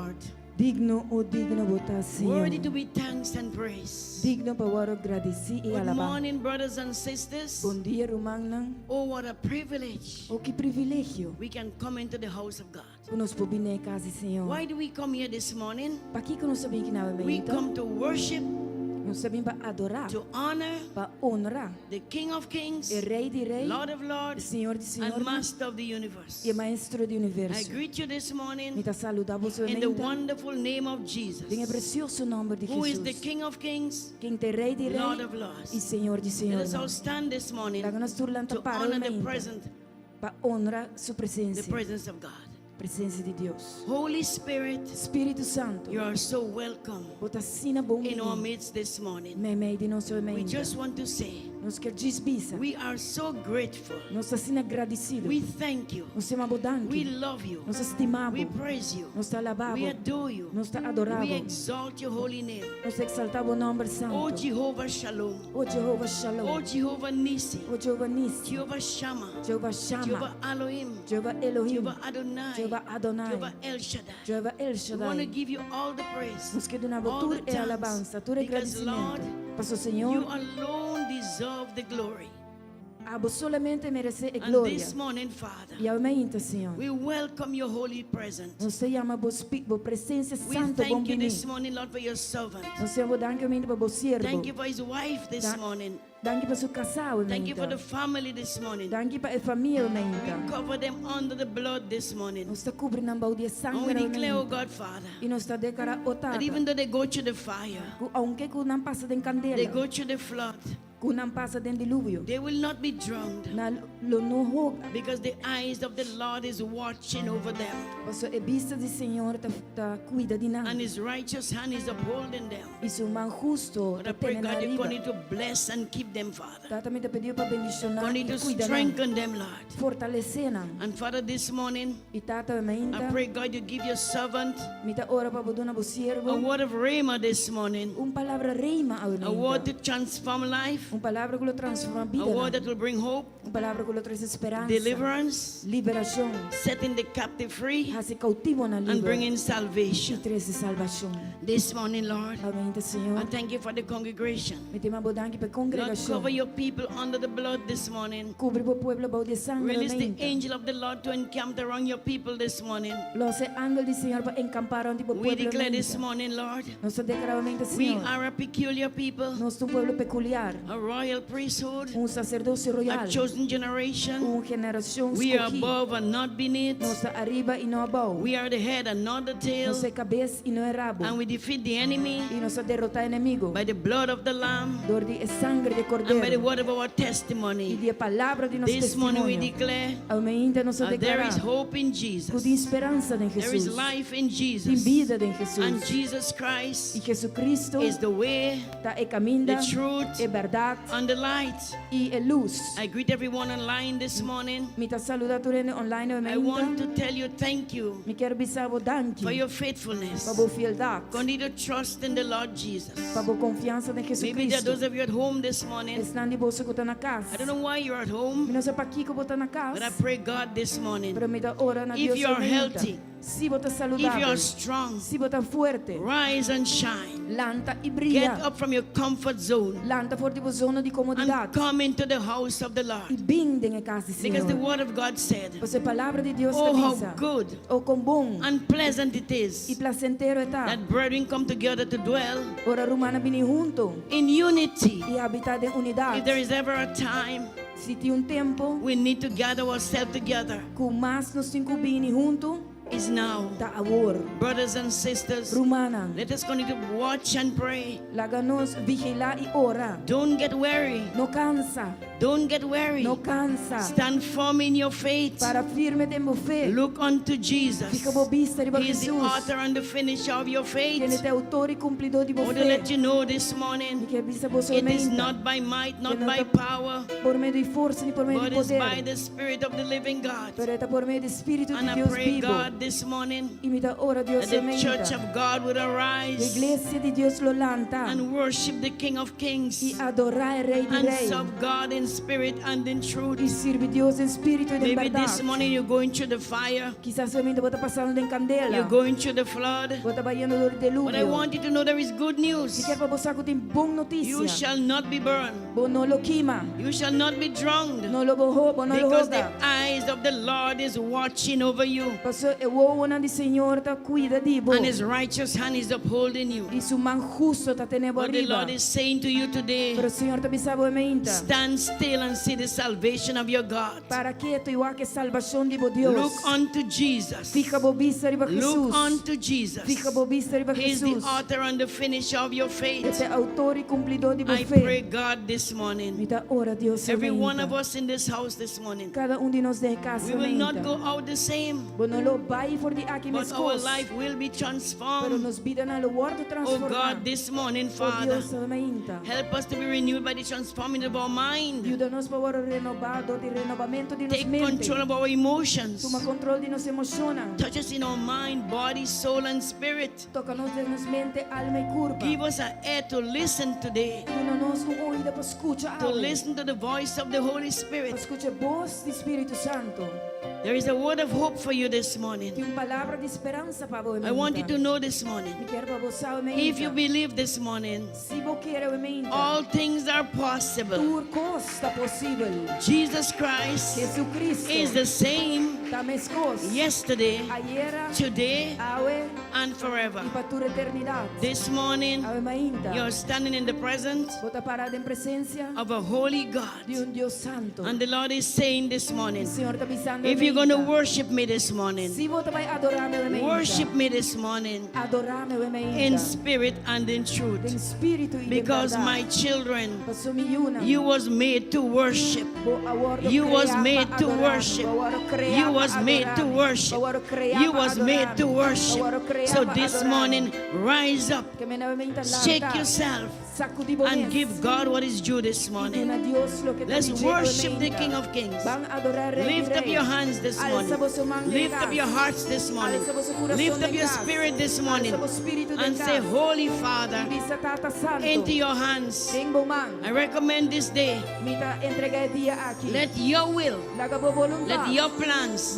Lord. Digno o digno bota Senhor. Worthy to be thanks and praise. Digno pa waro agradeci e Good alabar. morning, brothers and sisters. Bom dia, Rumangnang. Oh, what a privilege. O que privilégio. We can come into the house of God. Nos pobine casa Senhor. Why do we come here this morning? Pa que nós sabemos que não é We come to worship, Nós sabemos para adorar, to honor para honrar the King of Kings, o Rei de Reis, Lord of Lords, Senhor de and Senhor Master of the universe. e Maestro do I Universo. greet you this morning Me saluda você in the wonderful name of Jesus, Tem o precioso nome de who is the Jesus. King of Kings, Quem tem Rei de Lord Reis of Lords. e Senhor de Let Senhor. us all stand this morning Laga nós turlanta to para honor o the momento, present, para honrar sua the presença, presence of God. presença de Deus. Holy Spirit, Espírito Santo, you are so welcome bota sina bom in our midst this morning. meio de nosso We meio. just want to say, Nós quer desbisa. we are so grateful. Nós assim agradecido. We thank you. Nós temos abundante. We love you. Nós estimamos. We praise you. Nós alabamos. We adore you. Nós We adoramos. exalt your holy name. Nós exaltamos o nome O santo. Jehovah Shalom. O Jehovah O Shalom. Jehovah Nissi. O Jehovah Nissi. Jehovah Shammah. Jehovah Shammah. Jehovah Elohim. Jehovah Elohim. Jehovah Adonai. Jehovah Adonai. Jehovah El Shaddai. Jehovah El We want to Shaddai. give you all the praise, Nós queremos all tur the e alabança, thanks, tur e because Lord, agradecimento. Para o you Senhor, alone deserve the glory. abo solamente merece a And glória. this morning, Father, E aumenta, Senhor. we welcome your holy presence. Nós te amamos por presença We santa bom thank you bem. this morning, Lord, for your servant. Nós temos dankjewel para o servo. Thank you for his wife this Da- morning. Dank para seu casal, Thank you for the menta. family this morning. Dank para a família, We menta. cover them under the blood this morning. Nós está cobrindo a baldia And sangue, we declare, oh menta. God, Father, E nós está declara o that tata. even though they go through the fire, Aunque que não passa de they candela, go through the flood, que não passa de dilúvio, they will not be drowned, na lo no roga. because the eyes of the Lord is watching over them, Porque a vista do Senhor tá cuida de nós. and his righteous hand is upholding them. E seu mão justo But I tá pray, tendo na God, you riba. continue to bless and keep them, Father. Tá também te pediu para bendicionar Continue e to cuidar, strengthen them, Lord. fortalecer. And Father, this morning, E tata I menta, pray, God, you give your servant me tá ora para bodona bo a servo. word of RHEMA this morning, Palavra RHEMA ao a word to menta. transform life, Palavra que lo transforma a a vida. word that will bring hope, Palavra que lo traz esperança. deliverance, Liberação. setting the captive free, Hace cautivo na and língua. bringing E salvation. traz salvação. This morning, Lord, Amém, I Senhor. thank you for the congregation. Me tem uma bodanque para Lord, congregação. cover your people under the blood this morning. Cubre o povo balde sangue. Release the angel of the Lord to encamp around your people this morning. Los ángel do Senhor para encampar onde o povo We declare this menta. morning, Lord, Nós declaramos, we Senhor. are a peculiar people, Nós somos um povo peculiar. a royal priesthood, Sacerdócio royal. a chosen generation. Geração We are escolhida. above and not beneath. Nós arriba e não abaixo. We are the head and not the tail. Nós cabeça e não é rabo. And we defeat the enemy E nós derrotar inimigo. by the blood of the Lamb Dor de sangue de and by the cordeiro. word of our E testimony. de palavra de nosso This morning we testemunho. declare Aumenta nossa there is declaração. hope in Com Jesus. esperança em There is Jesus. life in Tem Jesus. vida em And Jesus. Jesus E Christ Jesus Cristo is the way, tá é caminho, the truth, é verdade and the light. e é luz. I greet everyone online this morning. Me tá saludando online I want aumenta. to tell you thank you Me quero bisar o danke. for your faithfulness. Para a fieldade. Continue to trust in the Lord Jesus. Para a confiança em Jesus Maybe there are those Cristo. of you at home this morning. Estão de bolsa que tá na casa. I don't know why you're at E home, não sei para que eu vou estar na but I casa. pray God this morning. Pero me dá hora na If Deus you are aumenta. healthy, Se você if you saudável. are strong, Se você forte. rise and shine. Lanta e Get brilha. up from your comfort zone Lanta fora de zona de and comodidade. come into the house of the E Lord. bem dentro da casa do Because the Senhor. word of God said, Você palavra de Deus oh, how avisa. good O quão bom and pleasant it e is placentero é tá. that brethren come together to dwell Ora romana bini junto in unity. e habitar em If unidade. there is ever a time Se tem tempo we need to gather ourselves together, com mais nos cinco bini junto, is now. tá agora. Brothers and sisters, Romana, let us continue to watch and pray. laga nos vigilar e orar. Don't get weary. Não cansa, Don't get weary. não cansa. Stand firm in your faith. Para firme tempo fé. Look unto Jesus. Fica bo vista de He is the Jesus. author and the finisher of your Que ele faith. é autor e cumpridor de I want to você. let you know this E morning, que visa bo it is somente not by might, not by power, por meio de força nem por meio but de it's by poder. the Spirit of the living God. Pero é por meio do Espírito And de I Deus pray, vivo. God, this morning, E me dá hora Deus that the semente. church of God would A arise igreja de Deus lo lanta and worship the King of e Kings adorar o Rei de and Reis serve God in spirit and in truth. y sirve Dios en espíritu y en Maybe verdad. this morning you're going through the fire, Quizás hoy vos estás pasando en candela, you're going through the flood. vos estás vayendo do But I diluvio. want you to know there is good E news. quero para você que tem boa You notícia. shall not be burned. Vos não lo queima, You shall not be drowned. não lo rouba, não lo Because the rouba. eyes of the Lord is watching over you. Porque o olho do Senhor está cuida de vos. And his righteous hand is upholding you. E sua mão justa está tendo But the arriba. Lord is saying to you today, Pero o Senhor está avisando a mim. stand still and see the salvation of your God. Para quieto e a salvação de Deus. Look unto Jesus. Fica bobista riba Look Jesus. unto Jesus. Fica bobista riba He is the Jesus. author and the finisher of your faith. Este autor e cumpridor de I você. pray, God, this morning, Mita ora Deus. every one of us in this house this morning, Cada de nós de casa. we will not go out the same, Bueno lo vai for di aqui but our mescos. life will be Pero transformed. nos vida na lo guardo Oh transformar. God, this morning, Oh Father, Dios amenta. help us to be renewed by the transforming of our mind. Ajuda-nos para o renovado de renovamento de nos Take mente. control of our emotions. Toma controle de nos emoções. Touch us in our mind, body, soul, and spirit. Toca-nos de nos mente, alma e corpo. Give us an ear to listen today, Dá-nos ouído para escutar. to listen to the voice of the Holy Para Spirit. escutar a voz do Espírito Santo. There is a word of hope for you this morning. Tem uma palavra de esperança para você. I want you to know this morning, Me quero para você amenta. if you believe this morning, Se você quer amenta. all things are possible. Tudo costa possível. Jesus Christ Jesus Cristo. is the same Da mescos. yesterday, Ayer, today, hoje and forever. e para toda a eternidade. This morning, Amenta. you're standing in the presence Vou estar parado em presença of a holy de God. Deus santo. And the Lord is saying this morning, O Senhor está avisando if you're going to worship me this morning, se você vai adorar meu amenta. worship me this morning Adorar meu amenta. in spirit and in Em truth. espírito e Because verdade. my children, Passou me una. you was made to worship. You was made to worship. You was made to worship. You was made to worship. So this morning, rise up, shake yourself, and give God what is due this morning. Let's worship the King of Kings. Lift up your hands this morning. Lift up your hearts this morning. Lift up your spirit this morning. And say, Holy Father, into your hands. I recommend this day, let your will, let your plans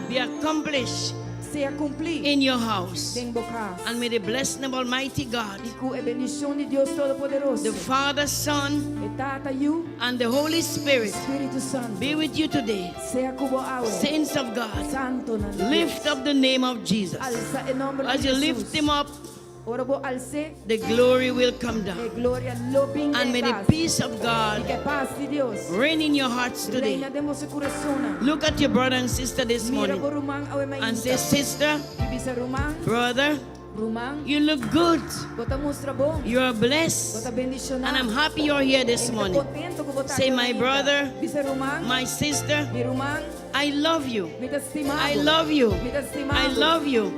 be accomplished in your house. And may the blessing of Almighty God, the Father, Son, and the Holy Spirit be with you today. Saints of God, lift up the name of Jesus. As you lift him up, the glory will come down. And may the peace of God reign in your hearts today. Look at your brother and sister this morning and say, sister, brother, you look good. You are blessed. And I'm happy you're here this morning. Say, my brother, my sister, I love you. I love you. I love you.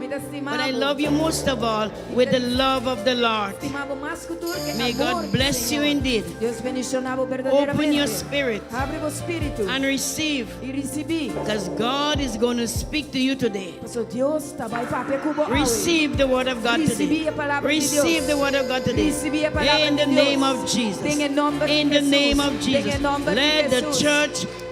But I love you most of all with the love of the Lord. May God bless you indeed. Open your spirit and receive, because God is going to speak to you today. Receive the word of God today. Receive the word of God today. In the name of Jesus. In the name of Jesus.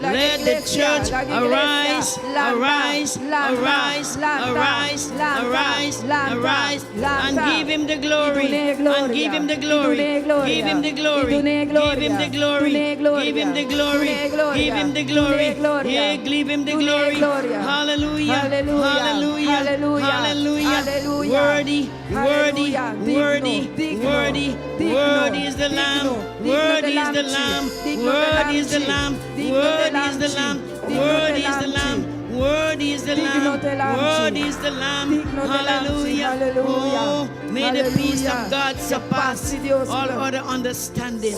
Let the church arise, arise, arise, arise, arise, arise, and give him the glory. And give him the glory. Give him the glory. Give him the glory. Give him the glory. Give him the glory. Yeah, give him the glory. Hallelujah. Hallelujah. Hallelujah. Worthy, worthy, worthy, worthy, worthy is the Lamb. Worthy is the Lamb. Worthy is the Lamb. Worthy is the Lamb. Worthy is the Lamb. Worthy is the Lamb. Worthy is the Lamb. Hallelujah. Oh, may the peace of God surpass all other understanding.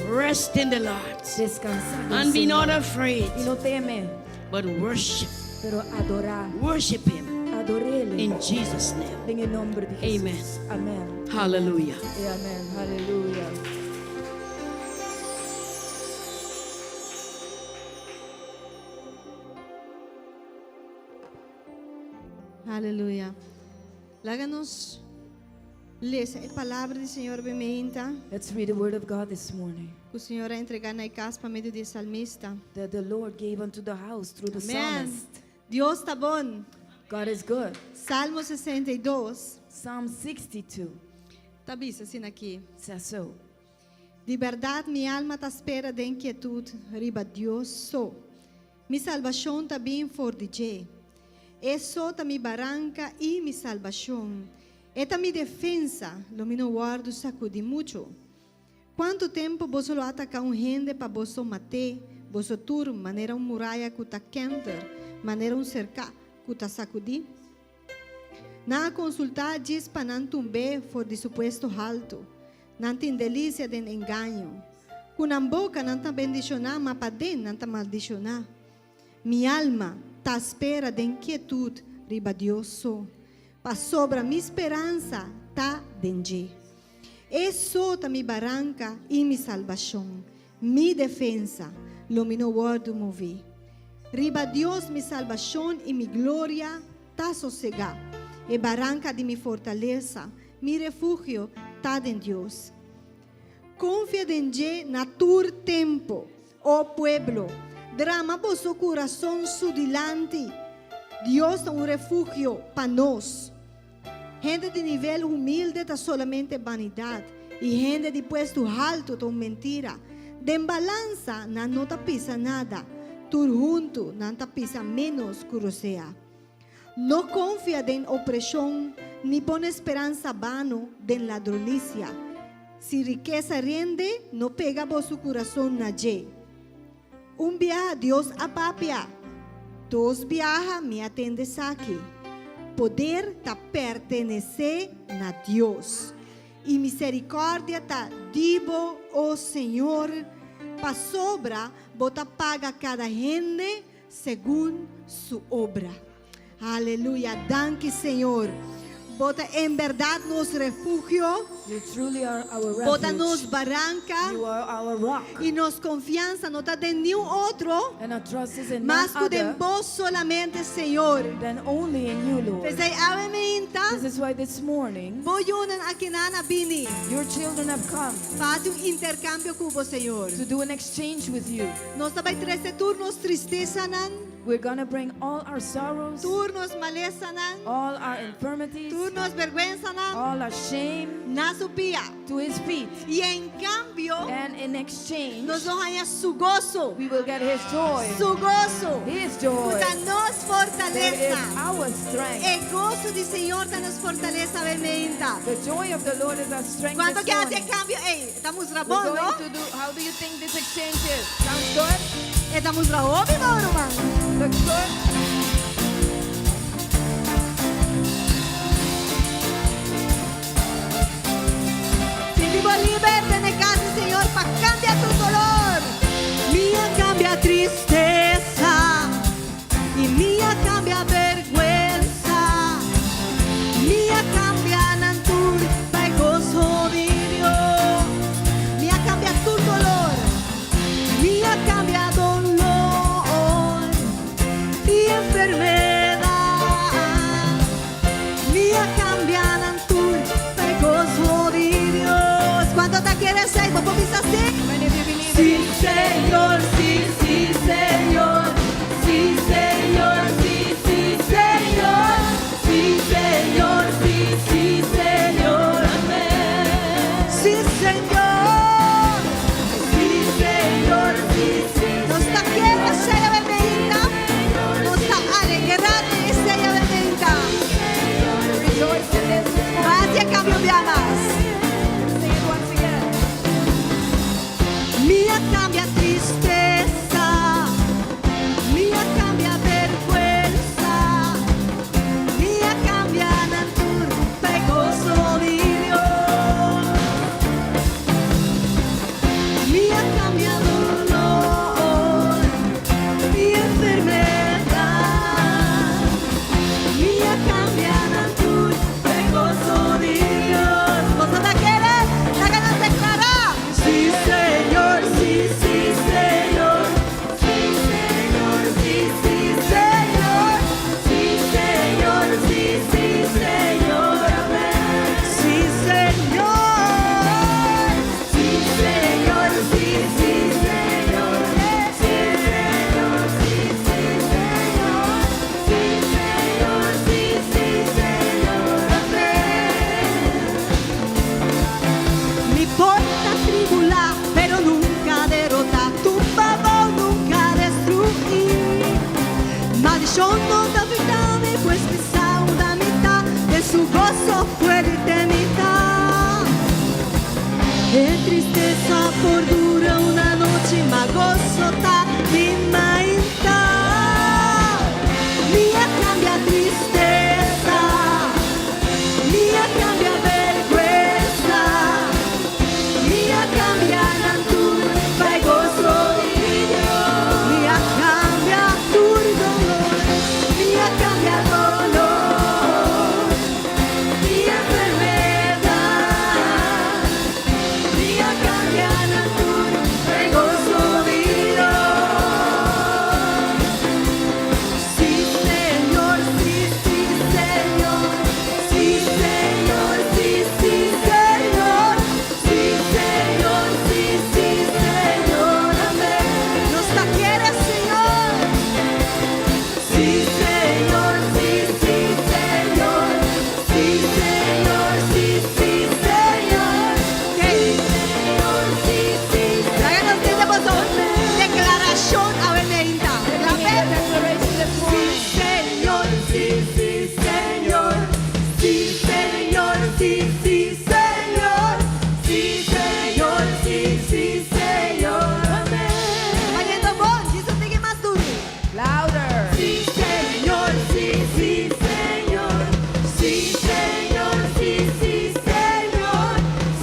Rest in the Lord. And be not afraid, but worship. Worship Him. In Jesus' name. Amen. Amen. Hallelujah. Amen. Hallelujah. Aleluia. Láganos ler a palavra do Senhor bementa. Let's read the word of God this morning. O Senhor a entregar na casa por meio de salmista. that the Lord gave unto the house through the Amém. psalmist. Deus está bom. God is good. Salmo 62. Psalm 62 Tá visto assim aqui. says so. De verdade, minha alma está à espera de inquietude, riba Deus sou. Mi salvação está bem forte. É só mi barranca e mi salvação. É mi defensa, lo mino guardo sacudi muito. Quanto tempo vos lo ataca gente para vos matar, vos tur maneira muralha que está quente, maneira cerca que está sacudi? Na consultar diz para não tumber for de suposto alto. Não tem delícia de engano. Com a boca não está bendicionar, mas para dentro não está maldicionar. Minha alma está à espera de inquietude, riba Deus sou. Para sobra minha esperança está dentro. É só mi barranca e mi salvação, mi defensa, lo mino guardo movi. Riba Deus mi salvação e mi glória está sossegada. E barranca de mi fortaleza, mi refúgio está em Deus. Confia em Deus na tur tempo, ó pueblo. Drama vosso coração sudilante. Deus é refúgio para nós. Gente de nível humilde está solamente vanidade. E gente de puesto alto está mentira. De balança não está pisa nada. Tur junto não está pisa menos que rosea. Não confia em opressão, ni põe esperança vano de ladronicia. Se riqueza rende, não pega vosso coração na je. Viaja Deus a papia. Dos viaja me atende aqui. Poder tá pertencer a Deus. E misericórdia tá divo o Senhor. Para sobra, bota paga cada gente segundo sua obra. Aleluia. Danke, Senhor. Bota em verdade nos refúgio. You truly are our Bota nos refuge. barranca. You are our rock. E nos confiança não está de nenhum outro. And our trust is in none Mas que de other vos solamente, Senhor. than only in you, Lord. Pesay ave minta. This is why this morning Boyunan akinana bini. your children have come Faz intercambio cubo, Senhor. to do an exchange with you. Nos tabay 13 turnos tristeza nan. We're going to bring all our sorrows, Turnos maleza nan. all our infirmities, Turnos vergüenza nan. all our shame Nasupia. to his feet. Y en cambio, And in exchange, nos dohanya su gozo. we will get his joy. Su gozo. His joy. Puta nos That is fortaleza. our strength. El gozo del Señor ta nos fortaleza vermenta. The joy of the Lord is our strength Cuando this que hace morning. cambio, estamos We're rabón, going ¿no? to do, how do you think this exchange is? Sounds good? Estamos rabón, mi amor, hermano. Looks good? Si vivo libre en casa, Señor, para cambiar tu dolor. Mía cambia tristeza y mía cambia vergüenza. Mía cambia nantur para gozo de Dios. Mía cambia tu dolor. Mía cambia dolor y enfermedad. Mía cambia nantur para gozo de Dios. ¿Cuánto te quieres ser? ¿Vos podés así? Many of you believe Sí, it. Señor, sí, sí, Señor. Sí, Señor, sí, sí, Señor. Sí, Señor, sí, sí, Señor. Amén. Sí, Señor. Sí, Señor, sí, sí. Nos está quiere ser bendita. Nos está alegrando y ser bendita. Rejoice in this this morning. Hacia cambio de amas. Sing it once again. Mía cambia tristeza no puede terminar. E tristeza por dura una noche, ma gozo ta rimaita. Mia cambia tristeza, mia cambia vergüenza, mia cambia natura, fai gozo di Dios. Mia cambia tu dolor, mia cambia dolor, mia enfermedad, mia cambia natura, fai gozo di Dios. Sí, Señor, sí, sí, Señor, sí, Señor, sí, sí, Señor, sí, Señor, sí, sí, Señor, amén. Nos la quiere, Señor. Sí, Señor, sí, sí, Señor, sí, Señor, sí, sí, Señor, sí, Señor, sí, sí. Háganos que te pasó declaración Avenida. Let me hear the declaration this Sí, morning. Señor, sí, sí, Señor, sí, Señor, sí, sí, Señor, sí, Señor, sí, sí, Señor, amén. Vayendo bon, Jesus, diga más duro. Louder. Sí, Señor, sí, sí, Señor, sí, Señor, sí, sí, Señor,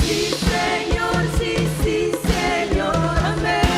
sí, Señor, sí, sí, Señor, amén.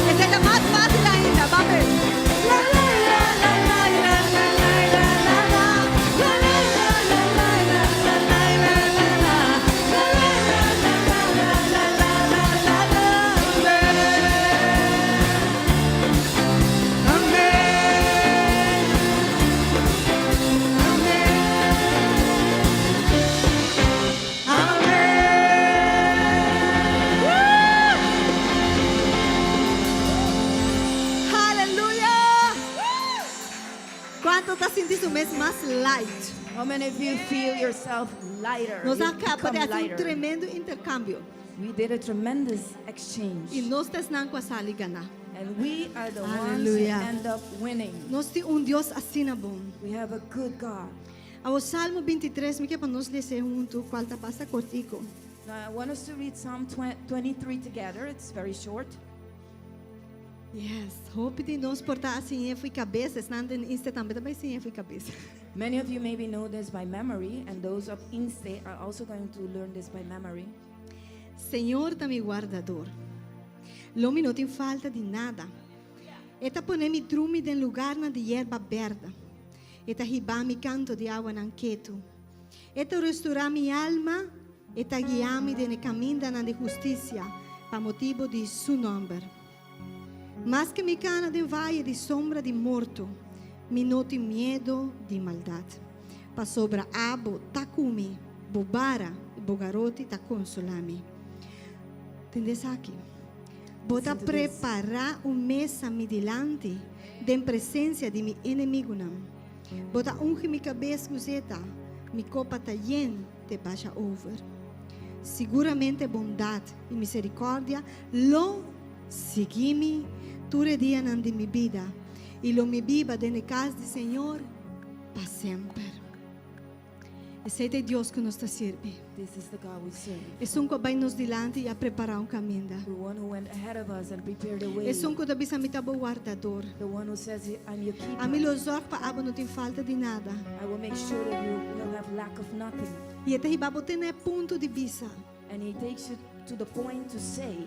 Esta es la más fácil ainda, vamos. ¡Aleluya! ¿Cuánto te sientes un mes más light? How many of you feel yourself lighter? Nos You've acaba de become hacer un lighter. tremendo intercambio We did a tremendous exchange. y nós estamos com a sala ganhar. And we are the ones who Hallelujah. end up winning. Nós temos Deus assim na bom. We have a good God. O Salmo 23, me quer para nós ler junto, qual tá passa cortico. Now, I want us to read Psalm 23 together. It's very short. Yes, hope de nós portar assim foi cabeça, senão insta também sim foi cabeça. Many of you maybe know this by memory, and those of Inste are also going to learn this by memory. Senhor tá me guardador. Lomi não tem falta de nada. Eta pone mi trumi em lugar na de erva verde. Eta riba mi canto de água nanqueto. Eta restaurar mi alma. Eta guiar-me de caminho na de justiça, para motivo de seu nome. Mas que me cana de valle de sombra de morto, me não tem medo de maldade. Pa sobra abo, ta cumi, bobara, bogarote, ta consolame. Entendes aqui? Bota preparar mesa me delante, de presença de mi inimigo não. Bota unge mi cabeça guzeta, mi copa ta yen, te baixa over. Seguramente bondade e misericórdia lo seguimi tutti i giorni di mia vita e lo mi viva nella casa del Signore per sempre. Esse é Deus que nos serve. This is the God we serve. É que vai nos delante e a preparar caminho. The one who went ahead of us and prepared the way. É que da bisa mi tabo guardador. The one who says, I'm your keeper. A mi lo zorg pa abo não tem falta de nada. I will make sure that you will have lack of nothing. E até babo tem ponto de vista. And he takes you to the point to say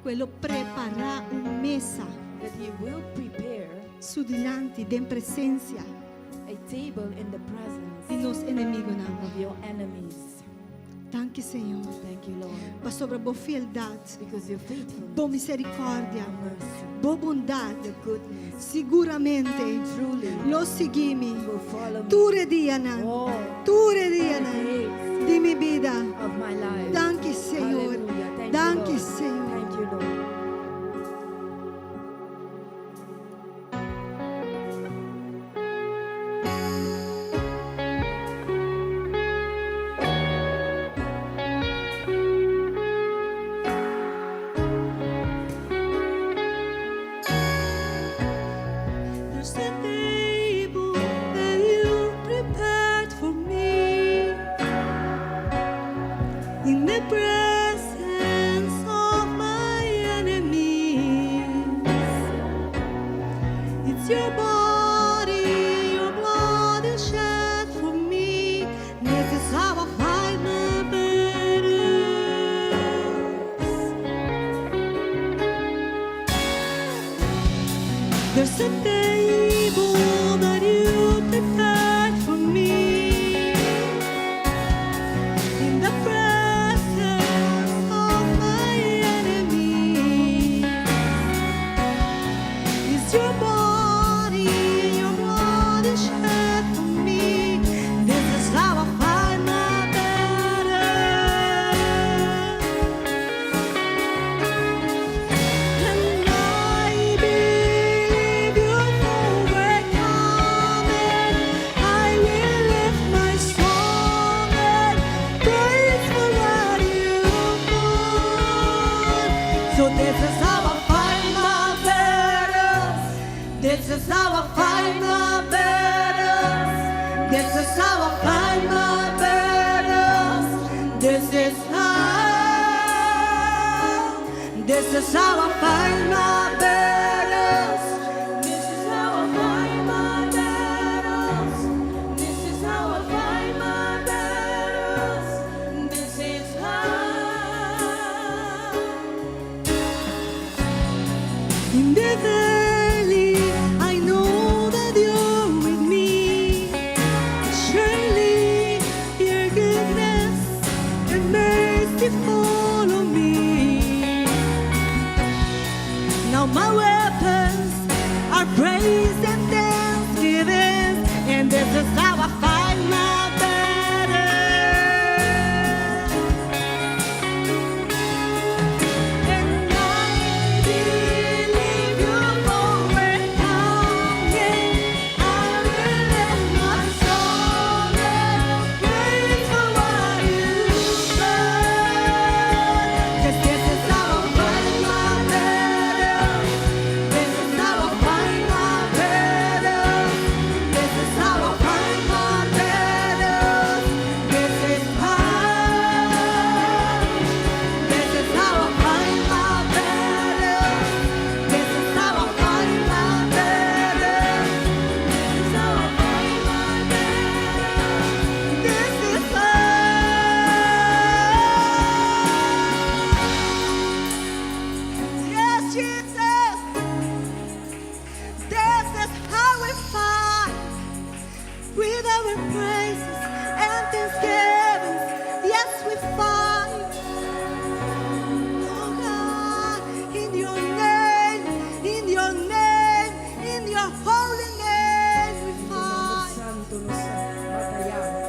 Quello preparar mesa that he will prepare su delante de presença a table in the presence de nos inimigos não. of your enemies. Danke, Senhor. Thank you, Lord, Por sobre a boa fialdade, because you're faithful. boa misericórdia, Mercy, boa bondade. your goodness, Seguramente truly lo seguimi. will follow me Tu rediana, all tu rediana days di mia vida. of my life. Danke, Senhor. Hallelujah. Thank Danke, you, Lord. Senhor. Thank you, Lord. There's a table that you prepared for me in the presence of my enemies. It's your body, your blood is shed for me. This is how I fight my battles. There's a table that you prepared for me in the presence of my enemies. It's your body, your blood is shed for me. This is how I fight my battles. And I believe you've overcome it. I will lift my song and praise for what you've done. So this is how I fight my battles. This is how I fight my battles. This is how I fight my battles. This is how I fight my battles. This is how I fight my battles. This is how I fight my battles. This is how. In the valley, I know that you're with me. Surely your goodness and mercy follow me. Now my weapons are praise and thanksgiving, and this is how I fight my battles. And I believe you've overcome it. I will lift my song and praise for what you've done. 'Cause this is how I fight my battles. This is how I fight my battles. This is how I fight my battles. This is how. This is how I fight my battles. This is how I fight my battles. This is how I fight my battles. This is yes, Jesus. This is how we fight with our praises and thanksgiving. Yes, we fight. Oh God, in your name, in your name, in your holy name, we fight. Santo no santo, batallamos.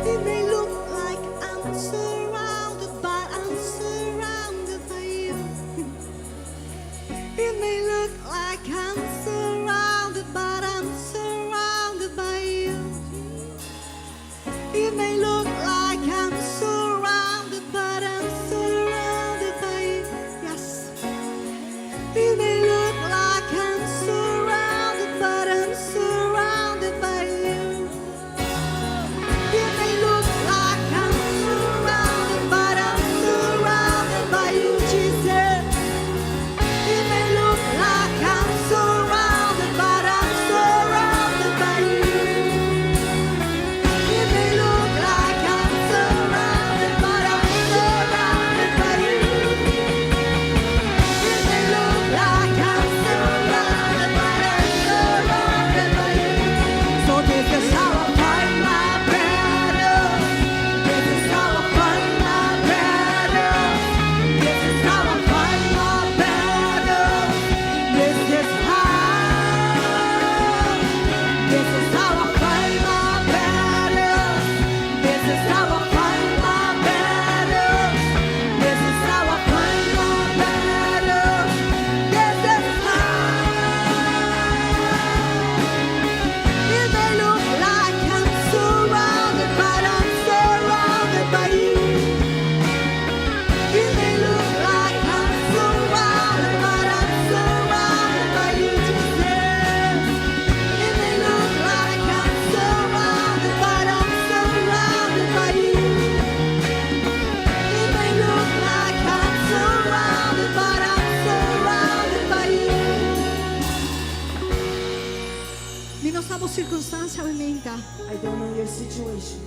It may look like I'm surrounded, but I'm surrounded by you. It may look like I'm surrounded, but I'm surrounded by you. It may look like I'm surrounded, but I'm surrounded by you. Yes. It may look like I'm surrounded, but I'm surrounded by you. It may look like I'm surrounded, but I'm surrounded by you, Jesus. It may look like I'm surrounded. sabe a circunstância aumenta. I don't know your situation.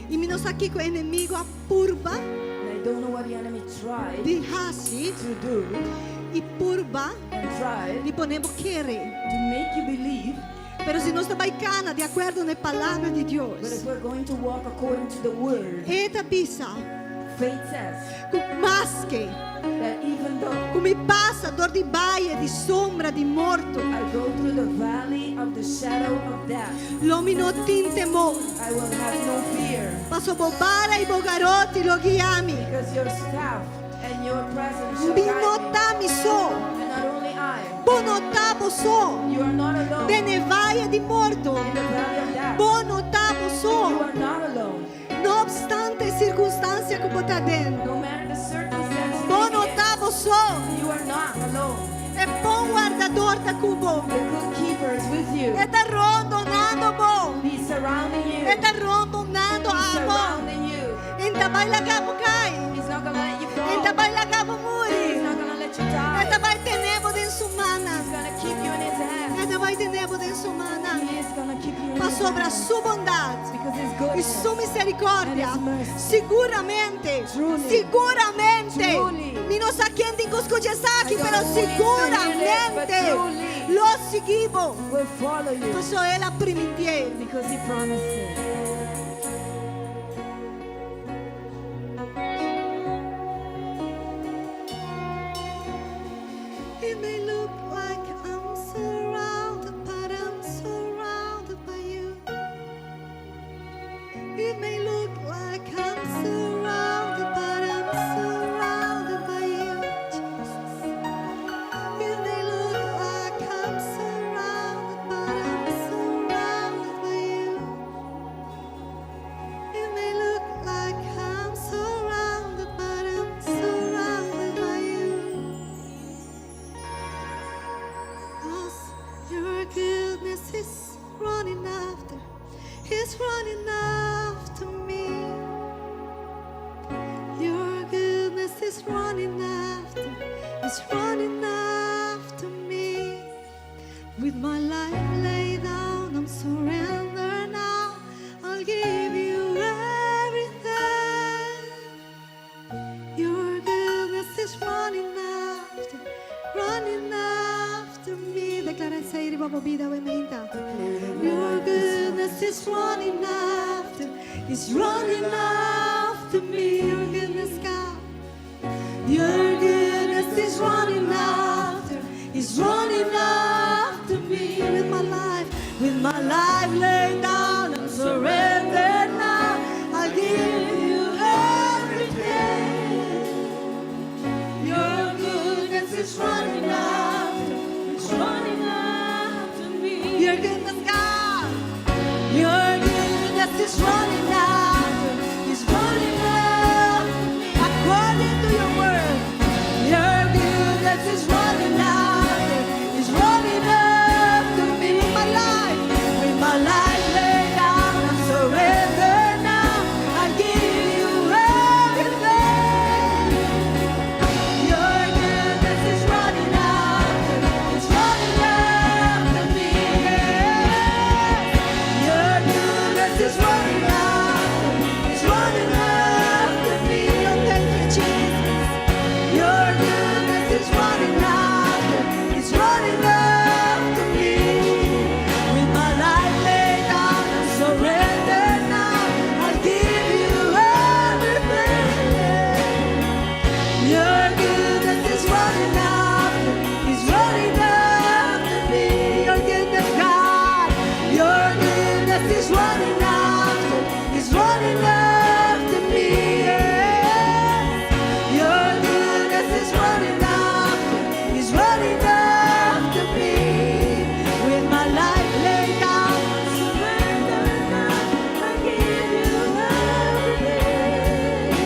E me nos aqui com o inimigo a purba And I don't know what the enemy tried de raci to do e purba and tried de podemos querer. to make you believe. Pero se nós trabalhamos de acordo na palavra de But Deus, if we're going to walk according to the word, eta pisa, faith says com mais que, that even though como passa dor de baia, de sombra, de morto, I go through the valley of the shadow of death, l'uomo non tem temor. I will have no fear, Passo bobara e bogarotti lo guiami. because your staff and your presence shall Mi guide me. notami so, And not only I, bonotabo so, you are not alone de nevaia de morto, in the valley of death. bonotabo You so, are not alone. no obstante circunstância que bota dentro, No matter the circumstances, bonotabo so, you are not alone. é bom guardador da cubo, The good keeper is with you. é da rondonando bom, He's surrounding you. é da rondonando He's amo, surrounding you. ainda vai lagabo cai, He's not gonna let you ainda fall. vai lagabo He's muri, not gonna let you die. ainda vai tenebo den sumana, He's gonna keep you in his hands. ainda vai tenebo den sumana. He is gonna keep you in Mas his sobre a hands. sua bondade Because his e goodness sua misericórdia, and his mercy. seguramente, Truly. seguramente, Truly. mi non sa quem tem coscogesaki, I don't pero know who needs to hear this, but seguramente truly. lo seguimos. will follow you. Mas ela primitie. Because he promised it. It may look like I'm surrounded, but I'm surrounded by you. It may look like I'm surrounded, but I'm surrounded by you, Jesus. It may look like I'm surrounded, but I'm surrounded by you. It may look like I'm surrounded, but I'm surrounded by you. 'Cause your goodness is running after, it's running after me. Your goodness is running after, it's running after me. With my life laid down, I'm surrendered now. I'll give you everything. Your goodness is running after me. Declara essa aí, Baba Vida, aumenta. Your goodness is running after, it's running after me. Your goodness, God. Your goodness is running after, it's running after me. With my life laid down, I'm surrendered now. I'll give you everything. Your goodness is running after, it's running after me. Your goodness, God. Your goodness is running after, it's running after me. According to your word, your goodness is running after, it's running after me. With my life laid down, I'm surrendered now. I give you everything. Your goodness is running after, it's running after me. Your goodness is running after, it's running after me. Oh, thank you, Jesus. Your goodness is running after, it's running after me. With my life laid down, I'm surrendered now. I'll give you everything. Your goodness is running after, it's running after me. Your goodness, God. Your goodness is running after, it's running after me. Your goodness is running after, it's running after me. With my life laid down, I'm surrendered now. I give you everything.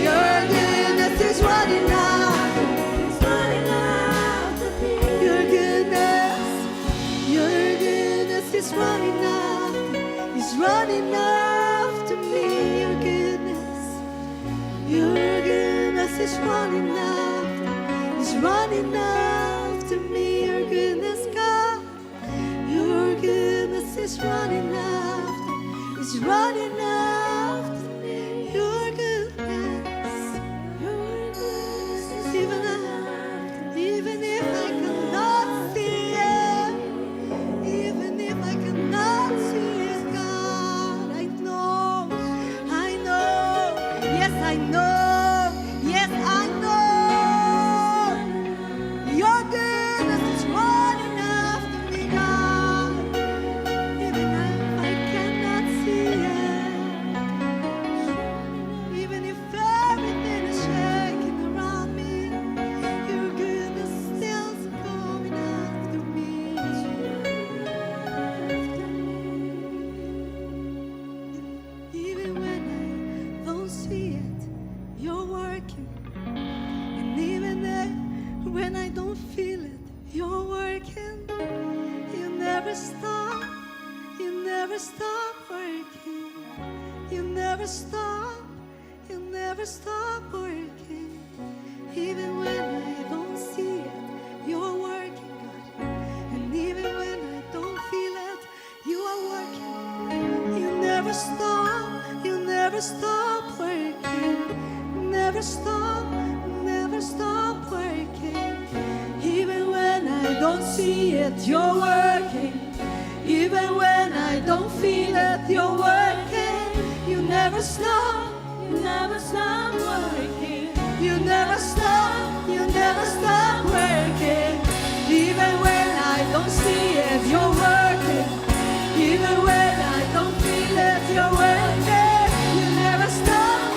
Your goodness is running after, it's running after me. Your goodness is running after, it's running after me. Your goodness is running after, it's running after me. Your goodness, God. Your goodness is running after, is running after me. Your goodness, even if I cannot see it, even if I cannot see it, God, I know, yes, I know, yes, I know. Your goodness is running after me, God, even if I cannot see it, even if everything is shaking around me, your goodness still coming after me. Even when I don't see it, you're working. And even when I don't feel it, you're working. You never stop, you never stop working. You never stop, you never stop working. Even when I don't see it, you're working, God. And even when I don't feel it, you are working. You never stop working. Never stop working. Even when I don't see it, you're working. Even when I don't feel it, you're working. You never stop working. You never stop working. Even when I don't see it, you're working. Even when I don't feel it, you're working. You never stop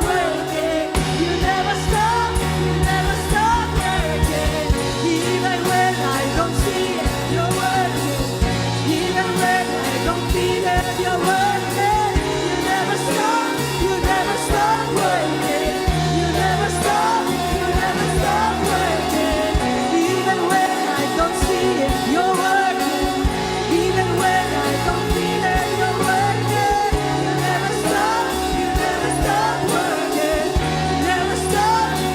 working. You never stop working. Even when I don't see it, you're working. Even when I don't feel it, you're working. You never stop working. You never stop working. Even when I don't see it, you're working. Even when I don't feel it, you're working. You never stop working.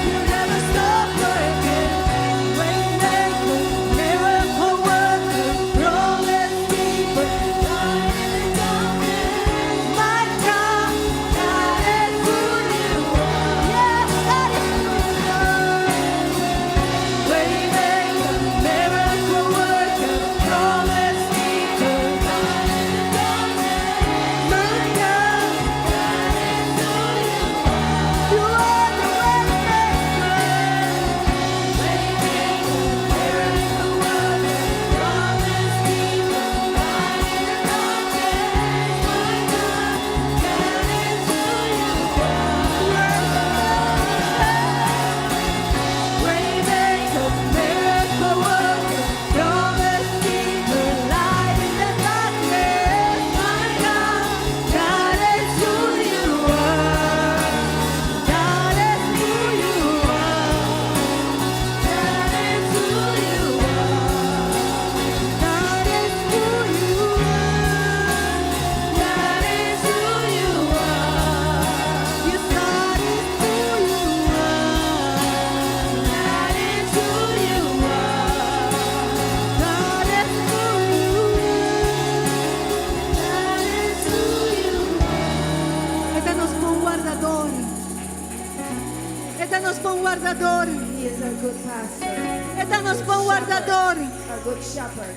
You never stop working. Waymaker, miracle worker, promise keeper, light in the darkness. My God, that is who you are. Yes, that is who you are. Waymaker, miracle worker, promise keeper, light in the darkness. My God, that is who you are. You are the waymaker. Waymaker, miracle worker, promise keeper, light in the darkness. My God, that is who you are. Waymaker, miracle worker, promise keeper, light in the darkness. My God, that is who you are. That is who you are. That is who you are. That is who you are. That is who you are. Yes, that is who you are. That is who you are. That is who you are. That is who you are. Eternos bom guardador. Eternos bom guardador. He is our good pastor, Eternos bom guardador. our good shepherd.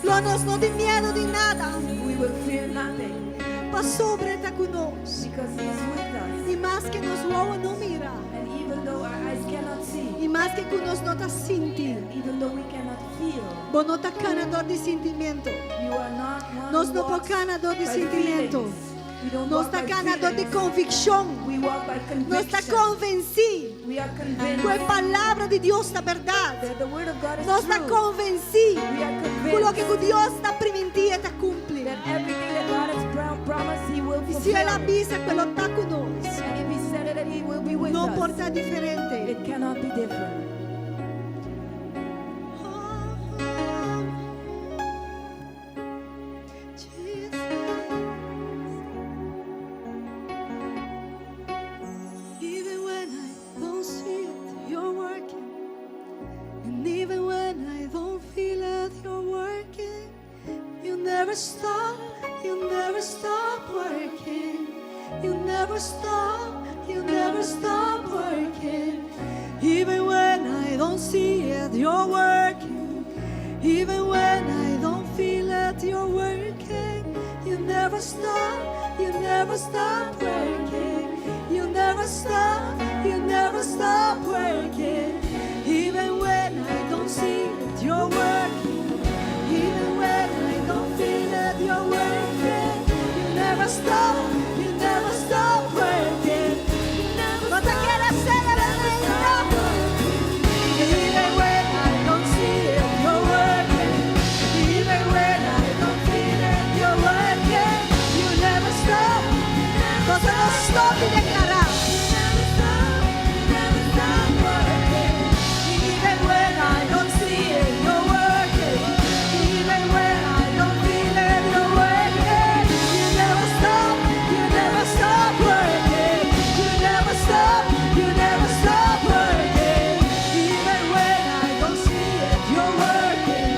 Nós não tem medo de nada. We will fear nothing Passou está conosco. because he is with us. E mais que nos olhos não mira. And even though our eyes cannot see, E mais que conosco não está sentindo. even though we cannot feel, Bom, não está canador de sentimento. you are not one Nós who não walks canador de by sentimento. feelings. We don't Nós walk está by canador de feelings. convicção. We walk by Nós está conviction. convencido. We are Com a convinced palavra de Deus da verdade. that the word of God is Nós está true. convencido. We are Com o que convinced Deus está prometido está cumprindo. that everything that God has promised, He will E se fulfill. Ele it. avisa que Ele está conosco, And if He said it, that He will be with não us. pode estar diferente. It cannot be different. Even when I don't see it, you're working. And even when I don't feel it, you're working. never stop, you never stop working. You never stop, you never stop working. Even when I don't see it, you're working. Even when I don't feel it, you're working. You never stop, you never stop working. You never stop, you never stop working. Even when I don't see it, you're working. Even when I don't feel it, you're working. You never stop, you never stop working. You never stop, even when I don't see it, you're working. Even when I don't feel it, you're working. You never stop. Cosa non stop di declarare. You never stop working. Even when I don't see it, you're working. Even when I don't feel it, you're working. You never stop. You never stop working. You never stop. You never stop working. Even when I don't see it, you're working.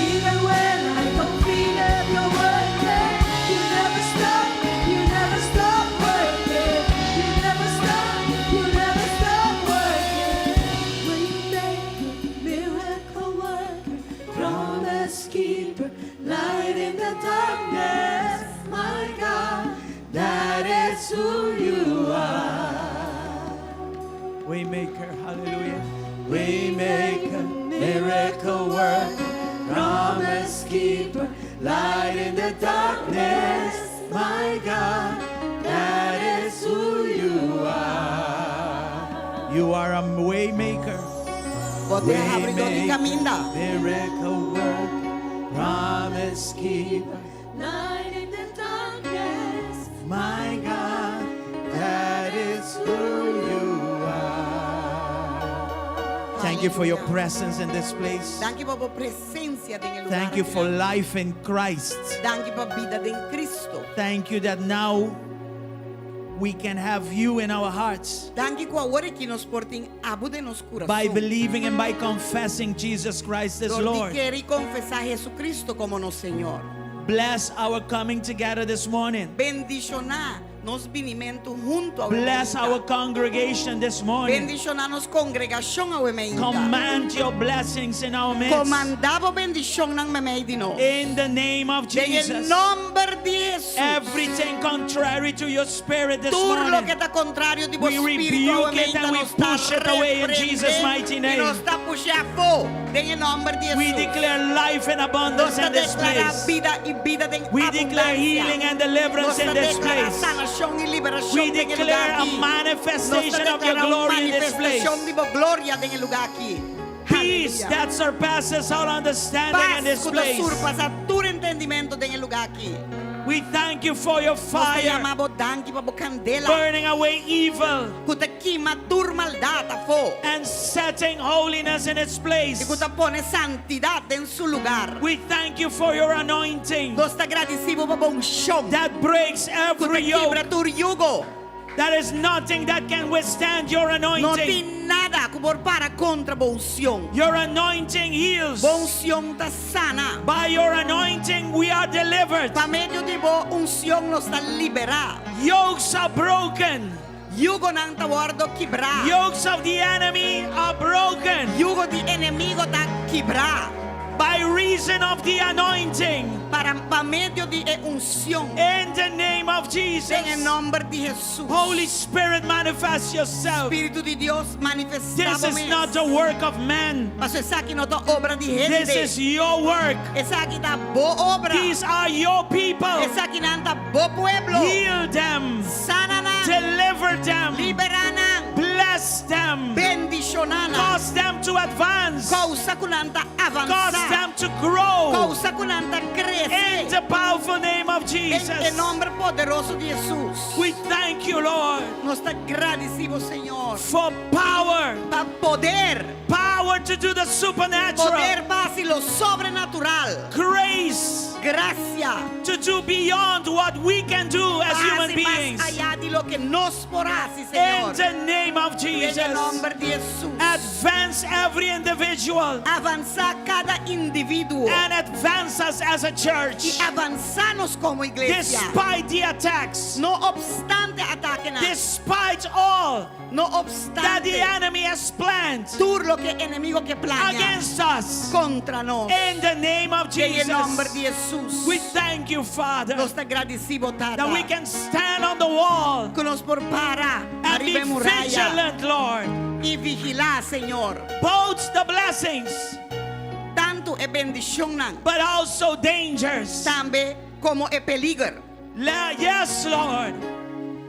Even when I don't feel it, you're working. You never stop. You never stop working. You never stop. You never stop working. Waymaker, miracle worker, promise keeper, light in the darkness. My God, that is who you are. Waymaker, hallelujah. Waymaker, miracle worker, promise keeper, light in the darkness. My God, that is who you are. You are a waymaker. Waymaker, miracle worker, promise keeper, Light in the darkness. my God, that is who you are. Thank you for your presence in this place. Dank je voor presença din lugar. Thank you for life in Christ. Dank je voor vida din Cristo. Thank you that now we can have you in our hearts Dank je kwa ore ki nos porting abu de nos coração. by believing and by confessing Jesus Christ as Por Lord. querer confessar Jesucristo como nosso Senhor. Bless our coming together this morning. Bendicionar nos vinimento junto ao Bless Emeita. our congregation this morning. Bendicionar nos congregação ao Emeita. Command your blessings in our midst. Comandava bendição ng memei di nos. In the name of Em Jesus. nome de Jesus. Everything contrary to your spirit this Tudo lo morning, que está contrário de we vos espírito ao rebuke it Emeita and we nos está push it away in Jesus' mighty repreendendo e nos name. está puxando fora. Em nome de Jesus. We declare life and Nos abundance está in this declarando place. vida e vida em We abundância. declare healing and deliverance in this place. Sanação e liberação We nesse declare lugar a aqui. manifestation of your Nós glory in this place. manifestação de glória nesse lugar aqui. Peace that surpasses all understanding in this Paz que place. surpassa todo entendimento nesse lugar aqui. We thank you for your Nós te fire chamamos danke para a candela. burning away evil Que te queima tur maldade fo. and setting holiness in its E place. que te pone santidade em seu lugar. We thank you for your anointing Nós te agradecemos para bom chão. that breaks Que every te yoke. quebra tur jugo. There is nothing that can withstand your Não anointing. tem nada que por para contra bom chão. Your anointing heals. Bom chão te sana. By your anointing, we are delivered. Para meio de boa unção nos está liberar. Yokes are broken. Yugo ng tawardo quebrar. Yokes of the enemy are broken Yugo de inimigo está quebrar. by reason of the anointing. Para meio de unção. In the name of Jesus. Em nome de Jesus. Holy Spirit, manifest yourself. Espírito de Deus This manifestado. is not the work of man. Mas essa aqui não é obra de gente. This is your work. Essa aqui tá boa obra. These are your people. Essa aqui não tá bom pueblo. Heal them. Sana na. Deliver them. Libera na. Bless them. Bendicionar na. Cause them to advance. Causa que não tá Cause avançar. them to grow. Causa que não tá In crescer. the powerful name of Jesus. Em nome poderoso de Jesus. We thank you, Lord, Nós te agradecemos, Senhor, for power. para poder, Power power to do the supernatural. Poder base lo sobrenatural. Grace Gracia. to do beyond what we can do as human Base beings. más allá de lo que nos por hace, In Señor. the name of En Jesus. el nombre de Jesús. Advance every individual Avanza cada individuo. and advance us as a Y church. avanzanos como iglesia. Despite the attacks, No obstante ataquen a. despite all No that the obstante. enemy has planned Tú lo que enemigo que planean against us. contra nos. In the name of En el nombre Jesus, de Jesús. we thank you, Father, Nos te agradecemos, Tata. that we can stand on the wall Que nos por para and be arriba en muralla vigilant, Lord. y vigilar, Señor. Both the blessings, Tanto es bendición but also dangers. también como es peligro. Yes, Lord.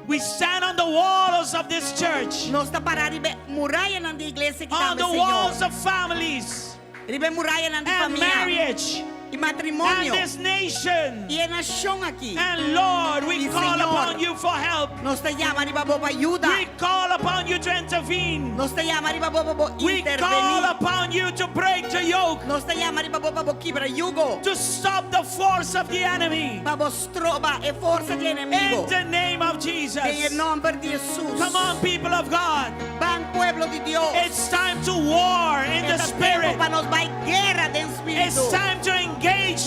We stand on the walls of this church, Nos está para arriba muralla en la iglesia que on también, the walls Señor. of families Arriba muralla en la and familia marriage y and matrimonio this nation. y en nación aquí. And Lord, we Y call Señor, upon you for help. Nos te llama arriba boba ayuda. We call upon you to intervene. Nos te llama arriba boba We call intervenir. upon you to break the yoke, Nos te llama arriba boba quebra yugo. to stop the force of the enemy. Vamos trova e forza di In enemigo. the name of Jesus. En el nombre de Jesús. Come on, people of God. Van pueblo de Dios. It's time to war in the Este tiempo spirit. para nos vai guerra de It's espíritu. time to engage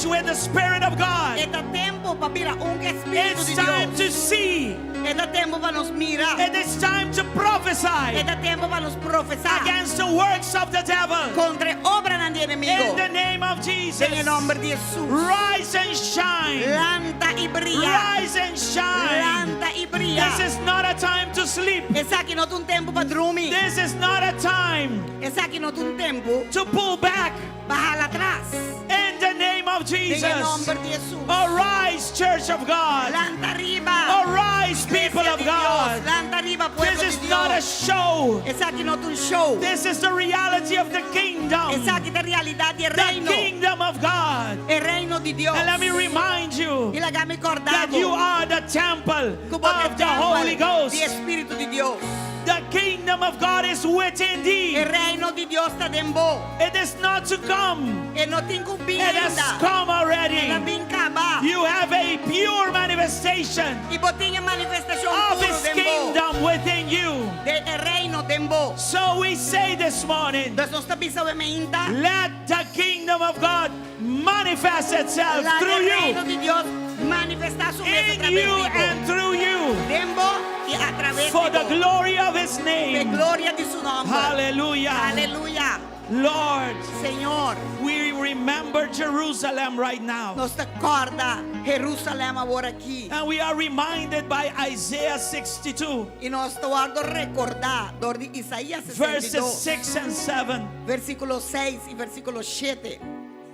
with the Spirit of God. Este tiempo para mira un espíritu It's de time Dios. to see. Este tiempo para nos mirar. It is time to prophesy Este tiempo para nos profesar against the works of the devil. contra obra de enemigo. In the name of Jesus. En el nombre de Jesús. Rise and shine. Lanta y brilla. Rise and shine. Lanta y brilla. This is not a time to sleep. Es aquí no es un tiempo para dormir. This is not a time Es aquí no es un tiempo to pull back. bajar atrás. In the name of En el Jesus. nombre de Jesús. Arise, Church of God. Lanta arriba. Arise, people Iglesia of de God. Dios. Lanta arriba, pueblo This is de not a Dios. show. Es aquí no es un show. This is the reality of the kingdom. Es aquí de realidad del The reino. kingdom of God. El reino de Dios. And let me remind you Y hágame that acordar you are the temple como of the Holy Ghost. de Espíritu de Dios. The kingdom of God is within thee. El reino de Dios está en vos. It is not to come. Que no tengo un bien It has ainda. come already. Ela vem acabar. You have a pure manifestation Y vos tenés manifestación of puro His de vos. kingdom within you. El reino de vos. So we say this morning, Entonces nos está pisando ainda. let the kingdom of God manifest itself La through del reino you, de Dios manifestar su mesa a in través you de vos. and through you, De vos y a través for de the vos. glory of His De name. gloria de su nombre. Hallelujah. Aleluya. Lord, Señor, we remember Jerusalem right now. nos acorda Jerusalém agora aqui. And we are reminded by Isaiah 62, E nós guardo recordar de Isaías verses 62, 6 and 7. versículo 6 e versículo 7.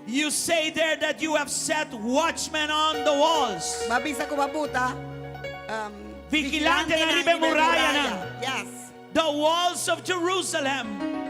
You say there that you have set watchmen on the walls. Mabisa ko babuta. Vigilante na ng ribe muraya na. Yes. The walls of Jerusalem.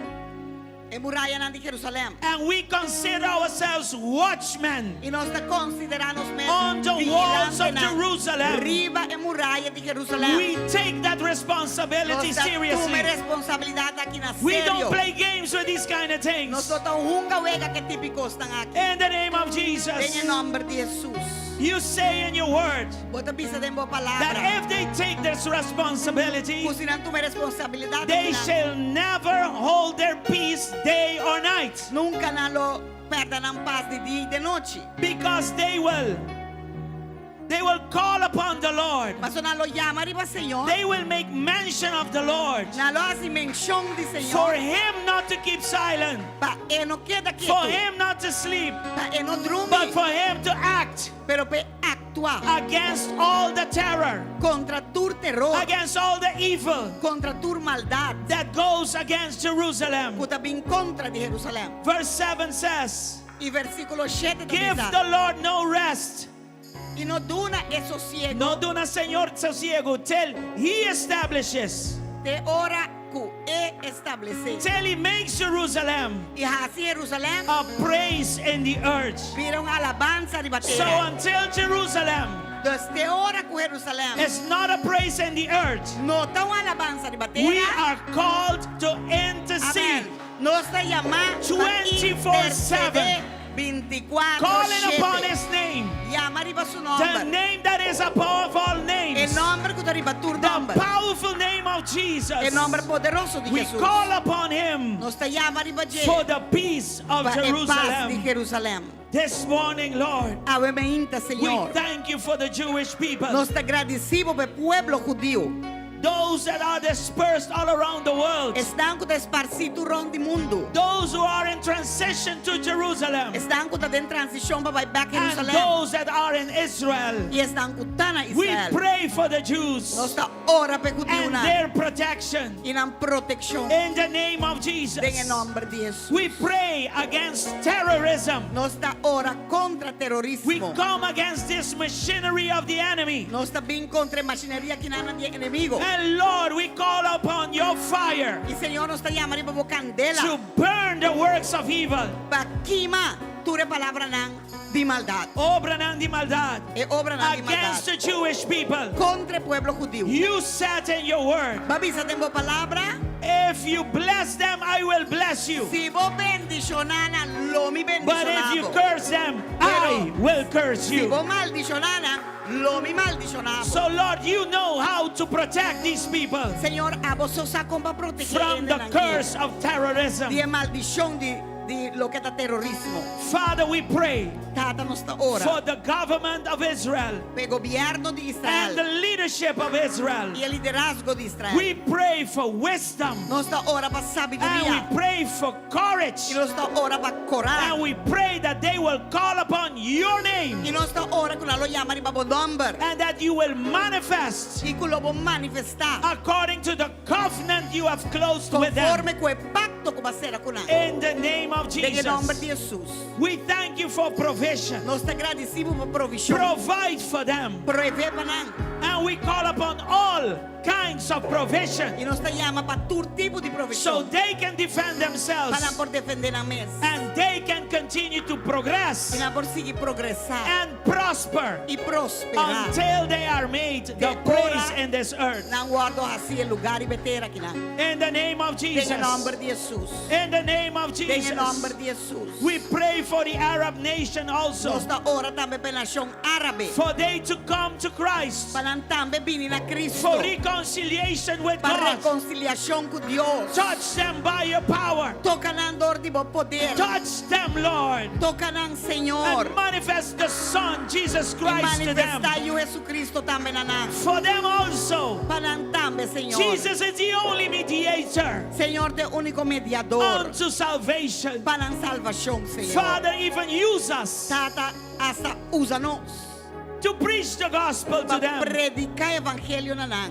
E muraya ng Jerusalem. And we consider ourselves watchmen E nós consideramos mesmo on the walls of Jerusalem. riba e muralha de Jerusalém. We take that responsibility Nós tome seriously. responsabilidade aqui na We don't sério. play games with these kind of Nós things. não hunga wega que típicos estão aqui. In the name of Em Jesus, nome de Jesus. you say in your word Bota bisa de boa that palavra. if they take this responsibility, Kung silang tome responsabilidade, they na- shall never hold their peace day or night, nunca nalo perdan ang paz de dia e de noite. because they will call upon the Lord. Mas nalo llama riba Señor. They will make mention of the Lord. Nalo hace mención de For Señor. him not to keep silent, Pa e no queda for quieto. him not to sleep, Pa e no drume. but for him to act Pero pe actuar against all the terror, contra tu terror. against all the evil Contra tu maldad. that goes against Jerusalem. Kuta bin contra de Jerusalém. Verse 7 says, E versículo 7 give diz: the Lord no rest. E no duna e sosiego No do na Señor sosiego till He establishes, de hora que e estabelecer. till He makes Jerusalem E assim Jerusalém a praise in the earth. vira uma alabanza de So batera. until Jerusalem Desde hora que Jerusalém is not a praise in the earth, não está uma alabanza de we batera. are called to intercede. Amén. Nostra chiamata 24/7. 24/7. Calling upon His name. Chiama arriba su The nome. name that is above all Il names. nome che arriba tu The nome. powerful name of Jesus. Il nome poderoso di We Gesù. call upon Him Nostra chiama arriba for the peace of e paz di Jerusalem. Gerusalemme. This morning, Lord, Aveme inta, we Señor. thank you for the Jewish people. Nos te agradecemos por pueblo judío. Those that are dispersed all around the world. Estão com esparcido around the mundo. Those who are in transition to Jerusalem. Estão com em transição para back And Jerusalém. those that are in Israel. E estão com na We Israel. pray for the Jews Nós está ora para judío and na. their protection. E na proteção. In the name of Jesus. Em nome de Jesus. We pray against terrorism. Nós está ora contra We terrorismo. come against this machinery of the enemy. Nós está bem contra a maquinaria que nada de inimigo. And Lord, we call upon your fire E Senhor nos está chamando para candela. to burn the works of evil. Para queimar tua palavra não de maldade. Obra ng di maldad E obra não de against maldade. the Jewish people. Contra o pueblo judío. You said in your word, Babisa tem boa palavra. if you bless them, I will bless you. Si vos bendicionana, lo mi But if you bendicionavo. curse them, I will curse Si you. vos maldicionana, lo mi maldicionavo. So Lord, you know how to protect these people Señor, a vos sos como para proteger from the curse of terrorism. de maldición de lo que está terrorismo. Father, we pray Tata nos está ora. for the government of Israel Pe gobierno de and the Israel leadership of Israel. y el liderazgo de Israel. We pray for wisdom Nos está ora para and sabiduría. we pray for courage. Y nos está ora para corar. And we pray that they will call upon your name Y nos está ora con la lo llama riba bo number. and that you will manifest Y con lo bo manifestar. according to the covenant you have closed with them. Conforme con el pacto que va a ser con él. In the name of En el nombre Jesus, de Jesús. we thank you for provision. Nos te agradecemos por provisión. Provide for them. Provee para nós. And we call upon all kinds of provision Y nos te llama para todo tipo de so provisión. they can defend Para themselves por defender a mesa. and they can continue to Y progress na por seguir progresar. and prosper Y prosperar. until they are made the Decora praise in this earth. Não guardo assim el lugar y meter aqui lá. In the name of En Jesus. el nombre de Jesús. In the name of En el nombre Jesus. de Jesús. We pray for the Arab nation also, Nos da ora também para a nação árabe. for they to come to Christ, Para também vir a Cristo. for reconciliation with Para God. reconciliação com Deus. Touch them by your power. Toca na dor de bom poder. Touch them, Lord, Toca na Senhor. and manifest the Son, Jesus E Christ, to them. manifestar o Jesucristo também na nós. For them also, Para também, Senhor. Jesus is the only mediator Senhor, te único mediador. unto salvation. Para a salvação, Senhor. Father, even use us Tata, hasta usa-nos. to preach the gospel to Para them. predicar o evangelho na nós.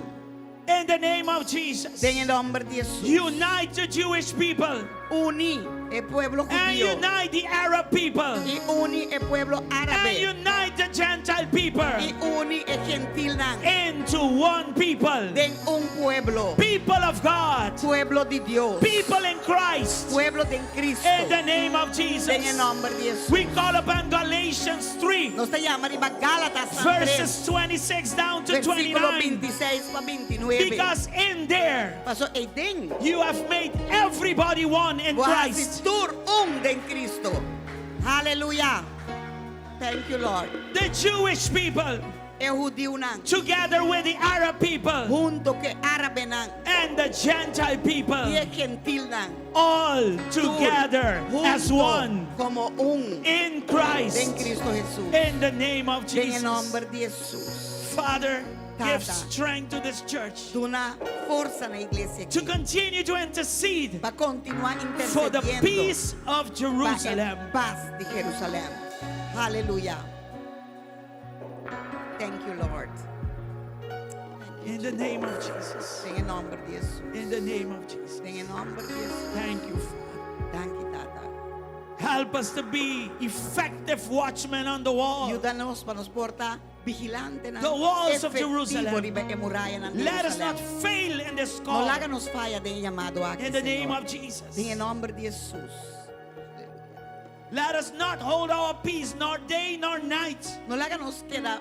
In the name of Jesus, En el nombre de Jesús. unite the Jewish people Uni el pueblo and judío. unite the Arab people Y uni el pueblo and árabe. unite the Gentile people Y uni el gentil nan. into one people. Den un pueblo. People of God, Pueblo de Dios. people in Christ, Pueblo de Cristo. in the name of En el Jesus. nombre de Jesús. We call upon Galatians 3, Nos te llama arriba Gálatas 3. verses 26 down to Versículo 29. 26 para 29. Because in there, Pasó el den. you have made everybody one in Christ. Tur un de Cristo. Aleluya. Thank you, Lord. The Jewish people, El judío nan. together with the Arab people Junto que árabe nan. and the Gentile people, Y el gentil nan. all Tur, together as junto, one Como un. in En Christ. Cristo Jesús. In the name of En el Jesus. nombre de Jesús. Father, give Tata. strength to this church Duna fuerza na iglesia to aquí. continue to intercede Va continuar for the intercediendo. peace of Para Jerusalem. el paz de Jerusalén. Aleluya. Thank you, Lord. In the name of Jesus. En el nombre de Jesús. In the name of Jesus. En el nombre de Jesús. Thank you, Father. Thank you, Tata. Help us to be effective watchmen on the wall. Ayúdanos para nos portar vigilante na The walls of efectivo Jerusalem. ribe e muralla na Let us not Jerusalem. fail in this No call. láganos falla de llamado aquí, In the name Señor. of Jesus. En el nombre de Jesús. Let us not hold our peace nor day nor night. No láganos queda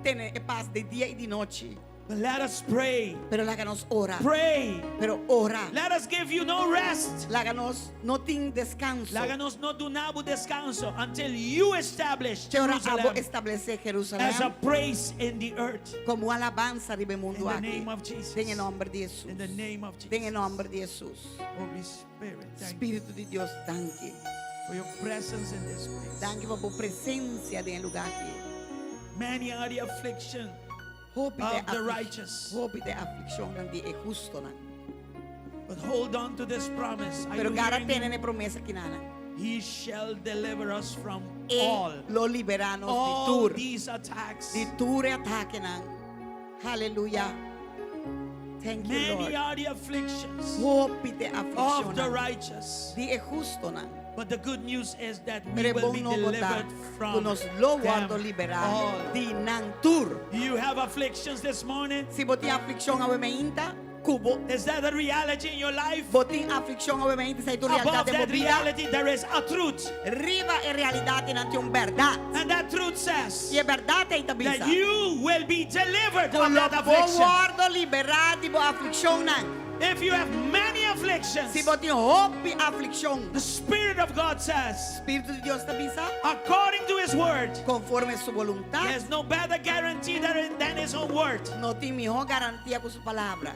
tener paz de día y de noche. But let us pray. Pero láganos ora. Pray. Pero ora. Let us give you no rest. Láganos no ting descanso. Láganos no dunabo descanso until you establish Que ora abo Jerusalem establecer as a Jerusalém praise in the earth. como alabanza de In mundo the aqui. name of Jesus. En el nombre de Jesús. In the name of Jesus. En el nombre de Jesús. Holy Spirit, thank you Espíritu de Dios, danke. for your presence in this place. Danke por tu presencia en el lugar aqui. Many are the affliction Hope of the righteous. de aflicción de justo. But hold on to this promise. Are Pero you cara hearing tiene me? promesa que nada. He shall deliver us from all Lo liberanos de tur. these attacks. De tur e ataque nan. Hallelujah. Thank you, Many Lord. are the afflictions Hope de of aflicción. the righteous. De justo nan. But the good news is that we Pero will bom be no botar. delivered Que from nos lo them guardo liberar. all. De nan tur. You have afflictions this morning. Si botin aflicción obviamente, cubo. Is that a reality in your life? Botin aflicción obviamente sa tu Above realidad de that vida. reality, there is a truth. Riba e realidade nante un verdad. And that truth says E a verdade é that tabisa. you will be delivered Con from lo that bo affliction. guardo liberar de bo aflicción nan. If you have many afflictions, Si botin hope aflicción. the Spirit of God says, Espíritu de Dios tabisa. according to His word, Conforme su voluntad. there's no better guarantee than His own word. No tiene mejor garantía con su palabra.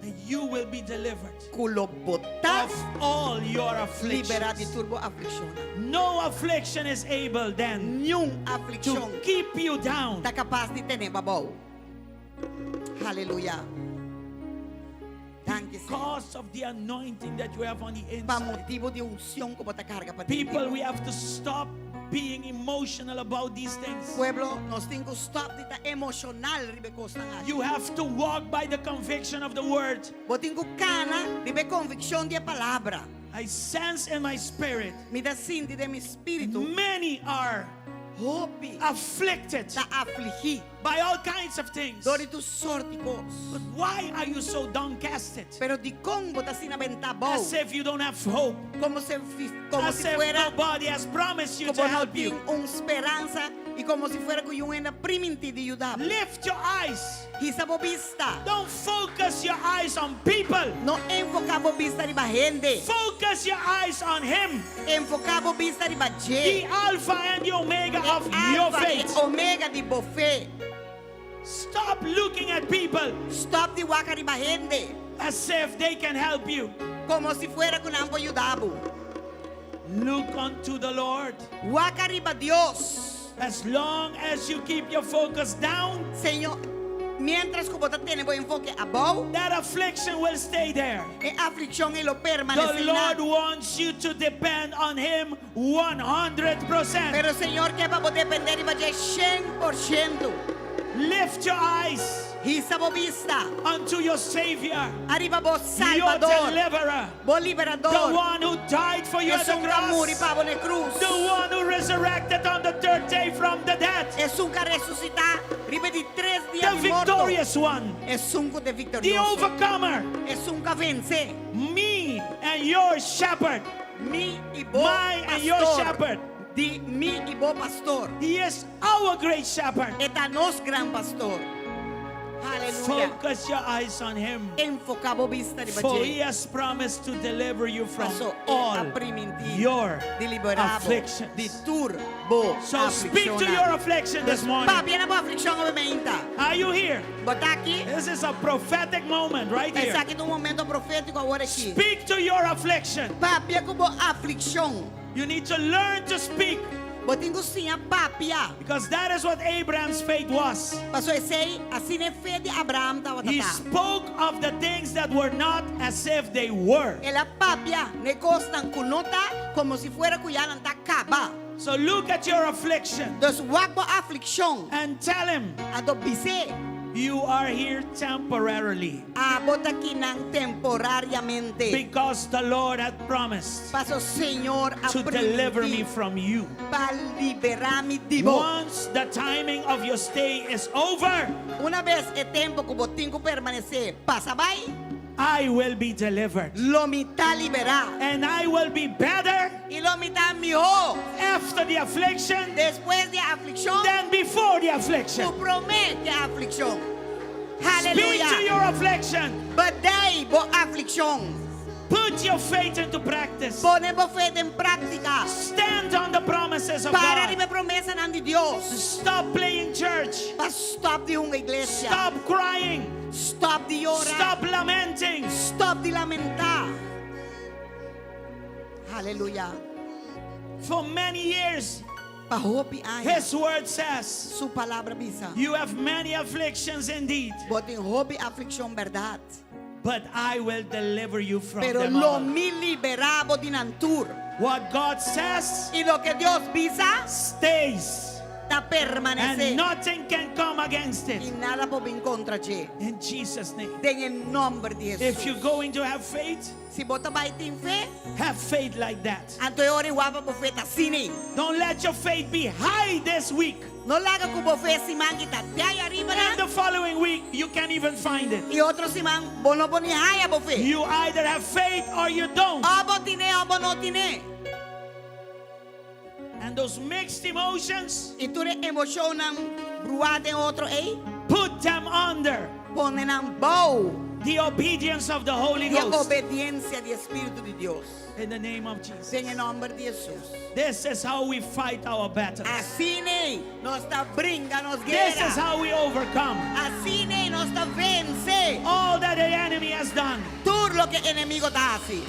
And you will be delivered Culo botas of all your liberar de afflictions. turbo aflicción. No affliction is able then Nenhum to aflicción keep you down. está capaz de tener babau. Aleluya. Danke Señor. Because of the anointing that you have on the Pa inside. motivo de unción como te carga para ti. People, we have to stop being emotional about these things. Pueblo, nos tengo que stop de estar emocional ribe costan aquí. You have to walk by the conviction of the word. Bo tengo cana ribe convicción de palabra. I sense in my spirit Me da sinti de mi espíritu. many are Hope afflicted ta afligir. by all kinds of things. Dori tu sorti cos. But why are you so downcasted? Pero di combo ta sin aventabou. As if you don't have hope. Como As si if fuera nobody has promised you to como no help you. tiene una esperanza y como si fuera que yo una priminti de ayudar. Lift your eyes. Hisabo vista. Don't focus your eyes on people. No enfocabo vista riba gente. Focus your eyes on Him, Enfocabo vista riba the je. Alpha and the Omega of your Alfa e faith. omega di bofe. Stop looking at people Stop di waka riba gente. as if they can help you. Como si fuera que nampo ayudabo. Look unto the Lord. Waka riba Dios. As long as you keep your focus down, Señor, mientras como te tiene buen enfoque above, that affliction will stay there. e aflicción y lo The permanecerá. Lord wants you to depend on Him 100%. Pero Señor, que vamos a depender y va a 100%. Lift your eyes Hisabo vista. unto your Savior, Arriba vos your Salvador. deliverer, Vos the liberador. one who died for you at Es the un amor y cross, pavo en cruz. the one who resurrected on the third day from the dead, Es un que resucita. Ribe de 3 the días de muerto. victorious one, Es un que de the victorioso. overcomer, Es un que vence. me and your shepherd, Mi y vos my and your pastor. shepherd. Di mi y vos pastor. He is our great shepherd. Eta nos gran pastor. Aleluya. Focus your eyes on Him, Enfocabo vista riba for He je. has promised to deliver you from Paso all a priminti. your Di liberabo. afflictions. Di turbo. So speak to your affliction this morning. Pa, viene po aflicción obviamente. Are you here? Bota aqui. This is a prophetic moment right Esse here. aqui é um momento profético agora aqui. Speak to your affliction. Papia como aflicção. You need to learn to speak, Botingo sim a papia. because that is what Abraham's faith was. Passou esse aí, assim é fé de Abraão tava He tata. spoke of the things that were not as if they were. Ela papia, ne costan kunota como se fuera cuyanan ta caba. So look at your affliction Dos wakbo aflicção. and tell him A do bise. you are here temporarily, A bota aqui nang temporariamente. because the Lord had promised Passo Senhor a to deliver me permitir from you. para liberar-me de vos. Once the timing of your stay is over, Uma vez é tempo que botingo permanecer, passa vai, I will be delivered. lo mitad liberar. And I will be better Y lo mitad mejor. after the affliction Después de aflicción, than before the affliction. tú promete aflicción. Speak to Hallelujah. your affliction. Baday bo afliksyon. Put your faith into practice. Pone bo fede en práctica. Stand on the promises of Para rin God. may promesa ng Diyos. Stop playing church. Stop di yung iglesia. Stop crying. Stop di llorar. Stop lamenting. Stop di lamentar. Hallelujah. For many years, Pahopi ay. His word says, Su palabra bisa. you have many afflictions indeed, Boting hobi afliksyon verdad. but I will deliver you from Pero them lo all. mi liberabo dinantur. What God says Y lo que Dios bisa, stays, ta permanece. and nothing can come against Y it. nada po bin contra che. In Jesus' name. Den en nombre de If Jesús. you're going to have faith, Si bota ba itin fe, have faith like that. anto ori wapa po feta sini. Don't let your faith be high this week. No laga ko bo fe si man kita. Tiay arriba And na. the following week, you can't even find it. Y otro si man, bono bo ni haya bo fe. You either have faith or you don't. Abo tine, abo no tine. And those mixed emotions, Y tu re emosyon ng bruwade otro put them under pone ng bow. the obedience of the Holy Y ang Ghost. obediencia de Espíritu de Dios. In the name of Jesus. En el nombre de Jesús. This is how we fight our battles. Así ne, nos da brinca, nos This is guerra. how we overcome Así ne, nos da vence. all that the enemy has done. Todo lo que el enemigo te hace.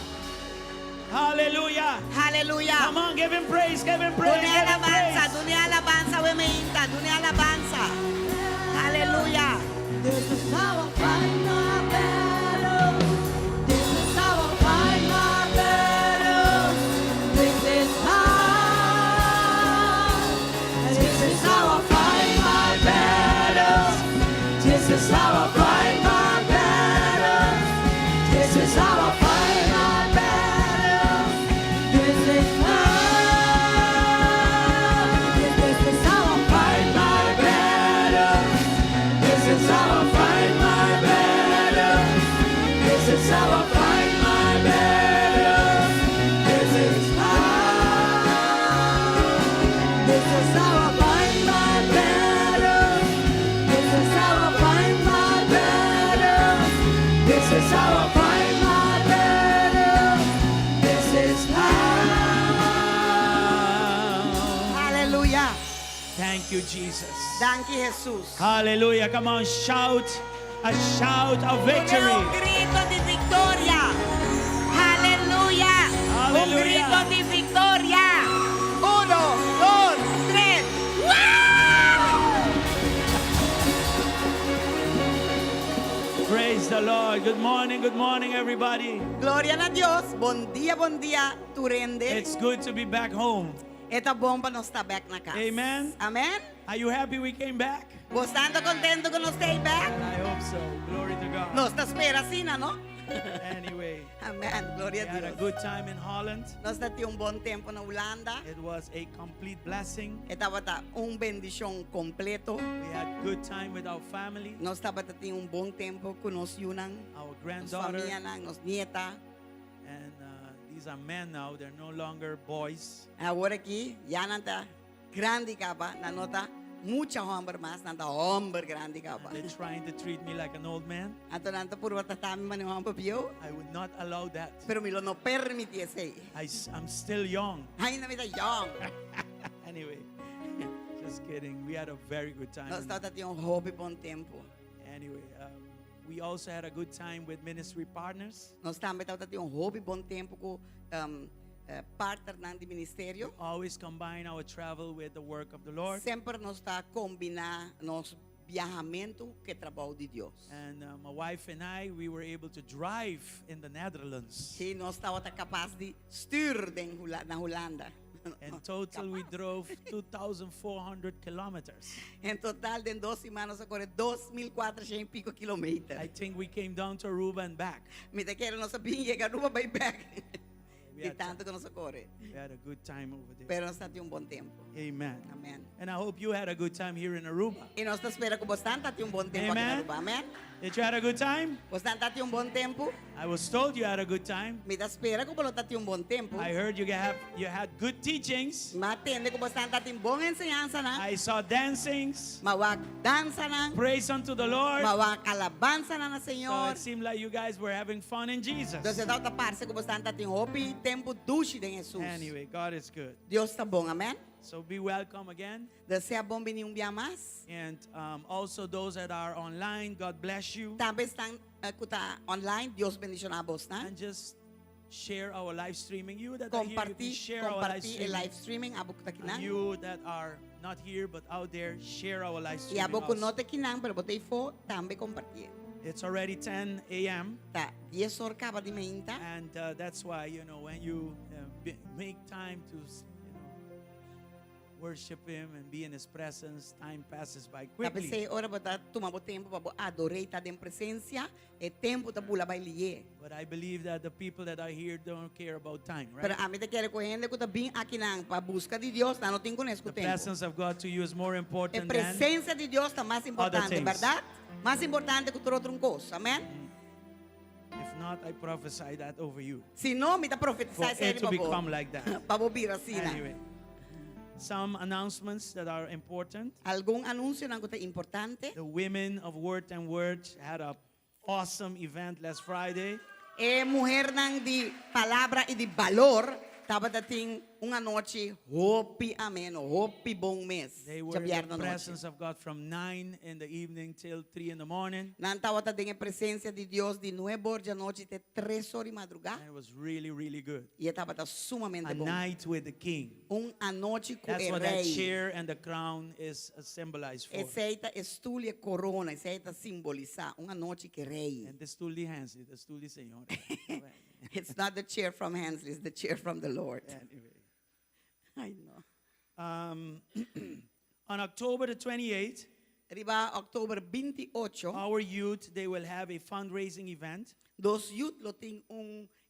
Hallelujah. Aleluya. Come on, give him praise, give him praise, Dunia give him alabanza, praise. dunia alabanza, we me inta, dunia alabanza. Aleluya. This is how I fight my battles. This is how I fight my battles. This is how I fight my battles. This is how I fight my battles. This is how I fight my battles. This is how I fight my battles. This is how I fight my battles. This is how I fight my battles. This is how I fight my battles. This is how I fight my battles. This is how I fight my battles. This is how. Aleluya. Thank you, Jesus. Thank you, Jesús. Hallelujah. Come on, shout a shout of Un victory. grito de victoria. Aleluya. Un Aleluya. grito de victoria. 1, 2, 3. Praise the Lord. Good morning, everybody. Gloria a Dios. Bon dia, turende. It's good to be back home. Esta bomba no está back na casa. Amen. Amen. Are you happy we came back? ¿Vos estás contento que no stay back? I hope so. Glory to God. No está espera así, ¿no? Anyway, Amen. we Gloria a had a Dios. good time in Holland. Nos está un buen tiempo na Holanda. It was a complete blessing. Estaba un bendición completo. We had good time with our family, Nos estaba un buen tiempo con nos yunan, our nos granddaughter, familia, nos nieta. and these are men now. They're no longer boys. Ahora aquí, ya nanta grande capa, na nota mucha hombre más, nanta hombre grande capa. They're trying to treat me like an old man. Ato nanta puro tatami man yung hombre pio, I would not allow that. pero mi lo no permitiese. I'm still young. Ay, na mita young. Anyway, just kidding. We had a very good time. Nos estaba yung hobby pon tiempo. Anyway, we also had a good time with ministry partners. Nos estaba yung hobby pon tiempo ko partner ng di ministeryo. Always combine our travel with the work of the Lord. Sempre nos está combina nos viajamento que trabajo de Dios. And my wife and I, we were able to drive in the Netherlands. Si nos estaba capaz de stuur na Holanda. In total, we drove 2,400 kilometers. En total, de 2 semanas, a correr 2,400 y pico kilómetros. I think we came down to Aruba and back. Me te quiero no saber llegar a Aruba by back. We We di had, tanto che non soccorre. we had a good time over there. Pero è stato un buon tempo. Amen. Amen. And I hope you had a good time here in Aruba. E nostra spera che vostè stati un buon tempo a Amen. Aruba. Amen. Did you have a good time? Vostè stati un buon tempo? I was told you had a good time. Mi da spera che vostè stati un buon tempo. I heard you had good teachings. Ma attende che vostè stati in buona insegnanza na. I saw dancings. Ma wag danza na. Praise unto the Lord. Ma wag alabanza na So Señor. it seemed like you guys were having fun in Jesus. Doce da outra parte que vostè stati in hopi tempo duci de Jesus. Anyway, God is good. Deus está bom, amen. So be welcome again. Desea bom venir dia mais. And also those that are online, God bless you. Também estão kuta online. Deus bendicionar vos, né? And just share our live streaming. You that are here, you can Compartilhe, share our live compartilhe streaming. live streaming abo kuta And kinang. you that are not here but out there, share our live E streaming. abo also. kunote kinang pero botei fo também compartilhe. It's already 10 a.m. Tá, 10 horas acaba de meinta. And that's why, when you make time to, worship Him and be in His presence, time passes by Tapi quickly. se ora bota tomar tempo para adorar tá em presença, e tempo tá bula vai lier. But I believe that the people that are here don't care about time, Pero right? a mim te quero correndo que tá bem aqui nang para busca de Deus, não tem com isso The tempo. presence of God to you is more A important than presença de Deus está mais importante, things. verdade? Mais importante que todo outro coisa, amém? if not, I prophesy that over you. Se não, me tá For profetizar it to para become like that. para vir assim, né? Anyway, some announcements that are important. Algum anúncio não é importante? The women of Word and Word had a awesome event last Friday. E mulher nang de palavra e de valor, tava dating uma noite hopi ameno, hopi bom mês. They were Já in vieram the na noite. presence of God from 9 in the evening till 3 in the morning. Não estava dating a presença de Deus de 9 horas da noite até 3 horas de madrugada. And it was really, really good. E estava sumamente A bom. night with the King. A noite com That's o what that rei. chair and the crown is symbolized for. Aceita estúlia e corona, aceita simbolizar uma noite que rei. And the stool di Hansley, the stool di Senhor. It's not the chair from Hansley, it's the chair from the Lord. Anyway. I know. On October the 28th, Arriba October 28, our youth, they will have a fundraising event. dos youth lo ting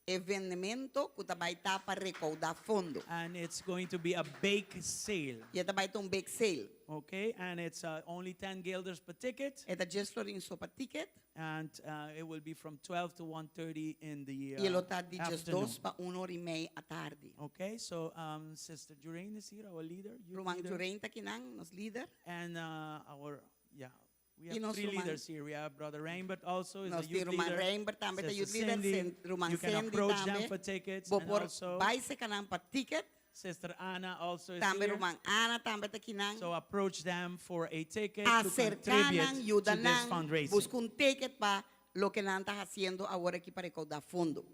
evenimento que vai estar para recaudar fundo. And it's going to be a bake sale. E vai ter bake sale. Okay, and it's only 10 guilders per ticket. É just florin sopa ticket. And it will be from 12 to 1:30 in the E lo tá de just afternoon. 2 para 1h30 à tarde. Okay, so Sister Jurain is here, our leader. youth Rumang leader. Jurenta kinang, nos leader. And we have Nos 3 Rumang- leaders here. We have Brother Reinbert also is Nos the di youth Rumang leader. Reinbert tambe ta Sister youth leader. Cindy, Rumang you can Sandy approach them tambe. for tickets. Bo And por also baise kanang pa ticket. Sister Anna also is Tambe here. Rumang Ana tambe ta kinang. So approach them for a ticket to Acercanan, contribute to this ayudanan, fundraising. busca ticket pa lo que nan está haciendo ahora aquí para recaudar fundo.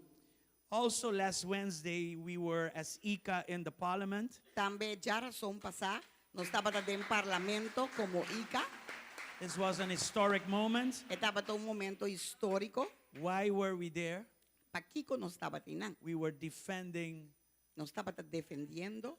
Also, last Wednesday, we were as ICA in the parliament. Tambe ya razón pasar, no estaba en parlamento como ICA, This was an historic moment. estaba todo un momento histórico. Why were we there? Pa Kiko no estaba tinang, We were defending, no estaba defendiendo.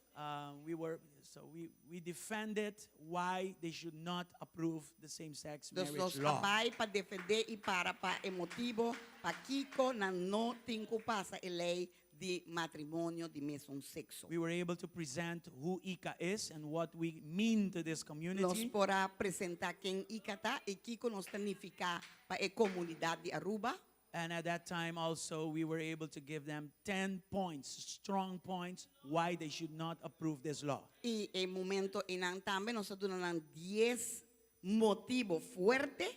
we defended why they should not approve the same-sex Dos marriage los law. abay pa defender y para pa emotivo pa Kiko na no tinko pasa a lei de matrimonio de mesmo sexo. We were able to present who ICA is and what we mean to this Nos community. podrá presentar quem ICA tá e Kiko nos significa pa a comunidade de Aruba. And at that time also, we were able to give them 10 points, strong points, why they should not approve this law. Y en momento inang también nosotros nos dan 10 motivos fuertes,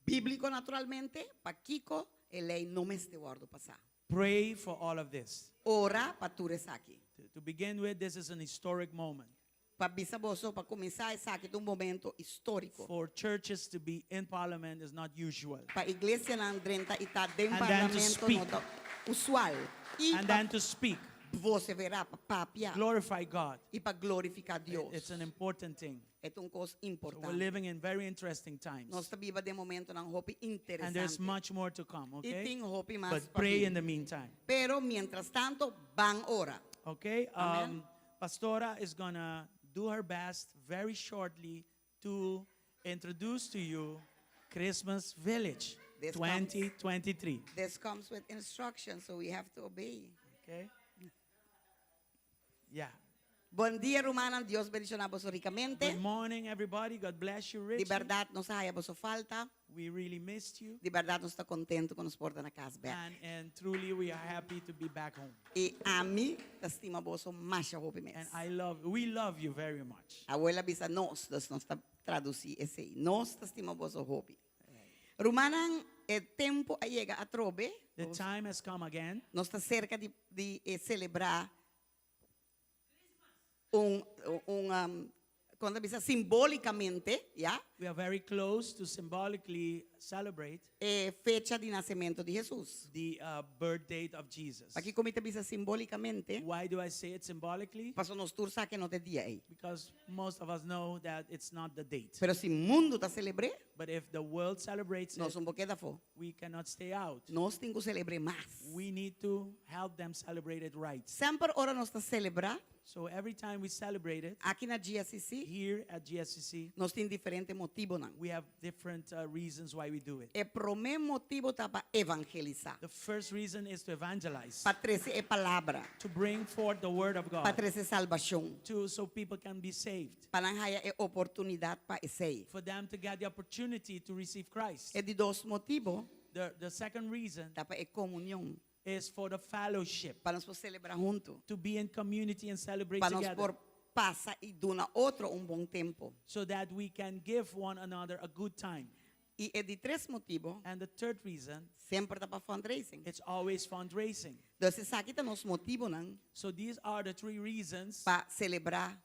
bíblico naturalmente, para Kiko, el ley no me esté guardo pasar. Pray for all of this. Ora para tu resaki. To begin with, this is an historic moment. Para bisaboso, para comenzar esa que es un momento histórico. For churches to be in parliament is not usual. Para iglesia na andrenta y está den And then to parlamento speak. no da usual. Y And then to speak, você verá para papia glorify God. y para glorificar Dios. It's an important thing. Es una cosa So we're importante. living in very interesting times. Nós está viva de momento ng hopi And there's interesante. much more to come, Y okay? ting hopi mas But pa pray vir. in the meantime. Pero mientras tanto, van ora. Okay? Amen. Pastora is going to do her best very shortly to introduce to you Christmas Village This comes- 2023. This comes with instructions, so we have to obey. Okay? Yeah. Buen día, hermana. Dios bendicionar vos ricamente. Good morning, everybody. God bless you De richly. verdad, nos haya vos falta. We really missed you. De verdad, nos está contento con nos porta na casa back. And truly, we are happy to be back home. E a mim, estima vos mais a roupa And mesmo. we love you very much. A abuela bisa nós está traduzir esse aí. Nós estima vos roupa. Rumanan, tempo a chega a trobe. The time has come again. Nós está cerca de celebrar quando bisa simbolicamente, yeah? We are very close to symbolically celebrate Fecha de nascimento de Jesus. the birth date of Jesus. Aqui como bisa simbolicamente, Why do I say it symbolically? passou nos tour saque no te dia aí. Because most of us know that it's not the date. Pero se mundo tá celebre, But if the world celebrates nós it, pouquinho da fo. we cannot stay out. Nós temos que celebrar mais. We need to help them celebrate it right. Sempre hora nós tá celebrar So every time we celebrate it, aqui na GSCC, here at GSCC, nós temos diferentes motivos não. we have different reasons why we do it. O primeiro motivo tá para evangelizar, The first reason is to evangelize, para trazer a palavra, to bring forth the word of para God, trazer salvação, so people can be saved, para não haya a oportunidade para esse. for them to get the opportunity to receive Christ. É de dois motivos, The second reason tá para a comunhão, is for the fellowship, para nós celebrar junto, to be in community and celebrate para nós together, por passar e dar outro bom tempo. so that we can give one another a good time. E é de três motivos, And the third reason, sempre tá para fundraising. it's always fundraising. Então, esse aqui tá nos motivos não So these are the three reasons para celebrar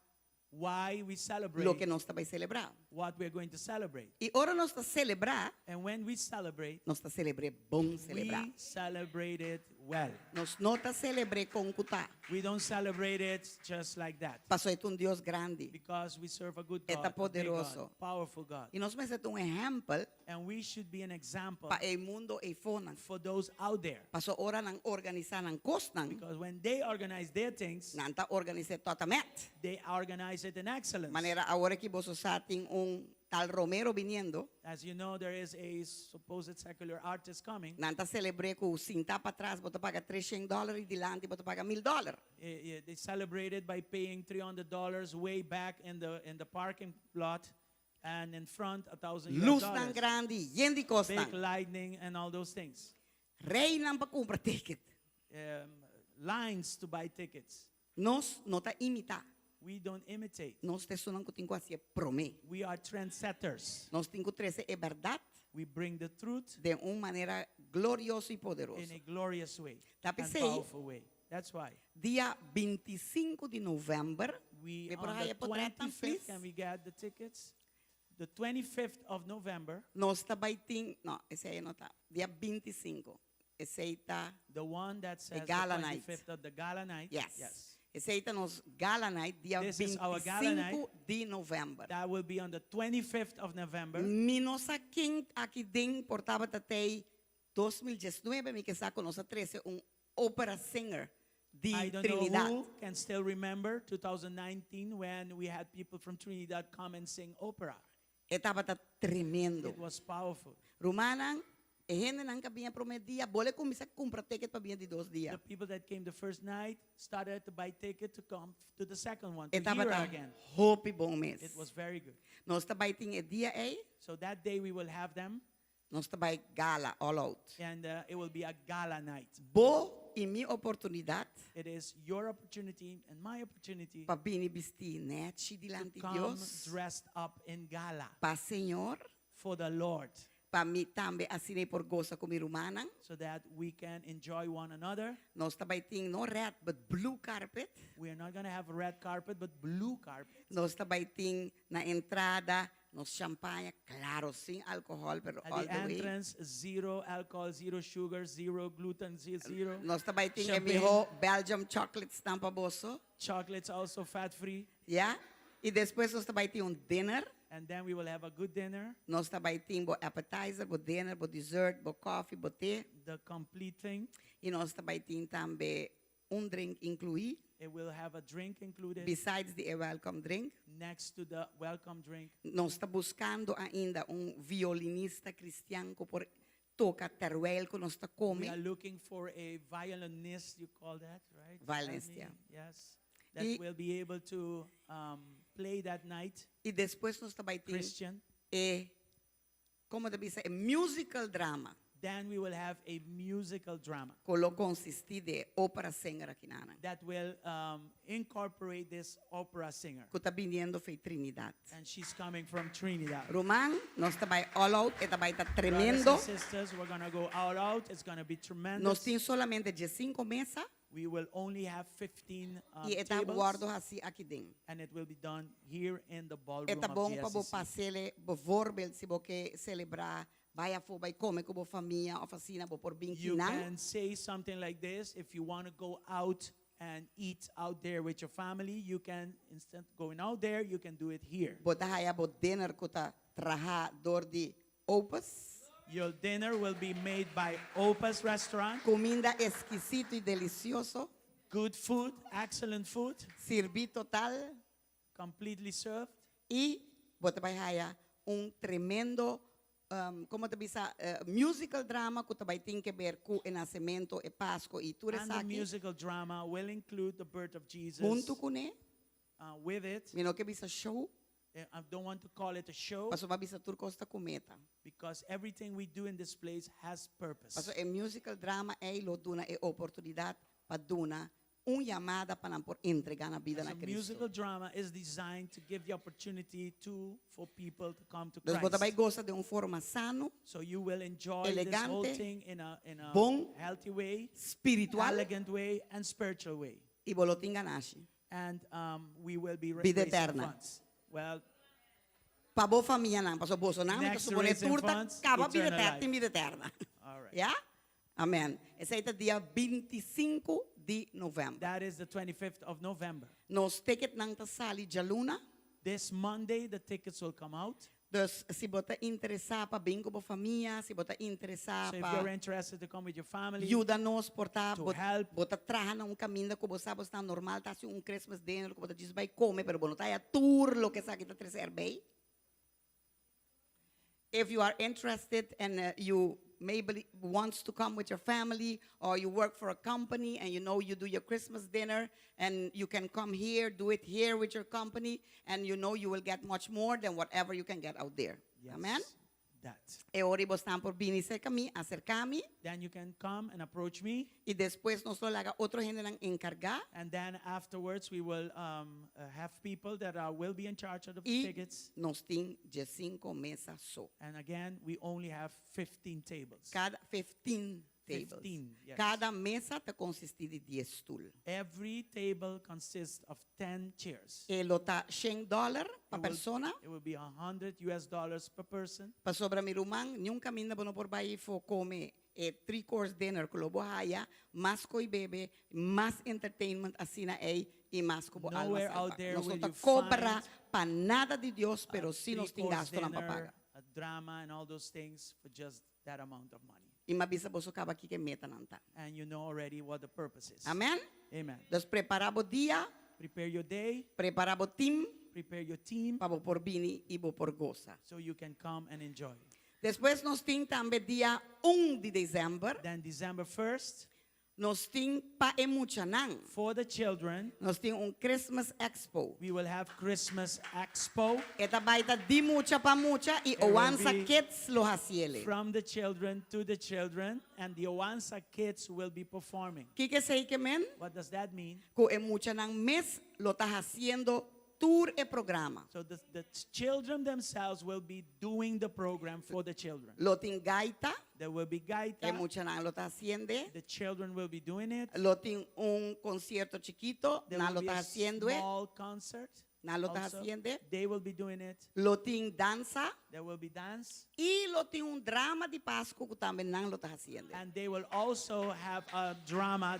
why we o celebrate que nós vai celebrar. what we're going to celebrate. E ora nós está celebrar, And when we celebrate, nós está celebrar bom we celebrar. celebrate it well. Nós não está celebrar com cutá. We don't celebrate it just like that, Passou é Deus grande. because we serve a good É God, tá a big poderoso. God, powerful God. E nós vamos ser exemplo And we should be an example para o mundo e fona. for those out there. Passou ora não organizar não costan, Because when they organize their things, não tá organizar totalmente. they organize it in excellence. Maneira agora que você já tem tal Romero viniendo, As you know, there is a supposed secular artist coming. não tá celebrar com o cinta para trás, você paga $300 e dilante você paga $1,000. They celebrated by paying $300 way back in the parking lot, and in front Luz tão $1,000. grande, yen de costa. Big lightning and all those things. Rei não para comprar ticket. Lines to buy tickets. Nós não tá imitar. We don't imitate. Nós te sonam que tem que promê. We are trendsetters. Nós temos que trazer a verdade We bring the truth de uma maneira gloriosa e poderosa. in a glorious way Tá and pensei? powerful way. That's why Dia 25 de novembro, we Me por on aí the por trás, 25th, please. can we get the tickets? The 25th of November, nós também tem, não, esse aí não tá. Dia 25. Esse aí tá, the one that says the gala night. 25th of the gala night. yes. Esse aí tá nos Gala Night, dia This is our gala 25 night. de novembro. That will be on the 25th of November. Minos aqui dentro portava até 2019, me que está com nós 13 opera singer de I don't Trinidad. know who can still remember 2019 when we had people from Trinidad come and sing opera. Estava tremendo. It was powerful. Romana, a gente não cabia para um dia, bole começar a comprar ticket para vir de 2 dias. The people that came the first night started to buy ticket to come to the second one, to Estava hear again. hope bom mês. It was very good. Nós também tem dia aí, So that day we will have them, nós também gala all out. and it will be a gala night. Bo e minha oportunidade It is your opportunity and my opportunity para vir vestir net to diante de come Deus, dressed up in gala para Senhor, for the Lord, para mim também assinei por goza com minha romana. so that we can enjoy one another. Nós também tem no red but blue carpet. We are not going to have a red carpet, but blue carpet. Nós também tem na entrada nos champanhe, claro, sem álcool, pero At all the the way. entrance, zero alcohol, zero sugar, zero gluten, zero. Nós também tem Champagne. Belgium chocolate stampa bolso, Chocolates also fat-free. yeah? E depois nós também tem dinner. And then we will have a good dinner, Nós também tem appetizer, dinner, dessert, coffee, té. the complete thing. E nós também tem também drink incluído, It will have a drink included besides the welcome drink. next to the welcome drink. Nós está buscando ainda violinista cristiano por toca teruel que nós está We are come. looking for a violinist, you call that, right? Violinist, Help me. yeah. Yes. that Y- will be able to play that night, Y después nos tabay ting Christian. como te dice, musical drama. Then we will have a musical drama Kolo consisti de opera singer kinana. that will incorporate this opera singer. Kuta viniendo fei Trinidad. And she's coming from Trinidad. Roman, nos tabay all out, tabay ta Brothers tremendo. and sisters, we're going to go all out. It's going to be Nos tremendous. tin solamente de 5 mesa We will only have 15 y eta tables, guardo así aquí den. and it will be done here in the ballroom Eta of bom pa bo GSCC. pasele bo vorbel si bo que celebrar vaya fo vai come com bo família oficina bo por bem You kinang. can say something like this. If you want to go out and eat out there with your family, you can, instead of going out there, you can do it here. Bo haya bo dinner kuta traha door di opus. Your dinner will be made by Opa's restaurant. Comida exquisito y delicioso. Good food, excellent food, Serví total. completely served. Y bo te haya un tremendo como te bisa musical drama kuta vai tin que ver ku e nascimento e Pasco y tu And the resaki. musical drama will include the birth of Jesus Junto con e, with it. mino que bisa show. I don't want to call it a show Paso ba bisa tur costa cometa. because everything we do in this place has purpose. Paso e musical drama e lo duna e oportunidad pa duna un llamada para por entregar na vida So na musical Cristo. drama is designed to give the opportunity for people to come to Dos bota vai Christ. goza de un forma sano, So you will enjoy this whole elegante, thing in a bon, healthy way, espiritual elegant way, and spiritual way. y bolotin ganashi. And we will be Vida raising eterna. funds. Well, Pa bo família nan, paso bo sonan, Next to supone raising turta, funds, cava vida eternal eterna, life. vida eterna. all right. Ja? Amen. Esse aí tá dia 25 de novembro. That is the 25th of November. Nos ticket nang ta sali jaluna. This Monday, the tickets will come out. Dus se bota interessar pa bingo bo família, se bota interessar So if pa you're interested to come with your family, ajuda-nos portar, to help. bota traja na caminho que você sabe está normal, tá assim Christmas dinner, que bota diz vai comer, pero bueno, tá a tour lo que sabe que tá trecer bem. If you are interested and you maybe wants to come with your family, or you work for a company and you know you do your Christmas dinner and you can come here, do it here with your company, and you know you will get much more than whatever you can get out there. yes, Amen? that. E ora estão por vir acercar-me, Then you can come and approach me. e depois nós só laga outro gente nang encargar And then afterwards, we will have people that will be in charge of the e tickets. nós tem de 5 mesas só. And again, we only have 15 tables. Cada 15 tables. 15, yes. Cada mesa te consiste de 10 stool. Every table consists of 10 chairs. E lo tá $100 pa It will- persona. It will be $100 per person. Pa sobra mi rumang, niyong caminda bono por bayi fo come e 3-course dinner ko lobo haya, mas ko'y bebe, mas entertainment asina ay y mas ko bo Nowhere alma out there Nos will ta you cobra find pa nada de Dios, pero A si nos ting three-course gasto ng dinner, papaga. a drama, and all those things for just that amount of money. E mabisa boso kaba kike meta nanta. And you know already what the purpose is. Amen? Amen. Dos preparabo dia, Prepare your day, preparabo team, prepare your team, pa bo por bini e bo por goza. so you can come and enjoy. Después nos ting tambe dia 1 de dezembro, Then December 1st, nos ting pa emuchanang. for the children, Nos ting un Christmas Expo. we will have Christmas Expo Eta baita di mucha pa mucha y will owansa be kids lo hasiele. from the children to the children, and the Owansa kids will be performing. Kike say que men, What does that mean? ko emucha ng mes lo ta haciendo tour e programa. So the children themselves will be doing the program for the children. Lo ting gaita, There will be gaita. emucha ng lo ta haciende. The children will be doing it. Lo ting un concierto chiquito, There na will lo be ta a haciendo. small concert. Na lo ta also. haciende. They will be doing it. Lo ting danza. There will be dance. Y lo ting un drama di Pasco ko también nang lo ta haciende. And they will also have a drama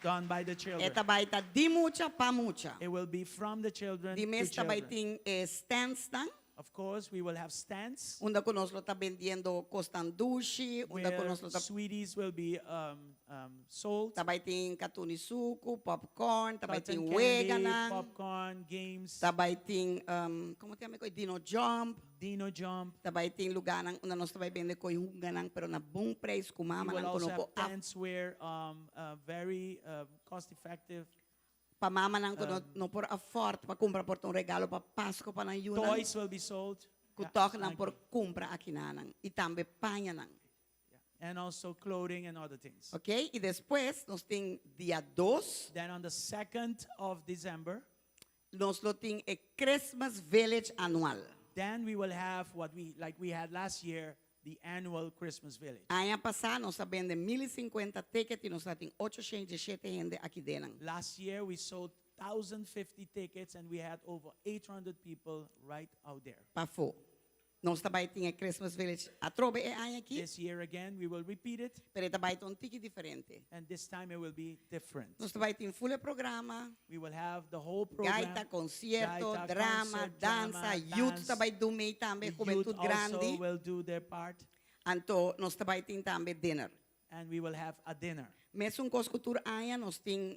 done by the children. Eta baita di mucha pa mucha. It will be from the children Di to mes ta children. baiting stands nang. Of course, we will have stands Unda ko nos lo ta vendiendo costandushi, unda ko where nos lo ta sweeties will be sold. tabaiting katuni-suku, popcorn, tabaiting Cotton wega candy, nang, popcorn, games, tabaiting, como te llama ko, dino jump, Dino jump. tabaiting lugar nang, una nos tabay vende ko yung nang, pero na bung price, We kumama will nang also kuno po, have tents where very cost-effective Pamama nang kuno no por afford pa compra por un regalo pa Pasko pa nang yunan. Toys will be sold. Kutok nang por compra akinanang. Itambe panya nang. And also clothing and other things. Okay? Y después nos ting dia 2, Then on the 2nd of December, nos lo ting a Christmas Village anual. then we will have what we had last year, the annual Christmas village. Año pasado nos vende 1,050 tickets y nos ting 807 gente aquí denang. Last year we sold 1,050 tickets and we had over 800 people right out there. Pafo. Nos tabay ting a Christmas Village atrobe e año aquí, This year again we will repeat it, pero tabay ton tiki diferente. and this time it will be different. Nos tabay ting full programa, We will have the whole program. gaita, concierto, Gaita, drama, concert, danza, drama, youth dance. tabay dumay tambe, The juventud youth also grande, will do their part, anto nos tabay ting tambe dinner. and we will have a dinner. Mesong koskultur año nos ting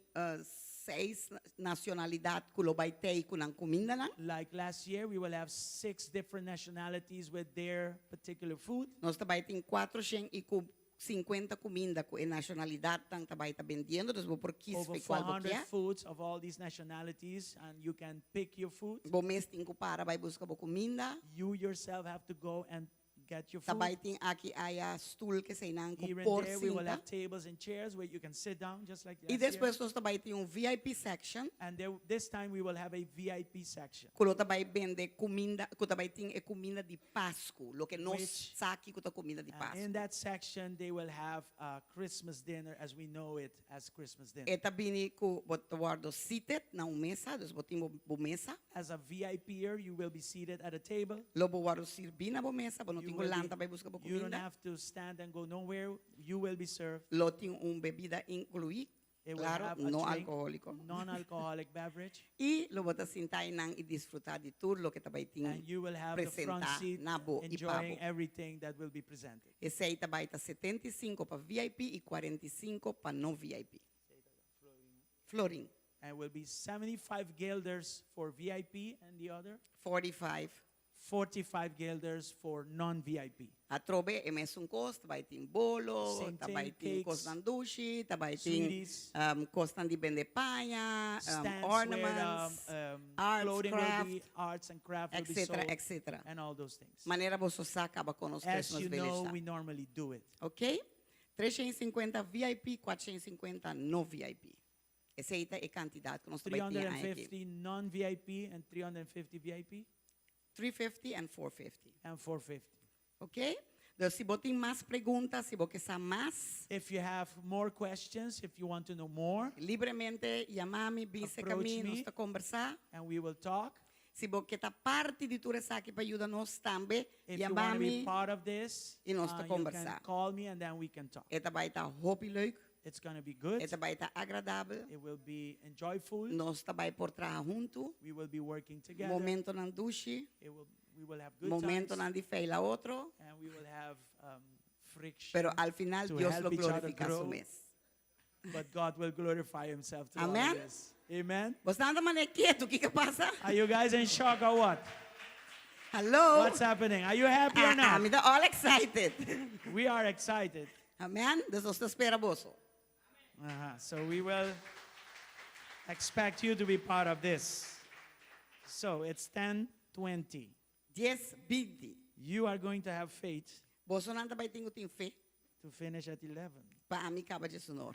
6 nacionalidad kulobay tei kunang kuminda na. Like last year, we will have 6 different nationalities with their particular food. Nos tabay ting 450 kuminda ko e nacionalidad tang tabay ta vendiendo, dos bo por kis Over fe kwal 400 foods of all these nationalities, and you can pick your food. bo mes ting ko para bay busca bo kuminda. You yourself have to go and get your food. Tabay ting aki aya stool ke sa inang ko Here and por there, we will cinta. have tables and chairs where you can sit down, just like Y last year. después nos tabay ting yung VIP section. And this time, we will have a VIP section. Kulo tabay vende kuminda, ko tabay ting e kuminda di Pasko, lo que nos Which- saki ko ta kuminda di And in Pasko. that section, they will have a Christmas dinner as we know it as Christmas dinner. Eta bini ko botawardo seated na un mesa, dos botim bo mesa. As a VIPer, you will be seated at a table. Lobo waro sirbina bo mesa, bo no You tingo will be- lanta bay busca bo You don't kuminda. have to stand and go nowhere. You will be served. Lo ting un bebida incluí, It will claro, have a no drink, alcohólico. non-alcoholic beverage. Y lo bota sintay nang i-disfrutar di tour lo que tabay ting And you will have the front presenta seat na bo enjoying ipabo. everything that will be presented. Ese tabay ta 75 pa VIP y 45 pa no VIP. Flooring. And will be 75 guilders for VIP and the other 45. 45 guilders for non-VIP. Atrobe emesung kos, tabay ting bolo, Same tabay thing, ting kos cakes, ng dushi, tabay ting sweeties, kos ng di bende panya, stands ornaments, where arts, clothing craft, will be, arts and craft will be sold, etc., etc. and all those things. Manera bo sosaka ba konos As Christmas you Village know, ta. we normally do it. Okay? 350 VIP, 450 no VIP. Esa ita e cantidad que nos tabay ting aquí. 350 non-VIP and 350 VIP 350 and 450. and 450. Okay? Entonces, si vos tienes más preguntas, si vos quieres más, If you have more questions, if you want to know more, libremente llamame, vise Approach kami, me. nos ta conversar. and we will talk. Si vos quieres parte di tu resaki para ayudarnos también, If you want to be llamame. part of this, y nos you can conversar. call me and then we can talk. Esta vai estar hopi leuk, It's going to be good. esta vai estar agradável. It will be enjoyful. Nos vai por trabajar junto. We will be working together. Momento ng dushi, We will have good momento times, ng di feila otro. and we will have friction. Pero al final to Dios help lo each other glorifica grow. su mes. But God will glorify Himself through all of Amen? this. Amen. Vos nada más quieto, ¿qué pasa? Are you guys in shock or what? Hello? What's happening? Are you happy or not? I'm all excited. We are excited. Amen? Deus nos espera vos. So we will expect you to be part of this. So it's 10:20. 10:20. You are going to have faith Vos não anda vai ter fé to finish at 11. para mim acaba de sonor.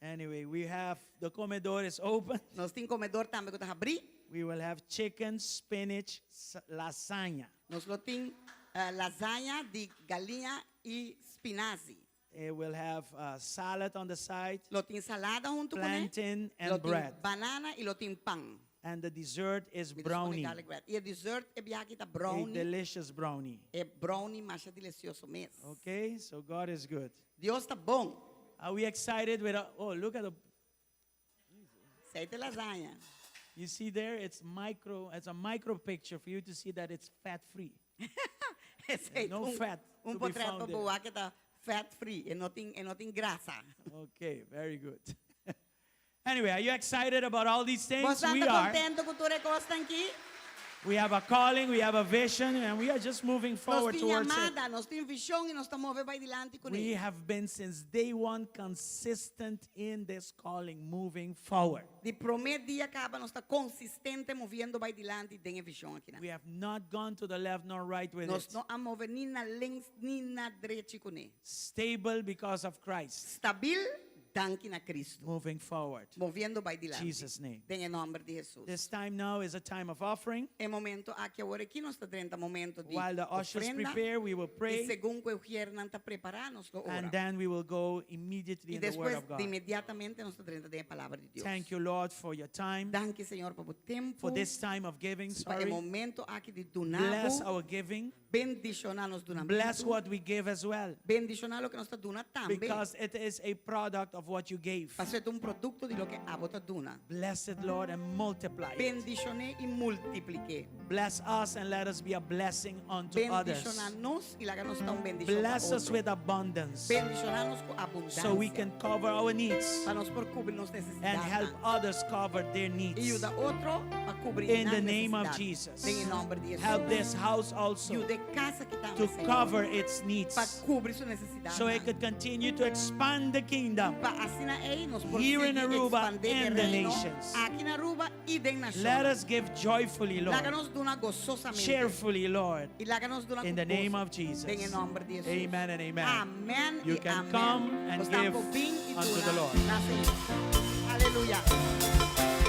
Anyway, we have the comedor is open. Nós tem comedor também que tá abrir. We will have chicken, spinach, lasagna. Nós lo tem lasanha de galinha e spinazi. It will have salad on the side, Lo tem salada junto com ele. plantain, Lo and tem bread. banana e lo tem pão. And the dessert is Me brownie, dispone garlic bread. E o dessert é biaki tá a brownie. delicious brownie. É brownie, mas é delicioso mesmo. Okay, so God is good. Deus tá bom. Are we excited with oh, look at the, Aceita lasanha. you see there, it's a micro picture for you to see that it's fat free. Aceita no fat to be portrait found para there. boa que tá fat free e não tem graça. Okay, very good. Anyway, are you excited about all these things? Você We anda are. contento com tudo que você tem aqui? We have a calling, we have a vision, and we are just moving Nós forward tem towards it. amada, nós tem visão e nós estamos movendo para adiante com We ele. have been since day one consistent in this calling, moving forward. De primeiro dia acaba, nós está consistente movendo para adiante e tem visão aqui. We have not gone to the left nor right with Nós it. não vamos mover nem na length nem na direita com ele. Stable because of Christ. Stabil, danke na Cristo. Moving forward. Movendo para adiante. Jesus' name. Em nome de Jesus. This time now is a time of offering. É momento aqui agora aqui nós está dentro momento de While the ushers ofrenda. prepare, we will E pray, segundo que o Hernán está preparando, nós and ora. then we will go immediately E in the Word depois, of God. de imediatamente, nós está dentro da palavra de Deus. Thank you, Lord, for your time, Danke, Senhor, por o tempo. for this time of giving. Para o Sorry. momento aqui de Bless donar. our giving. Bendicionar nos donamentos. Bless what we give as well, Bendicionar o que nós está donando também. because it is a product of what you gave. Para ser produto de lo que a você dona. Bless it, Lord, and multiply it. Bendicionar e multiplique. Bless us and let us be a blessing unto Bendicionar others. nos e la que nos está bendición Bless para us outro. with abundance Bendicionar nos com abundância. so we can cover our needs para nos por cobrir nos and necessidades. help others cover their E needs. ajuda outro a cobrir In nas the name of necessidades. Jesus. Em nome de Jesus. Help this house E also o de casa que está to cover its needs para cobrir suas necessidades. so it could continue to expand the kingdom Para assim aí nos por here in seguir Aruba expandir and el the reino nations. aqui na Aruba e den nações. Let us give joyfully, La que Lord, nos dona gozosamente. cheerfully, Lord, E la que nos dona in con the name gozo. of Jesus. En el nombre de Jesús. Amen and amen. Amén You y can amén. come and Nos give damos bien y unto the donar Lord. na Señor. Aleluya.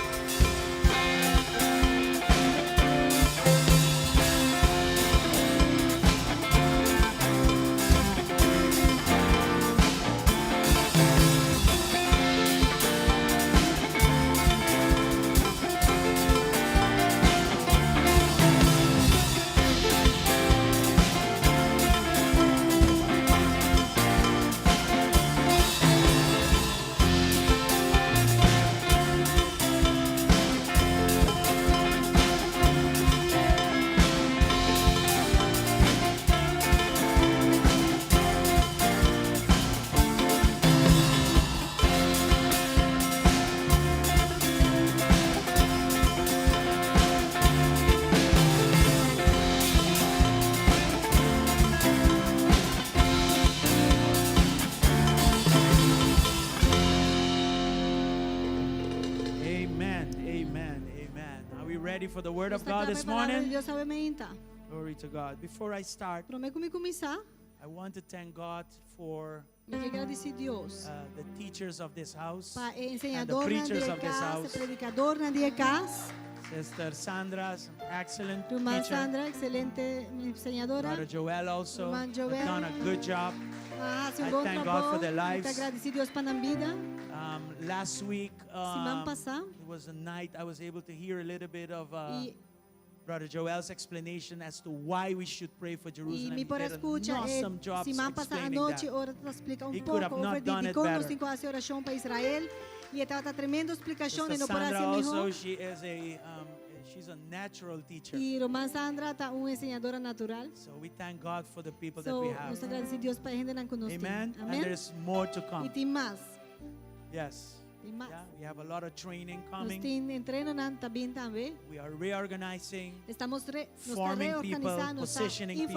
Amen, amen, amen. Are we ready for the Word of Está God claro this a palavra de morning? Deus ao menta. Glory to God. Before I start, Promete comigo começar. I want to thank God for Eu quero agradecer a Deus. the teachers of this house, Para and the ensinador na preachers dia of this casa, house. predicador na dia casa. Sister Sandra, excellent Irmã teacher. Sandra, excelente ensinadora. Brother Joel also Irmã have Joel. done a good job. Hace I bom thank God for trabalho. their lives. Muito agradecido a Deus para a vida. Last week, Semana passada. it was a night I was able to hear a little bit of E Brother Joel's explanation as to why we should pray for E Jerusalem. mi He por did an escucha, awesome job semana passada à explaining noite, that. ora te explica He could have pouco, not over done it dedicou-nos better. em quase oração para Israel. E estava tremenda explicação, e Sister não por Sandra assim also, melhor. she is she's a natural teacher. E irmã Sandra está uma ensinadora natural. So we thank God for the people that So, we have. nós agradecemos a Deus para a gente não conosco. Amen. And Amém? there's more to E come. tem mais. Yes. Tem mais. Yeah, we have a lot of training Nós coming. temos treino também também. We are reorganizing. Estamos Forming reorganizando, people, positioning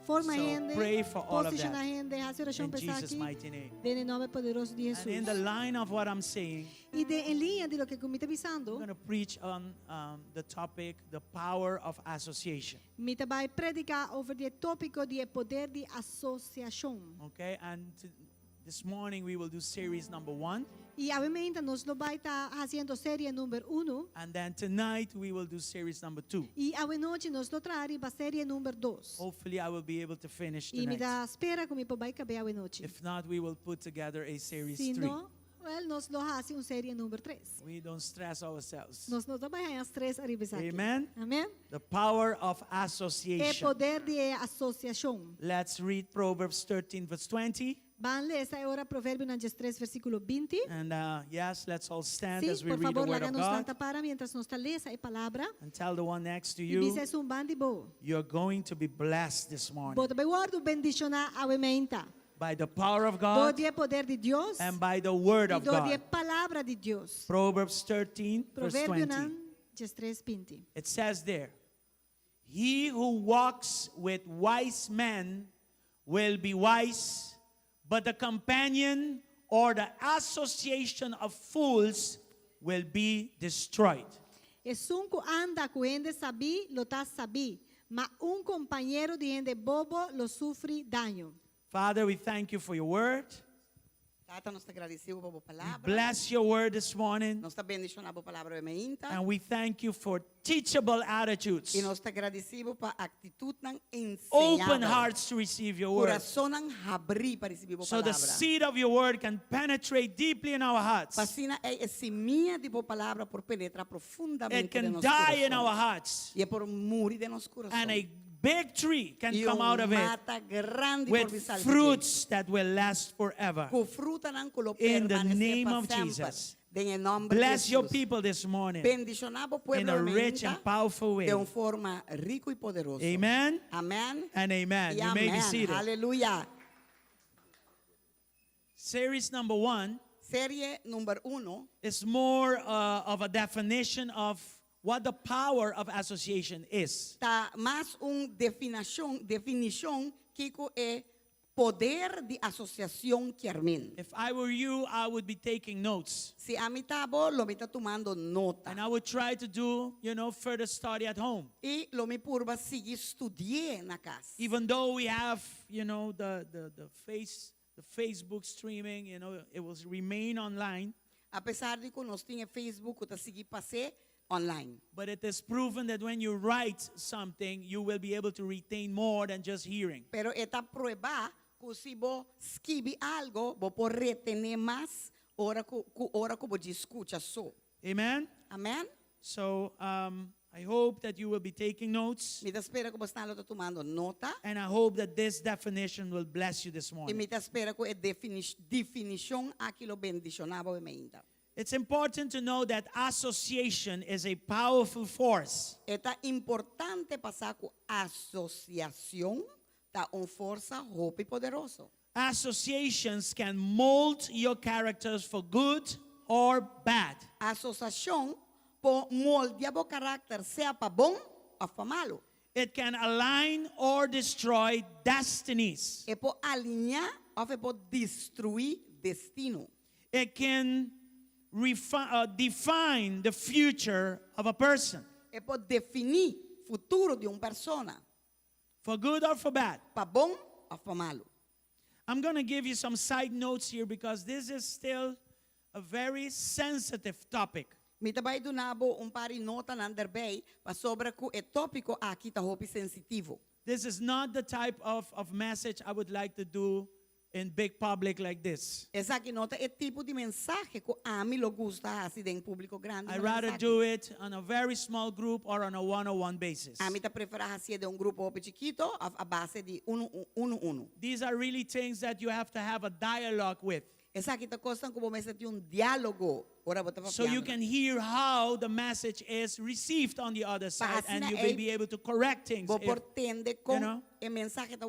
forma a So gente, pray for all of posiciona a that. gente, hace oração In para estar Jesus' aqui. mighty name. Em nome poderoso de And in the Jesus. line of what I'm saying, E em linha de lo que me está I'm avisando, going to preach on the topic, the power of association. me vai predicar over o tópico de poder de associação. Okay, and this morning we will do series number 1, E obviamente nós não vai estar fazendo série número 1 and then tonight we will do series number 2. e à noite nós não traremos para série número 2. Hopefully, I will be able to finish E me tonight. dá espera que me vai caber à noite. If not, we will put together a series Se 3. não, well, nós não fazemos série número 3. We don't stress ourselves. Nós não trabalhamos as 3 arribas aqui. Amen. Amém? The power of É association. poder de associação. Let's read Proverbs 13, verse 20. Van ler essa hora Provérbio 3, versículo 20. And yes, let's all stand Sim, as we por read the favor, word of láganos God. tanta para mientras nos lesa a palavra. And tell the one next to E you, dice um bandi bo. you're going to be blessed this morning Bota bem guardo bendicionar a menta. by the power of Do God dia poder de Deus. and by the word E of do dia God. palavra de Deus. Proverbs 13, verse Provérbio 20. just 3:20. It says there, he who walks with wise men will be wise, but the companion or the association of fools will be destroyed. Es un que anda com gente sabi, lo tá sabi, mas companheiro de gente bobo lo sufre daño. Father, we thank you for your word. Tata, nós te agradecemos por a palavra. Bless your word this morning. Nós te bendicionamos por a palavra meinta. And we thank you for teachable attitudes. E nós te agradecemos por a atitude ng Open enseñável. hearts to receive your word. Coração ng abrir para receber a So the palavra. seed of your word can penetrate deeply in our hearts. Fascina é seminha de boa palavra por penetrar It profundamente can em nosso die in our coração. hearts. E é por morir de nosso coração. And a big tree can E come out of it mata grande with por visal de fruits that will last forever. com fruta ng kulo In the permanecer name pa of sempre. Jesus. Em nome de Bless your Jesus. people this morning Bendicionamos o in pueblo a rich and meinta powerful way. de forma rico e poderoso. Amen Amém. and amen. E You may be amém. seated. Aleluia. Series number 1 Série número 1 is more of a definition of what the power of association is. tá mais definição que é poder de associação que armin. If I were you, I would be taking notes. Se a mim tabo, lo me tá tomando nota. And I would try to do, further study at home. E lo me purba seguir estudie na casa. Even though we have, the Facebook streaming, it will remain online. Apesar de que nós tinha Facebook, tá seguir passe online. But it is proven that when you write something, you will be able to retain more than just hearing. Pero esta prueba que se vo escrever algo, vo por retener mais hora que vo escuta só. Amen? Amém? So I hope that you will be taking notes. Me tá espera que você está tomando nota. And I hope that this definition will bless you this E morning. me tá espera que é definição aquilo bendicionável e ainda. It's important to know that association is a powerful force. É importante passar com associação da força roupa e poderoso. Associations can mold your characters for good or bad. Associação pode moldear o caráter, seja para bom ou para malo. It can align or destroy destinies. É pode alinhar ou pode destruir destino. It can define the future of a person, É pode definir o futuro de uma pessoa, for good or for bad. para bom ou para malo. I'm going to give you some side notes here because this is still a very sensitive topic. Me também donavo par de nota na underbay para sobre que é tópico aqui tá roupa sensitivo. This is not the type of message I would like to do in big public like this. Essa aqui nota é tipo de mensagem que a mim lo gusta assim em público grande. I'd rather do it on a very small group or on a one-on-one basis. A mim tá prefere assim de grupo chiquito a base de uno. These are really things that you have to have a dialogue with, Essa aqui tá costando como mesa de diálogo. Ora bota so you can hear how the message is received on the other side, and you may be able to correct things. Vou if- portende com know? a mensagem tá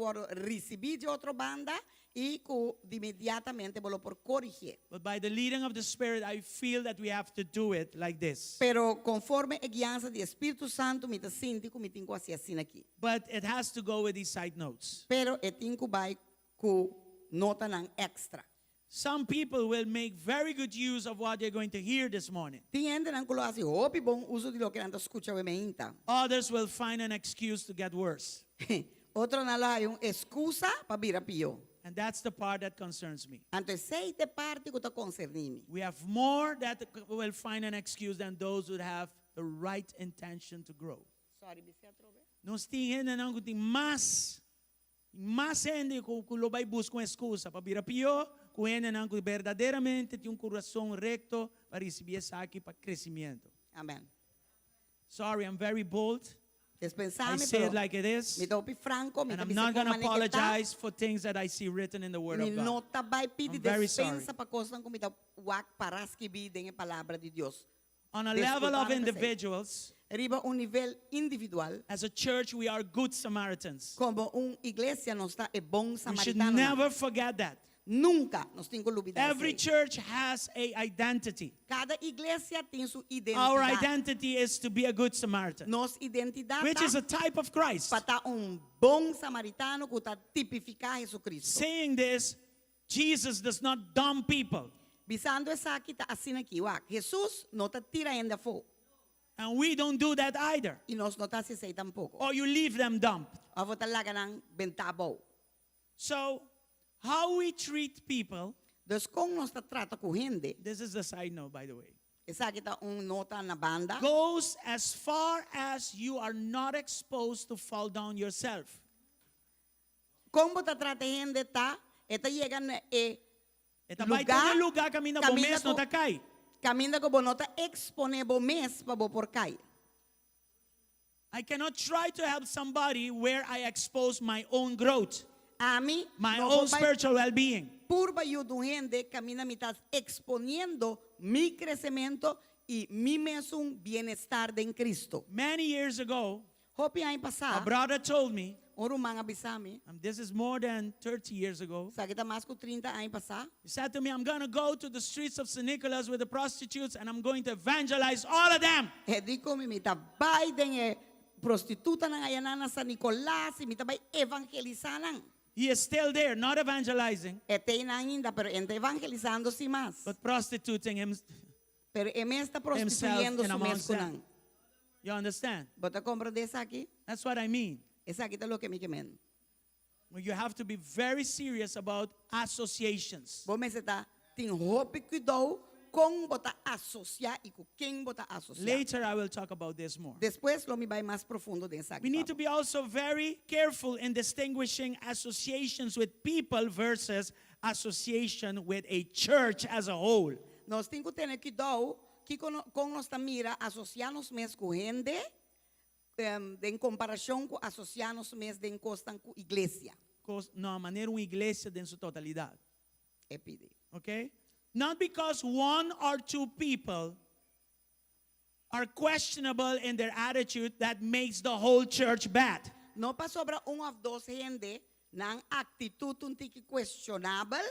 receber de outra banda e que de imediatamente vou por corrigir. But by the leading of the Spirit, I feel that we have to do it like this. Pero conforme a guiança do Espírito Santo, me tá sinto me tenho assim aqui. But it has to go with these side notes. Pero eu tenho que vai com nota ng extra. Some people will make very good use of what you're going to hear this morning. Tiende ng kulo assim, hopi bom uso de lo que anda escucha o meinta. Others will find an excuse to get worse. Outro na lá yung excusa para vir a pio. And that's the part that concerns me. Anto sei te parte que tá concernimi. We have more that will find an excuse than those who have the right intention to grow. Sorry, bisa trobe. Nós temos na nang kuting mas hindi ko vai buscar uma excusa para vir a pio, kuhena nang ko verdadeiramente tem coração recto para receber aqui para crescimento. Amen. Sorry, I'm very bold. I Despensame say it pero like it is. me topi franco, me And I'm topi not going to como apologize for things that I see written in the Word Me of God. nota vai pedir I'm very despensa para coisas como tá wak para escrever a palavra de Deus. On a level of Desculpame, individuals, Riba nível individual, as a church, we are good Samaritans. como igreja nós está é bom We should samaritano. never forget that. Nunca nos tengo que olvidar. Every church has a identity. Cada iglesia tiene su identidad. Our identity is to be a good Samaritan, Nos identidad which is a type of Christ. para bom samaritano que está tipificar Jesucristo. Saying this, Jesus does not dump people. Bisando esa aqui tá assim aqui, ó. Jesus não tá tirando fogo. And we don't do that either. E nós não tá se sei tampoco. Or you leave them dumped. A vou tá lá ganang bentabo. So, how we treat people, Dus como nós tá trata com gente, this is the side note, by the way, essa aqui tá nota na banda. goes as far as you are not exposed to fall down yourself. Como tá trata gente tá, eta llega na Esta vai todo lugar camina por camina mês com- não tá cai. Camina que não tá expone bo mes para bo por cai. I cannot try to help somebody where I expose my own growth, A mí, my no own vou spiritual well-being. por ayuda gente camina me tá exponiendo mi crecimiento y mi mesmo bienestar de en Cristo. Many years ago, Hopi ay a pasar, brother told me, oro mga bisami, this is more than 30 years ago, sa kita mas ko 30 ay pasar. he said to me, I'm going to go to the streets of St. Nicholas with the prostitutes and I'm going to evangelize all of them. E di ko mi tabay den prostituta ng ayanana sa Nicolas, mi tabay evangelizanan. He is still there, not evangelizing, Ete na ainda, pero ente evangelizando si mas. but prostituting him. Pero eme está Himself prostituyendo and su amongst mes them. kunan. You understand? Bota compra de esa aquí? That's what I mean. Esa aquí está lo que mi kemen. Well, you have to be very serious about associations. Bom mes está tin hopi cuidado com bota asociar e com quem bota asociar. Later, I will talk about this more. Después lo mi vai mais profundo de esa We need to be also very careful in distinguishing associations with people versus association with a church as a whole. Nós temos que ter cuidado que com nossa mira associarnos mes com gente em comparação com associarnos mes de encostan com igreja. No, maneira uma igreja em sua totalidade. É pedir. Okay? Not because one or two people are questionable in their attitude that makes the whole church bad. Não para sobra of dos gente nang atitude um tiki questionável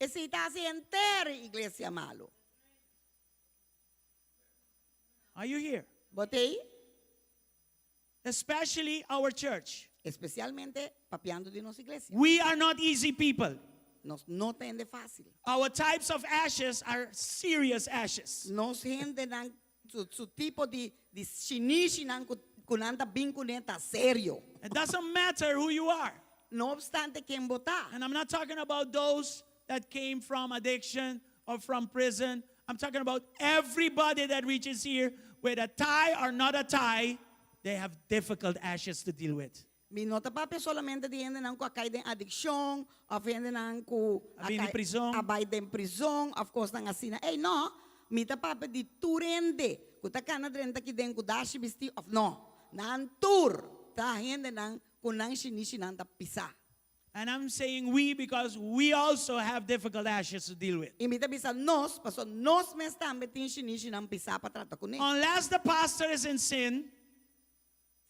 e se está se inteira igreja malo. Are you here? Botei? Especially our church. Especialmente papiando de nossa igreja. We are not easy people. Nos não tem de fácil. Our types of ashes are serious ashes. Nos gente nang su tipo de chinichi nang kunanta binkuneta serio. It doesn't matter who you are. No obstante quem botar. And I'm not talking about those that came from addiction or from prison. I'm talking about everybody that reaches here with a tie or not a tie, they have difficult ashes to deal with. Mi nota papi solamente de gente nang acai de adicção, of gente nang ku Abay de prisão. abay de prisão, of course nang asina. Eh no, mi ta papi di turende. Kuta kana drenta ki den ku dashi bisti of no. Nan tur ta gente nang kunang shinishi nang ta pisa. And I'm saying we because we also have difficult ashes to deal with. Imita bisa nos, paso nos me están betin shinishi nang pisa pa trata kunin. Unless the pastor is in sin,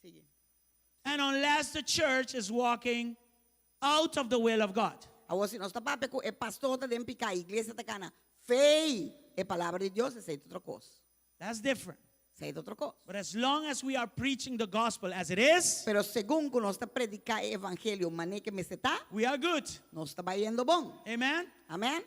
Sige. and unless the church is walking out of the will of God. Awo si nos ta papi ko e pastor ta den pika iglesia ta kana. Fei e palabra de Dios es outra cosa. That's different. Es outra cosa. But as long as we are preaching the gospel as it is, Pero según que nos está predicar el evangelio, mané que me se está, we are good. nos está yendo bon. Amen? Amén.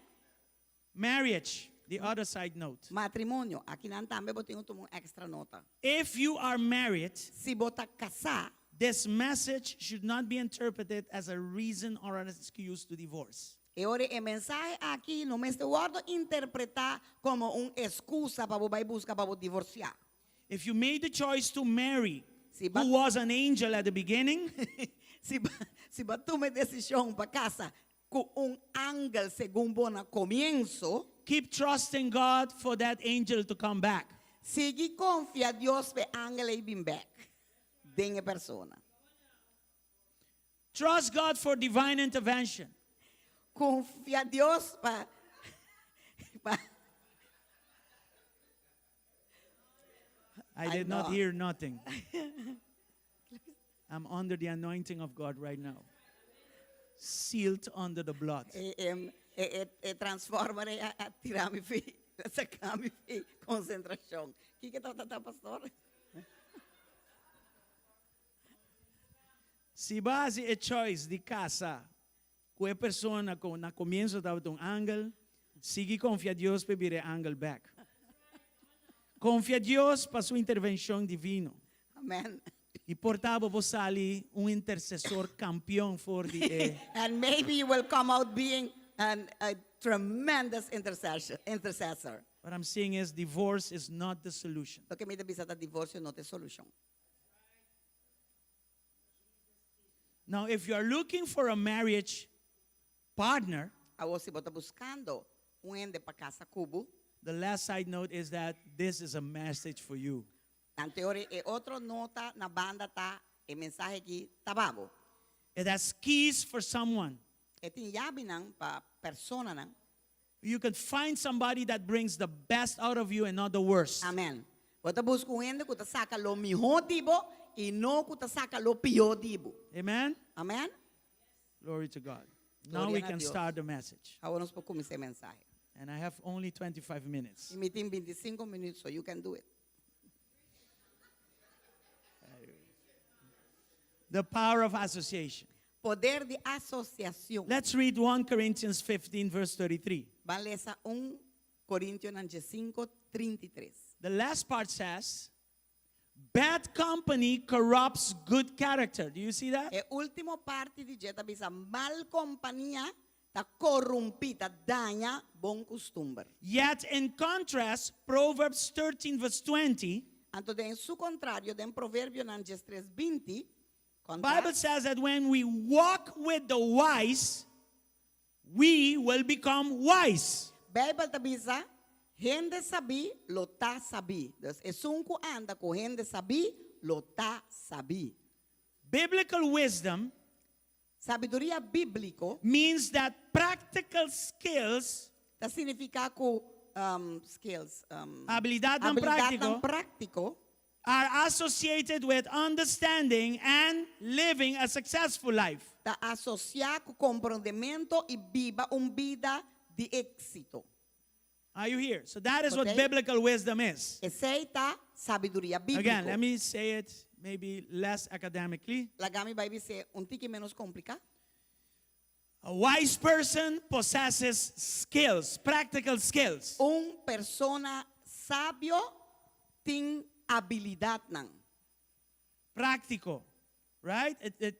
Marriage, the other side note. Matrimonio, aquí nan también botin un extra nota. If you are married, Si bota casar, this message should not be interpreted as a reason or an excuse to divorce. e ora el mensaje aquí no me está guardo interpretar como una excusa para vos buscar para vos divorciar. If you made the choice to marry, Si va- who was an angel at the beginning, si va tome decisión para casa con un ángel según bona comienzo, keep trusting God for that angel to come back. sigue confía Dios ve ángel y bin back. Den persona. Trust God for divine intervention. Confía Dios para I did not know. hear nothing. I'm under the anointing of God right now. Sealed under the blood. transforma a tirami fi, sa kami fi konsentrasyon. Kikita tata pastor? Se base é choice de casa, com a pessoa na começo estava um angle, siga confia a Deus para vir angle back. Confia a Deus para sua intervenção divina. Amen. E portava você ali intercessor campeão for de And maybe you will come out being a tremendous intercessor. What I'm saying is divorce is not the solution. Lo que me dice that divorcio no te solution. Now, if you are looking for a marriage partner, Agora, se você está buscando ende para casa cubo, the last side note is that this is a message for you. anterior outro nota na banda tá e mensagem aqui tá babo. It has keys for someone. E tem chave nang pa persona nang. You can find somebody that brings the best out of you and not the worst. Amen. Você busca ende que tá saca lo melhor dibo e não que tá saca lo pior dibo. Amen? Amen. Glory to God. Now Gloria we a can Dios. start the message. Agora nós podemos começar a mensagem. And I have only 25 minutes. E me tem 25 minutos, so you can do it. The power of association. Poder de associação. Let's read 1 Corinthians 15, verse 33. Vamos ler 1 Coríntios 5:33. The last part says, bad company corrupts good character. Do you see that? E último parte di Jeta bisa mal companhia ta corrompita daña bon costumbre. Yet in contrast, Proverbs 13, verse 20, Anto de en su contrario, den proverbio nan 3:20, Bible says that when we walk with the wise, we will become wise. Bible ta bisa gente sabi lo ta sabi. Dus esunku anda ko gente sabi lo ta sabi. Biblical wisdom Sabiduria bíblico means that practical skills, ta significa ko skills habilidad ng habilidad práctico, ng práctico are associated with understanding and living a successful life. ta asociar com compreendimento e viva vida de éxito. Are you here? So that is what Okay. biblical wisdom is. Aceita sabiduria bíblica. Again, let me say it maybe less academically. La gami vai ser tique menos complicado. A wise person possesses skills, practical skills. Persona sabio tem habilidad nang. Practical, right?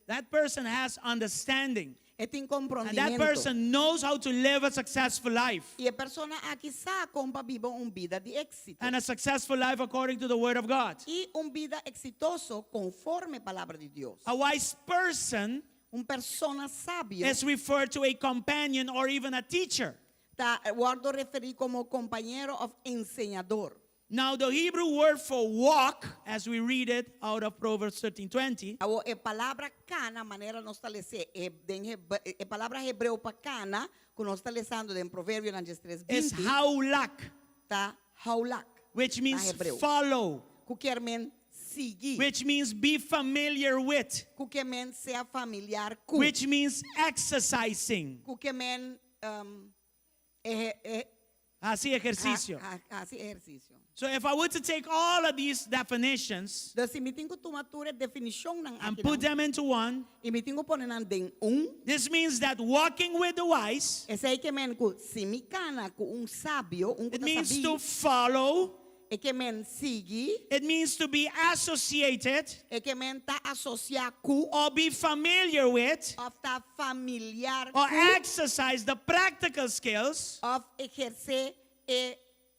That person has understanding. E tem And compreendimento. that person knows how to live a successful life. E a persona aqui sa compa viva vida de éxito. And a successful life according to the Word of God. E vida exitoso conforme palavra de Deus. A wise person Persona sabio is referred to a companion or even a teacher. ta guardo referir como compañero of enseñador. Now, the Hebrew word for walk, as we read it out of Proverbs 13:20, Awo e palavra cana manera nos estabelecer e palavra hebreu pa cana que nos está lesando en proverbio nan is 3:20 haulak, ta haulak which means hebreu. follow, ku quer men seguir which means be familiar with, ku quer men sea familiar ku which means exercising. ku quer men Así ejercicio. así ejercicio. So if I were to take all of these definitions Dus si mi tingo tumature definition ng and akin put them into one, e mi tingo ponen nan den this means that walking with the wise, ese que men ku si mi cana ku sabio it kuta means sabi to follow, e que men sigi it means to be associated e que men ta asocia ku or be familiar with of ta familiar or ku exercise the practical skills of ejercer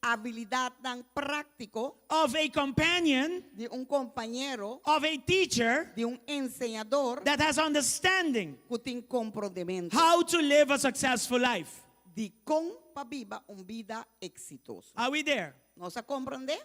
habilidad ng práctico of a companion, de compañero, of a teacher de enseñador that has understanding que tem compreendimento how to live a successful life. de como viva vida exitosa. Are we there? ¿No se comprende?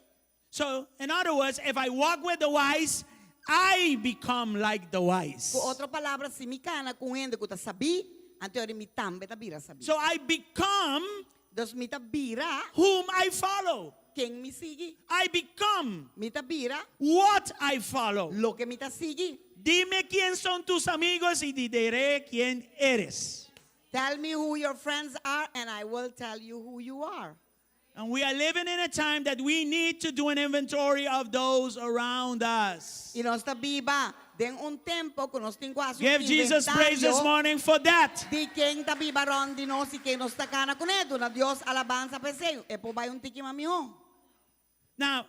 So, in other words, if I walk with the wise, I become like the wise. Com outra palavra, se me cana com ende que ta sabi, anterior mi tambe ta bira sabi. So I become Dus mi ta bira whom I follow. quem me sigue. I become Mi ta bira what I follow. lo que mi ta sigue. Dime quién son tus amigos y te diré quién eres. Tell me who your friends are, and I will tell you who you are. And we are living in a time that we need to do an inventory of those around us. Y nós está viva den un tempo que nós temos quase Give Jesus praise this morning for that. de quem está viva ron de nós e quem nós está cana com ele. Na Deus alabanza peseu. E po vai un tiki mamiho. Now,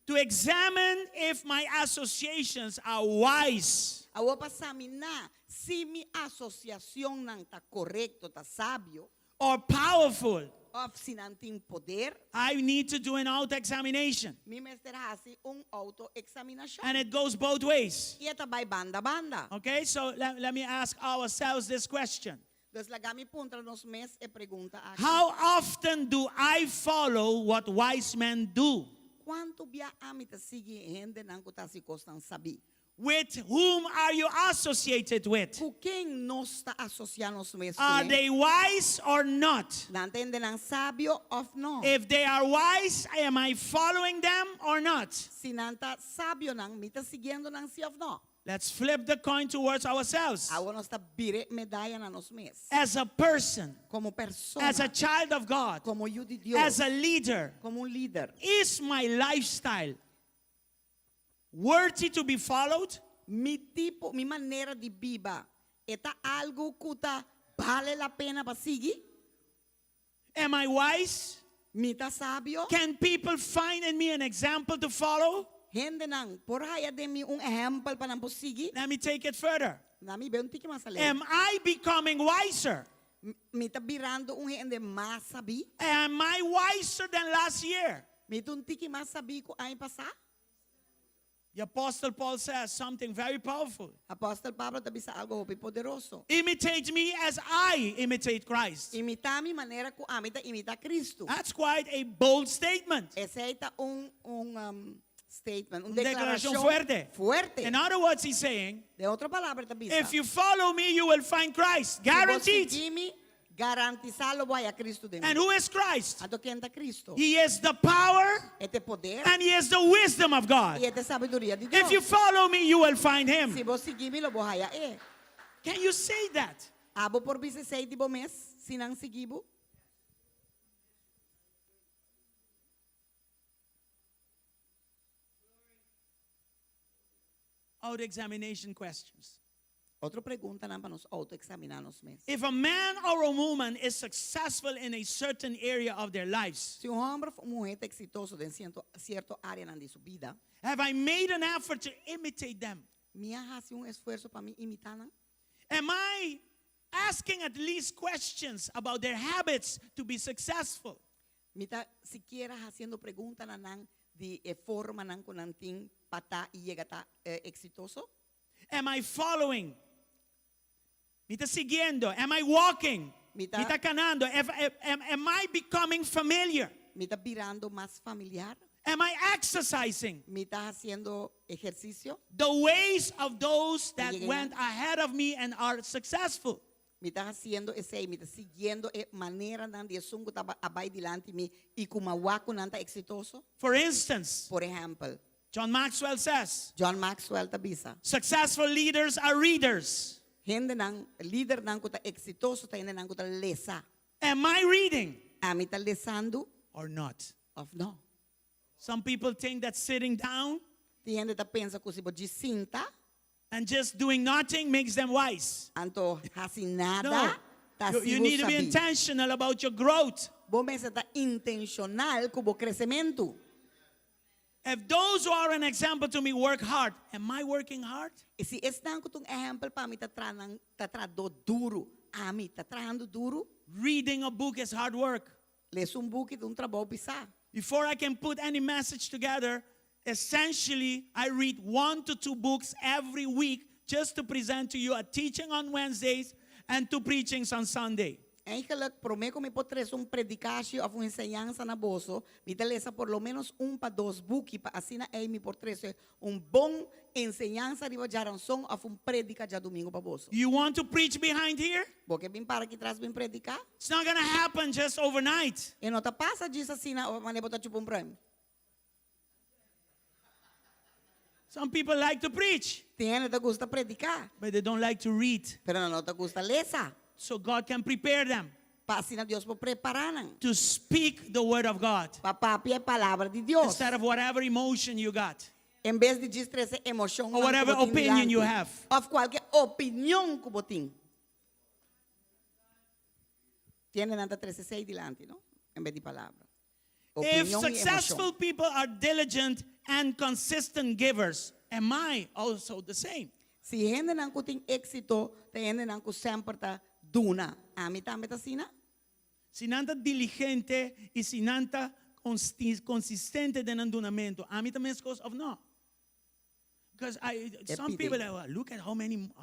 to examine if my associations are wise, Awo pa sa amin na, si mi asociación nang ta correcto, ta sabio, or powerful, of sinanting poder, I need to do an auto-examination. mi mester hasi un auto-examinasyon. And it goes both ways. Y ito bay banda-banda. Okay, so let me ask ourselves this question. Dos lagami punta nos mes e pregunta aquí. How often do I follow what wise men do? Quanto bia amita sige hende nang kutasi kostan sabi? With whom are you associated with? Ku quem nos ta asocianos mes Are they wise or not? Nantende nang sabio of no. If they are wise, am I following them or not? Sinanta sabio nang mita siguiendo nang si of no. Let's flip the coin towards ourselves. Awo nos ta bire medalla na nos mes. As a person, Como persona, as a child of God, como yu di Dios, as a leader, como un líder. is my lifestyle worthy to be followed? Mi tipo, mi manera de viva, eta algo kuta vale la pena pa sigi? Am I wise? Mita sabio? Can people find in me an example to follow? Hende nang, por haya de mi un ejemplo pa nang posigi? Let me take it further. Nami be un tiki mas alay. Am I becoming wiser? Mita birando un hende mas sabi? Am I wiser than last year? Mita un tiki mas sabi ko ay pasa? The Apostle Paul says something very powerful. Apostol Pablo tabi sa algo hopi poderoso. Imitate me as I imitate Christ. Imita mi manera ko amita imita Cristo. That's quite a bold statement. Ese ita statement, un Declaración declaración fuerte. In other words, he's saying, De otra palabra tabi sa. if you follow me, you will find Christ. Guaranteed. Guaranteed. Garantizalo voy a Cristo de mí. And who is Christ? Ato quien está Cristo. He is the power Este poder and he is the wisdom of God. y esta sabiduría de Dios. If you follow me, you will find him. Si vos seguimi lo vos haya Can you say that? Abo por vice sei di bo mes sinang sigibo. Auto-examination questions. Otra pregunta nang panos autoexaminarnos mes. If a man or a woman is successful in a certain area of their lives, Si un hombre o mujer es exitoso en cierto área de su vida, have I made an effort to imitate them? mía hace un esfuerzo para mí imitar. Am I asking at least questions about their habits to be successful? Mita siquiera haciendo preguntas nang di forma nang kunanting pata y llegata exitoso. Am I following? Mita siguiendo. Am I walking? Mita- Mita canando. Am I becoming familiar? Mita virando más familiar. Am I exercising Mita haciendo ejercicio. the ways of those that Llegué. went ahead of me and are successful? Mita haciendo ese, mita siguiendo manera nandi sungo taba abay dilante mi y kumawako nanta exitoso. For instance, Por ejemplo, John Maxwell says, John Maxwell tabisa. successful leaders are readers. Hende nang líder nang kuta exitoso ta hende nang kuta lesa. Am I reading Amita lesando or not? of no. Some people think that sitting down Ti hende ta pensa kusi bo gisinta and just doing nothing makes them wise. anto hasi No. nada. Ta You sibo need to be sabi. intentional about your growth. Bo mesa ta intencional kubo crecimiento. If those who are an example to me work hard, am I working hard? E si estang kutong example pa mi tatrado duro. Ami tatrando duro. Reading a book is hard work. Les un bukit un trabaho bisa. Before I can put any message together, essentially, I read 1 to 2 books every week just to present to you a teaching on Wednesdays and 2 preachings on Sunday. Eigenlijk, prometo mi potres un predicacio of un enseñanza na boso, mi talesa por lo menos un pa 2 buki pa asina ay mi portres un bon enseñanza riba jaran song of un predica ja domingo pa boso. You want to preach behind here? Porque bin para que tras bin predica? It's not going to happen just overnight. E no ta pasa disso asina o manebo ta chupum prem. Some people like to preach, Tiene te gusta predicar, but they don't like to read. pero no te gusta lesa. so God can prepare them Para na Dios po preparanan. to speak the word of God Papapi ay palavra de Dios. instead of whatever emotion you got. En vez de distresse emoción Or whatever opinion you have. Of cualquier opinión kuboting. Tienen hasta 13:6 dilante, no? En vez de palabra. If Opinión y successful emoción. people are diligent and consistent givers, am I also the same? Si gente nang kuting éxito, te gente nang ku sempre ta duna. Ami tambe ta sina? Sinanta diligente y sinanta consistente de andunamento. A mí también es cosa of no. Because some people look at how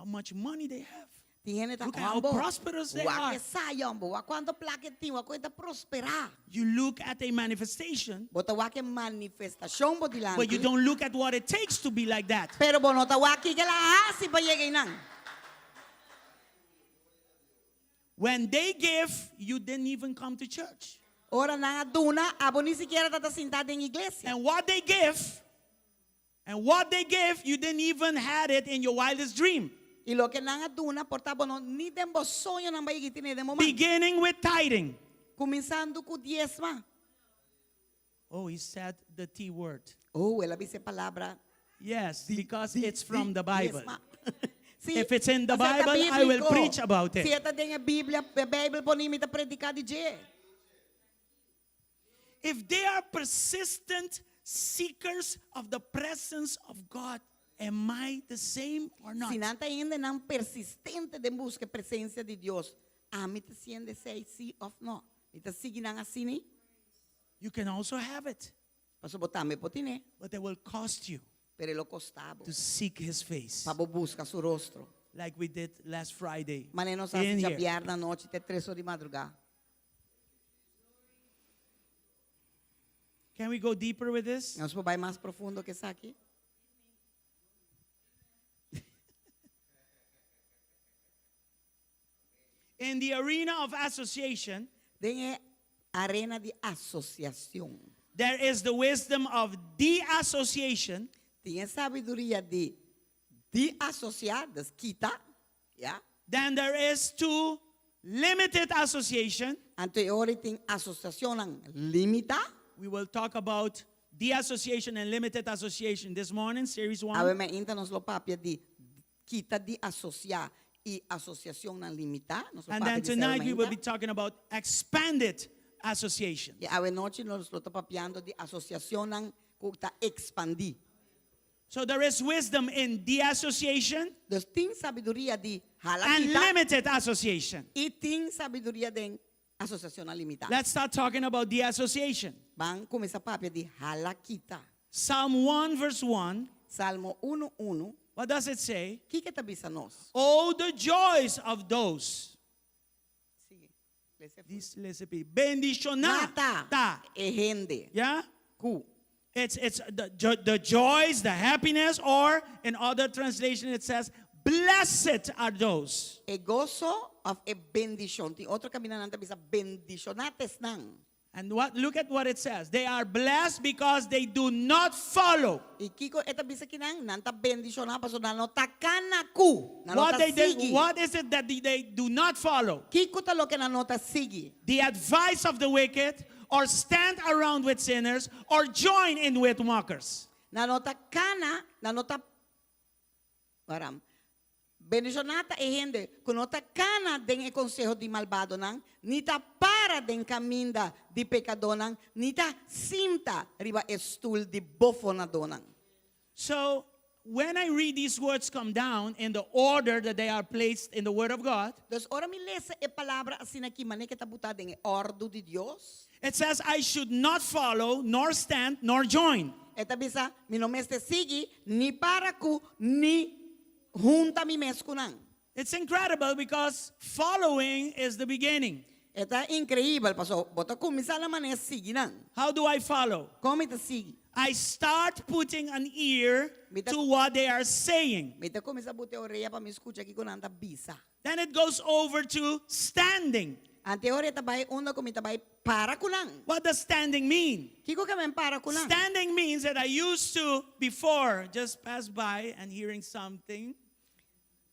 much money they have. Tiene ta Look at how prosperous they Wa are. que sayombo, wa cuánto plaquetín, wa cuenta prosperar. You look at a manifestation, Bota wa que manifestación bo dilante. but you don't look at what it takes to be like that. Pero bonota wa que la hasi pa llegue nang. When they give, you didn't even come to church. Ora na duna, abo ni siquiera tata sentado en iglesia. And what they give, you didn't even had it in your wildest dream. Y lo que nang duna porta bono ni dembo sonho nang baigi ni demo man. Beginning with tithing. Começando com diezma. Oh, he said the T word. Oh, ela dice palabra. Yes, because it's from the Bible. Diezma. Sí, If it's in the o sea, está Bible, I will bíblico. preach about it. Si esta tem a Bíblia, a Bíblia ponimos a predicar de je. If they are persistent seekers of the presence of God, am I the same or not? Si nanta ainda não persistente de busca a presença de Deus, a mim te siente sei sim ou não. E te sigue nang assim, You can also have it, paso botar me potine, but it will cost you pero lo costavo. to seek His face, Para buscar su rostro. like we did last Friday. Mas nós in assim here. chapear na noite até 3 horas de madrugada. Can we go deeper with this? Nós vai mais profundo que isso aqui. In the arena of association, Tem arena de associação. there is the wisdom of de-association, Tem sabedoria de associadas, quita, yeah? then there is to limited association. Anterior tem associação limita. We will talk about de-association and limited association this morning, series 1. Ave me inta nos lo papia de quita de associar e associação não limita. Nos lo And papia then de tonight we will sermenta. be talking about expanded association. E ave noite nos lo papiando de associação não cuta expandir. So there is wisdom in de-association Dus tem sabedoria de and halakita limited association. e tem sabedoria de associação não limitada. Let's start talking about de-association. Vamos começar papia de halakita. Psalm 1 verse 1, Salmo 1:1. what does it say? Que tá bisa nós? Oh, the joys of those. Sigue. Lese full. This recipe. Bendicionata. Nata. E gente. Yeah? Ku. It's the joys, the happiness, or in other translation it says, blessed are those. E gozo of a bendición. Tem outro caminho nanta bisa bendicionates nang. And look at what it says. They are blessed because they do not follow. E kiko eta bisa kinang nanta bendicionar paso na nota kana ku. Na What nota they did, sigi. what is it that they do not follow? Kiko ta lo que na nota sigi. The advice of the wicked, or stand around with sinners, or join in with mockers. Na nota kana, na nota Waram. Bendicionata e gente, con nota kana den e consejo di malvado nang, nita para den caminda di pecador nang, nita sinta riba estul di bofonado nang. So when I read these words come down in the order that they are placed in the Word of God, Dus ora mi lesa e palabra assim aqui, mané que tá butada em ordo de Deus. it says, I should not follow, nor stand, nor join. Eta bisa, mi no meste sigi, ni para ku, ni junta mi mes kunang. It's incredible because following is the beginning. Eta increíble, paso, bota kumisa na mané sigi nang. How do I follow? Como ita sigi? I start putting an ear to what they are saying. Mita kumisa bute oreia pa mi escucha aqui kunang ta bisa. Then it goes over to standing. Ante ore tabay una kumita bay para kunang. What does standing mean? Kiko kamen para kunang. Standing means that I used to, before, just pass by and hearing something.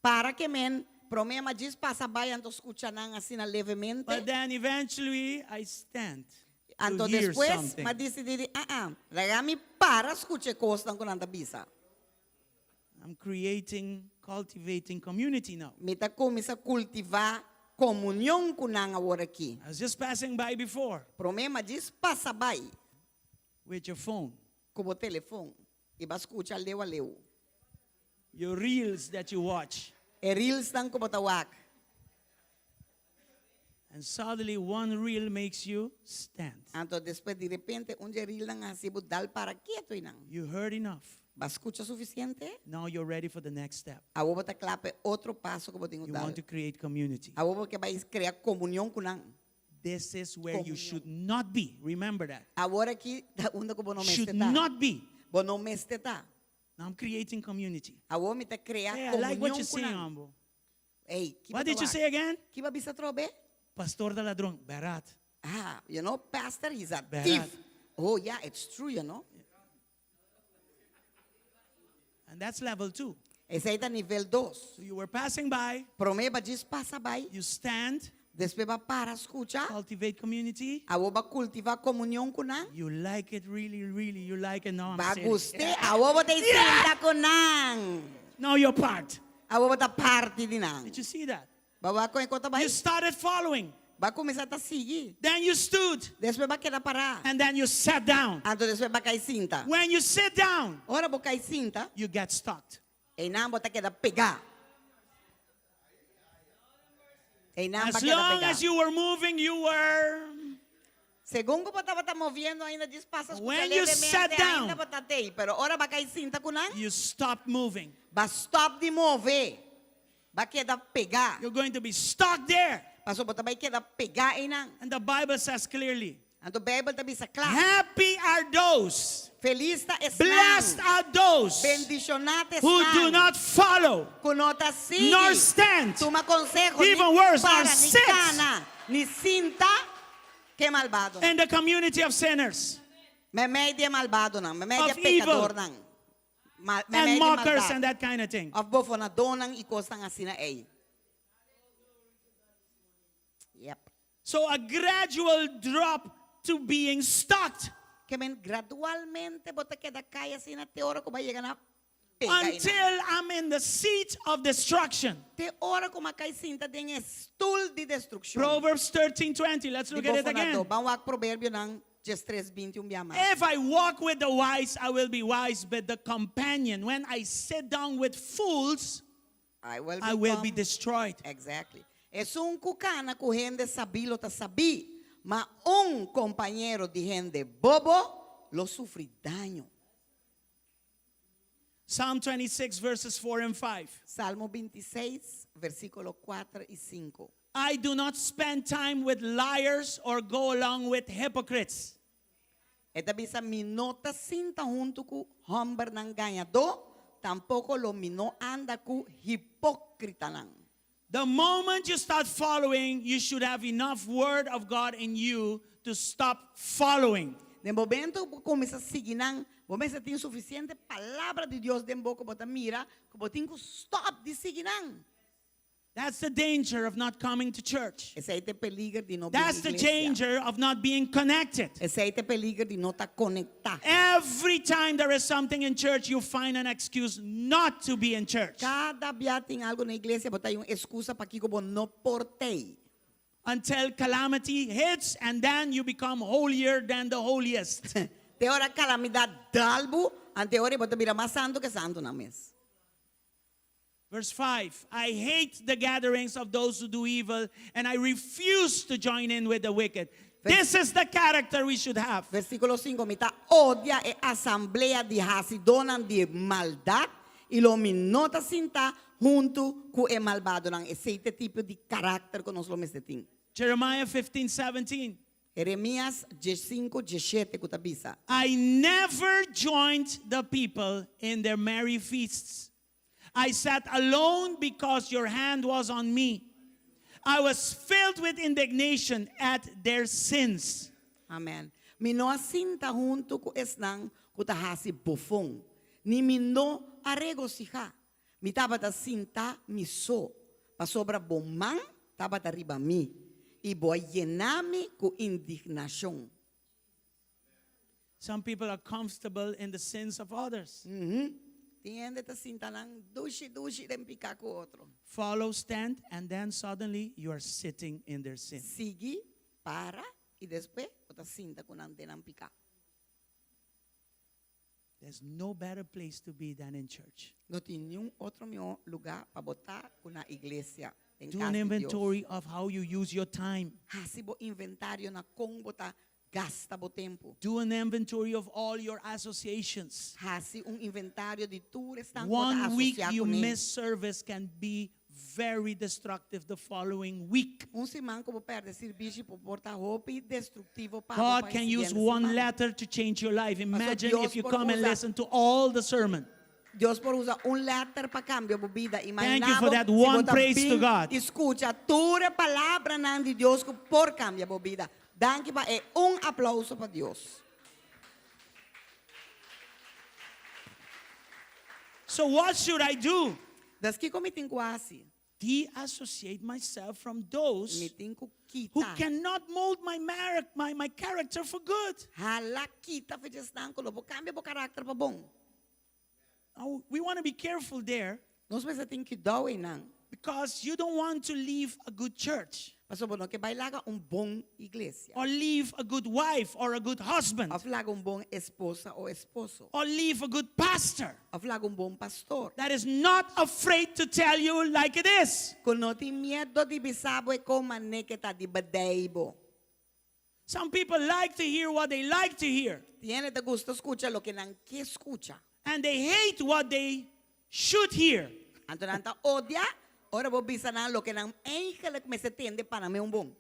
Para que men Problema diz passa bayan to escucha nang asina levemente. But then eventually I stand to Anto hear después, something. ma decidi, ragami para escuche cosas con anda bisa. I'm cultivating community now. Mita começa a cultivar comunhão com nang agora aqui. I was just passing by before Problema diz passa bay with your phone, com o telefone e vai escutar leu a leu. your reels that you watch, E reels tang com o tawak. and suddenly one reel makes you stand. Anto después de repente un reel nang hasibo dal para quieto inang. You heard enough. Vai escutar suficiente? Now you're ready for the next step. Awo bata clape outro passo como tenho You dal. want to create community. Awo que vai criar comunhão com nang. This is where you Comunión. should not be. Remember that. Agora aqui da unda ko bono Should mesteta. not be. Bono mesteta. Now I'm creating community. Awo mi ta criar Hey, I comunhão like what you're com saying, nang. Ambo. Hey, What did you say again? Kiba bisa trobe? Pastor de ladrón, Berat. You know, pastor, he's a Berat. thief. Oh, yeah, it's true, you know. And that's level 2. Esse aí tá nível 2. So you were passing by, Promeba diz passa by. you stand, Después va para escuchar. cultivate community. Awo ba cultivar comunhão com nang. You like it really, really. You like it now. I'm Ba saying. guste. Awo ba tayo sinta ko nang. Now you're part. Awo ba ta parte din nang. Did you see that? Bawa ko yung kota ba? You started following. Ba começar ta sige. Then you stood. Después ba queda para. And then you sat down. Anto después ba kay sinta. When you sit down, Ora bo kay sinta. you get stuck. E nang bo ta queda pega. E nang ba As queda long pega. as you were moving, you were. Según ko pa ta moviendo ainda diz passa When you sat down, ainda ba ta tei. Pero ora ba kay sinta ko nang. You stopped moving. Ba stop de mover. Ba queda pegar. You're going to be stuck there. Paso bo ta ba queda pegar e nang. And the Bible says clearly, Anto Bible ta bisa claro. happy are those, Feliz ta blessed están. are those Bendicionate who do están. not follow, Kunota sigue. nor stand, Toma consejo. even ni worse, para, nor ni sit cana, ni cinta. Que malvado. in the community of sinners Me media malvado nang. Me media Of evil. pecador nang. and mockers and that kind of thing. Of bofonador nang ikos nang asina ay. Yep. So a gradual drop to being stuck Que men gradualmente bota queda kaya sina te ora ko ba llega na pega until I'm in the seat of destruction. te ora ko makay sinta din stool de destruction. Proverbs 13:20. Let's look at it again. Bawag proverbio ng just 3:21 biyama. If I walk with the wise, I will be wise, but the companion, when I sit down with fools, I will be become- destroyed. Exactly. Es un kukana ku gente sabilo ta sabi, ma un compañero de gente bobo lo sufre daño. Psalm 26, verses 4 and 5. Salmo 26, versículo 4 y 5. I do not spend time with liars or go along with hypocrites. Esta bisa minota sinta junto ku hombre ng ganhador, tampoco lo mino anda ku hipócrita nang. The moment you start following, you should have enough word of God in you to stop following. De momento começa a seguir nang, começa a ter suficiente palavra de Deus de boca bota mira, que botin ku stop de seguir nang. That's the danger of not coming to church. Esse aí te peligro de não That's the danger of not being connected. Esse aí te peligro de não estar conectado. Every time there is something in church, you find an excuse not to be in church. Cada dia tem algo na igreja, botar uma excusa para que eu não portei. Until calamity hits, and then you become holier than the holiest. Te hora calamidade dalbo, ante hora bota mira mais santo que santo na mesa. Verse 5, I hate the gatherings of those who do evil, and I refuse to join in with the wicked. This is the character we should have. Versículo 5, mita odia e asamblea de hasidonan de maldad e lo minota sinta junto com e malvado nang esse tipo de caráter que nós lo mestetim. Jeremiah 15:17. Jeremias 15:17 kutabisa. I never joined the people in their merry feasts. I sat alone because your hand was on me. I was filled with indignation at their sins. Amen. Mino asinta junto com esnang kutahasi bufong. Ni mino aregosija. Mitaba ta sinta miso. Pasobra bomang tabat arriba mi. Y voy a llenarme con indignación. Some people are comfortable in the sins of others. Tiende ta sinta lang dushi den pika ko otro. Follow, stand, and then suddenly you are sitting in their sin. Sigi, para, y después otra cinta con antenan pika. There's no better place to be than in church. No tiene un otro mejor lugar para botar con la iglesia. En Do casa an de inventory of how you use your time. Dios. Hasi bo inventario na kung bota gasta bo tempo. Do an inventory of all your associations. Hasi un inventario de tu restan 1 week you miss service can be very destructive the following week. Un semana como perde serviço por porta hopi destrutivo para God can use one letter to change your life. Imagine Dios if you por come and usar- listen to all the sermon. Dios por usar un letter para cambio de vida. Thank you for that one praise to God. Escucha toda palavra de Dios por cambia de vida. Danke pa un aplauso para Dios. So what should I do? Das que como tenho quase, De-associate myself from those me tenho who quita. cannot mold my character for good. Hala quita fe gestan ko lobo cambia bo carácter pa bom. Oh, we want to be careful there Nós precisa tem que dar nang. because you don't want to leave a good church Paso bono que bailaga bom iglesia. or leave a good wife or a good husband Of laga bom esposa o esposo. or leave a good pastor Of laga bom pastor. that is not afraid to tell you like it is. Kung no ti miedo di bisabo e koma neketa di badeibo. Some people like to hear what they like to hear, Tiene te gusto escucha lo que nan que escucha. and they hate what they should hear. Anto nanta odia, ora bo bisa na lo que nan eigenlijk me se tiende para me un bom.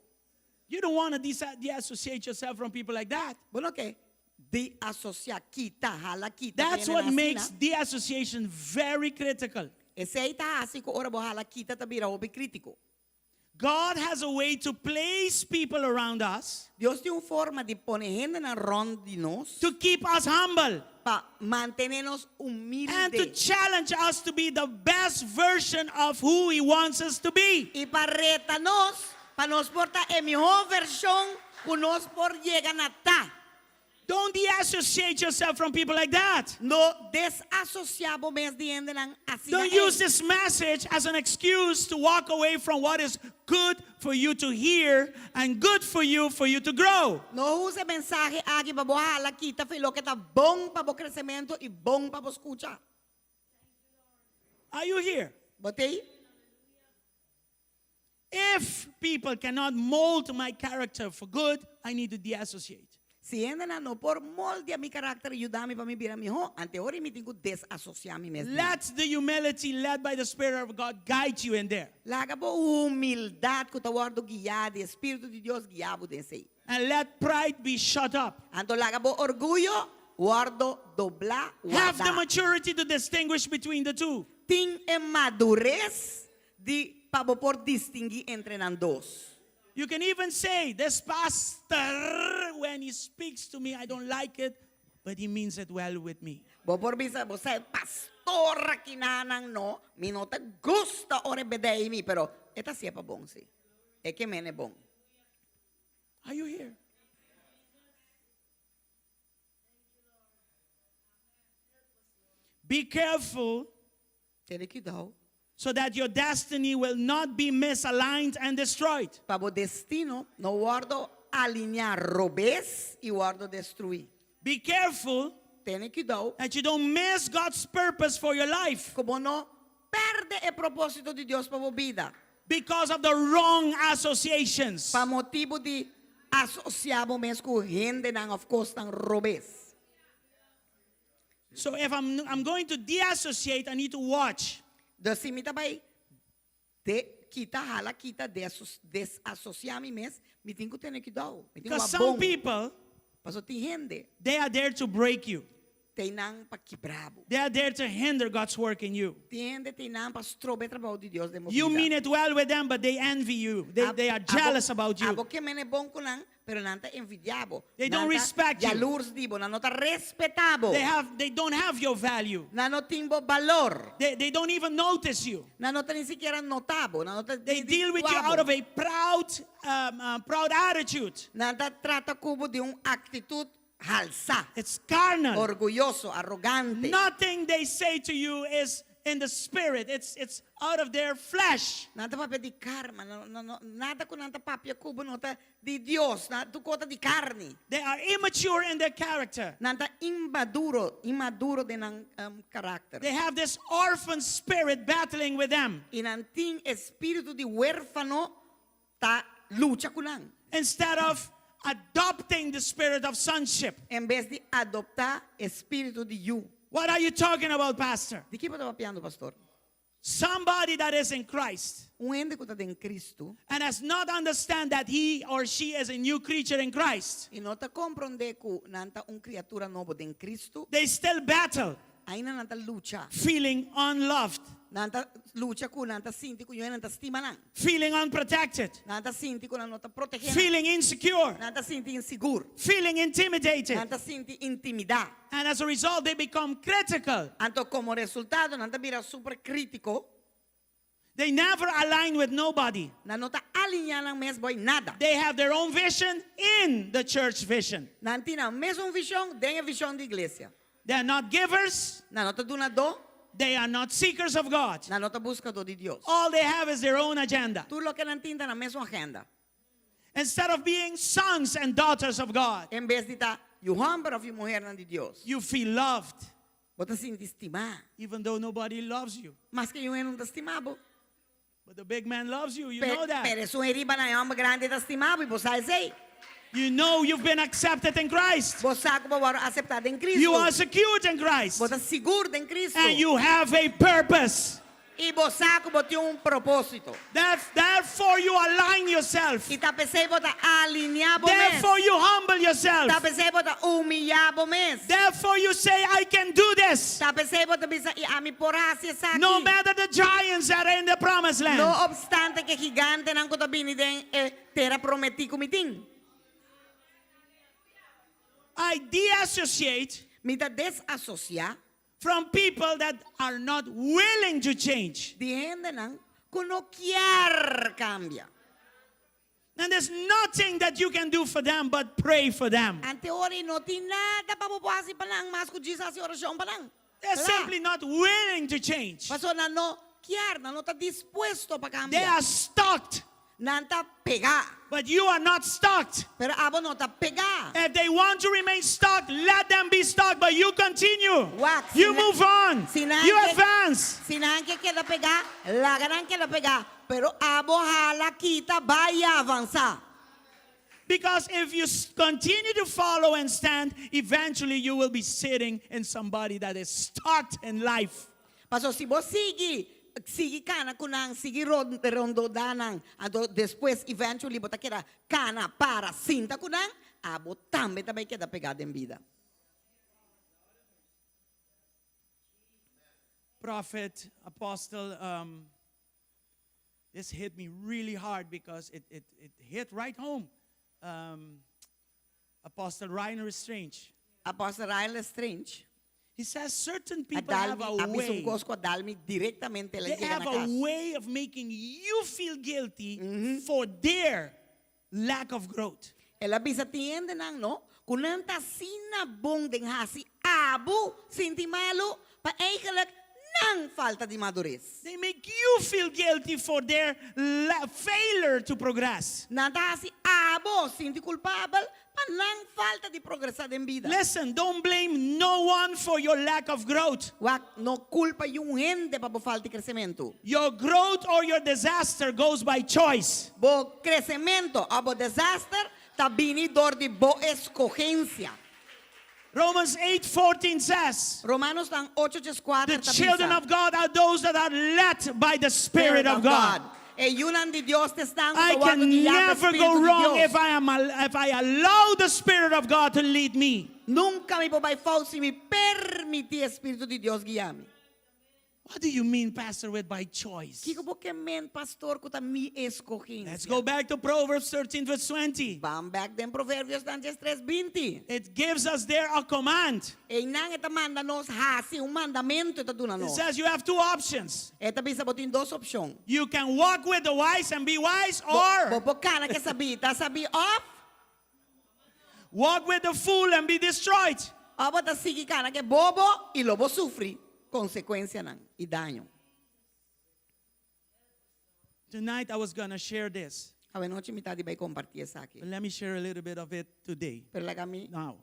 You don't want to de-associate yourself from people like that. Bueno que di asocia quita, hala quita. That's tiene what na makes sina. de-association very critical. Ese aí tá assim ko ora bo hala quita ta bira obi crítico. God has a way to place people around us Dios tiene una forma de poner gente na ron de nós to keep us humble para mantenernos and to humildes. challenge us to be the best version of who He wants us to be. Y para retanos, para nos portar a mejor versión que nos por llegar a ta. Don't de-associate yourself from people like that. No desasociamos mes de gente nan así. Don't use this message as an excuse to walk away from what is good for you to hear and good for you to grow. No use mensaje aqui para boa la quita fe lo que está bom para o crescimento e bom para o escuchar. Are you here? Botei? If people cannot mold my character for good, I need to de-associate. Si gente nan no por molde a mi carácter ayudarme para mi vida mejor, ante ahora me tengo desasociar mi mesmo. Let the humility led by the Spirit of God guide you in there. Laga po humildade que eu guardo guiado, Espírito de Deus guiado desse. And let pride be shut up. Anto laga po orgulho, guardo doblar, Have the guardar. maturity to distinguish between the two. Tem a madurez de para por distinguir entre nan dos. You can even say, this pastor, when he speaks to me, I don't like it, but he means it well with me. Bo por bisa bo say pastor kinanang no, mi no te gusta ore bedei mi, pero eta si pa bom si. E que mene bom. Are you here? Be careful Tere que dau. so that your destiny will not be misaligned and destroyed. Pa bo destino no guardo alinhar robes e guardo destruir. Be careful Tem que dau. that you don't miss God's purpose for your life Como no perde o propósito de Deus para a vida. because of the wrong associations. Pa motivo de associamos mesmo com gente não of course tão robes. So if I'm going to de-associate, I need to watch. Da si mi tabay de kita hala kita desassociar mi mes, mi tenho que ter que dar. Mi tenho Because que some people, Paso ti gente. they are there to break you. Teinang pakibrabo. They are there to hinder God's work in you. Tiende teinang pastrobe trabaho di Dios de mo You vida. mean it well with them, but they envy you. They are jealous about you. Abo que mene bon ko lang, pero nanta envidiabo. They don't respect you. Jalurs dibo, nanota respetabo. They don't have your value. Nanotimbo valor. They don't even notice you. Nanota ni siquiera notabo. Nanota They deal with you out of a proud attitude. Nanta trata kubo de un actitud halsa. It's carnal. Orgulloso, arrogante. Nothing they say to you is in the spirit. It's out of their flesh. Nanta papia di karma. Nada ko nanta papia kubo nota di Dios. Na tukota di carne. They are immature in their character. Nanta immaduro de ng karakter. They have this orphan spirit battling with them. Inanting espiritu di huérfano ta lucha kulang. Instead of adopting the spirit of sonship. En vez de adoptar espíritu de you. What are you talking about, Pastor? Di que está papiando, pastor? Somebody that is in Christ Un ende que está en Cristo and has not understand that he or she is a new creature in Christ. y no te comprende que nanta un criatura nuevo en Cristo, They still battle, ainda nanta lucha. feeling unloved, Nanta lucha ku nanta sinti ku yo nanta stima nang. feeling unprotected, Nanta sinti ku nanta proteger. feeling insecure, Nanta sinti inseguro. feeling intimidated. Nanta sinti intimidad. And as a result, they become critical. Anto como resultado nanta mira super crítico. They never align with nobody. Na nota alinear ng mes boy nada. They have their own vision in the church vision. Nanti na mes un vision, den a vision de iglesia. They are not givers. Na nota donador, They are not seekers of God. na nota buscador de Dios. All they have is their own agenda. Tú lo que nantinta na mesma agenda. Instead of being sons and daughters of God, En vez de estar, you hombre of you mujer nan de Dios. you feel loved, Bota sin estimar. even though nobody loves you. Mas que eu não te estimabo. But the big man loves you. You know that. Pero isso eriba na homem grande te estimabo e você sei. You know you've been accepted in Christ. Você acaba acceptado em Cristo. You are secured in Christ. Você seguro em Cristo. And you have a purpose. E você acaba tem propósito. Therefore, you align yourself. E tá pensei bota alinhabo Therefore, you humble yourself. Tá pensei bota humilhabo mes. Therefore, you say, I can do this. Tá pensei bota bisa e a mi porasi essa No matter the giants that are in the promised land. No obstante que gigante nang ko tabini den terra prometi kumiting. I deassociate Me ta desasocia from people that are not willing to change. de gente nang kuno quier cambia. And there's nothing that you can do for them but pray for them. Ante ori no ti nada pa pupuasi pa lang mas ko Jesus orasyon pa lang. They're simply not willing to change. Paso na no quier na no ta dispuesto pa They cambia. are stuck, Nanta pega. but you are not stuck. Pero abo no ta pega. If they want to remain stuck, let them be stuck, but you continue. What? You move on. Sina- You advance. Sinan que queda pega, la ganan queda pega. Pero abo hala kita vaya avanzar. Because if you continue to follow and stand, eventually you will be sitting in somebody that is stuck in life. Paso si vos sigi kana kunang sigi rondo danang ado después eventually bota queda kana para cinta kunang abo tambe também queda pegada em vida. Prophet, apostle, this hit me really hard because it hit right home. Apostle Ryan Strange. Apóstolo Ryan Strange. He says certain people have a way. Adalmi directamente They have a way of making you feel guilty for their lack of growth. Ela bisa tiende nang no kunanta sina bong ding hasi abo sinti malo pa eigenlijk nang falta di madurez. They make you feel guilty for their failure to progress. Nanta hasi abo sinti culpable pa nang falta di progresar en vida. Listen, don't blame no one for your lack of growth. Wak no culpa yung gente pa po falta crecimiento. Your growth or your disaster goes by choice. Bo crecimiento abo disaster tabini dor di bo escogencia. Romans 8:14 says, Romanos tang 8:4 the children of God are those that are led by the Spirit of God. E yunan di Dios te están I can never go wrong if I allow the Spirit of God to lead me. Nunca me vai falso se me permitir Espírito de Deus guiar-me. What do you mean, Pastor, with by choice? Que porque men pastor que tá me escolhendo. Let's go back to Proverbs 13, verse 20. Vamos back then Provérbios 3:20. It gives us there a command. E nang eta manda nos hasi un mandamento eta duna It nos. says you have two options. Eta bisa botin dos opsyon. You can walk with the wise and be wise, or Bo kana que sabi off. walk with the fool and be destroyed. O bota sigi kana que bobo y lobo sufri consecuencia nan y daño. Tonight I was going to share this. A noche mitad vai compartir essa aqui. But let me share a little bit of it today. Pero laga mi Now,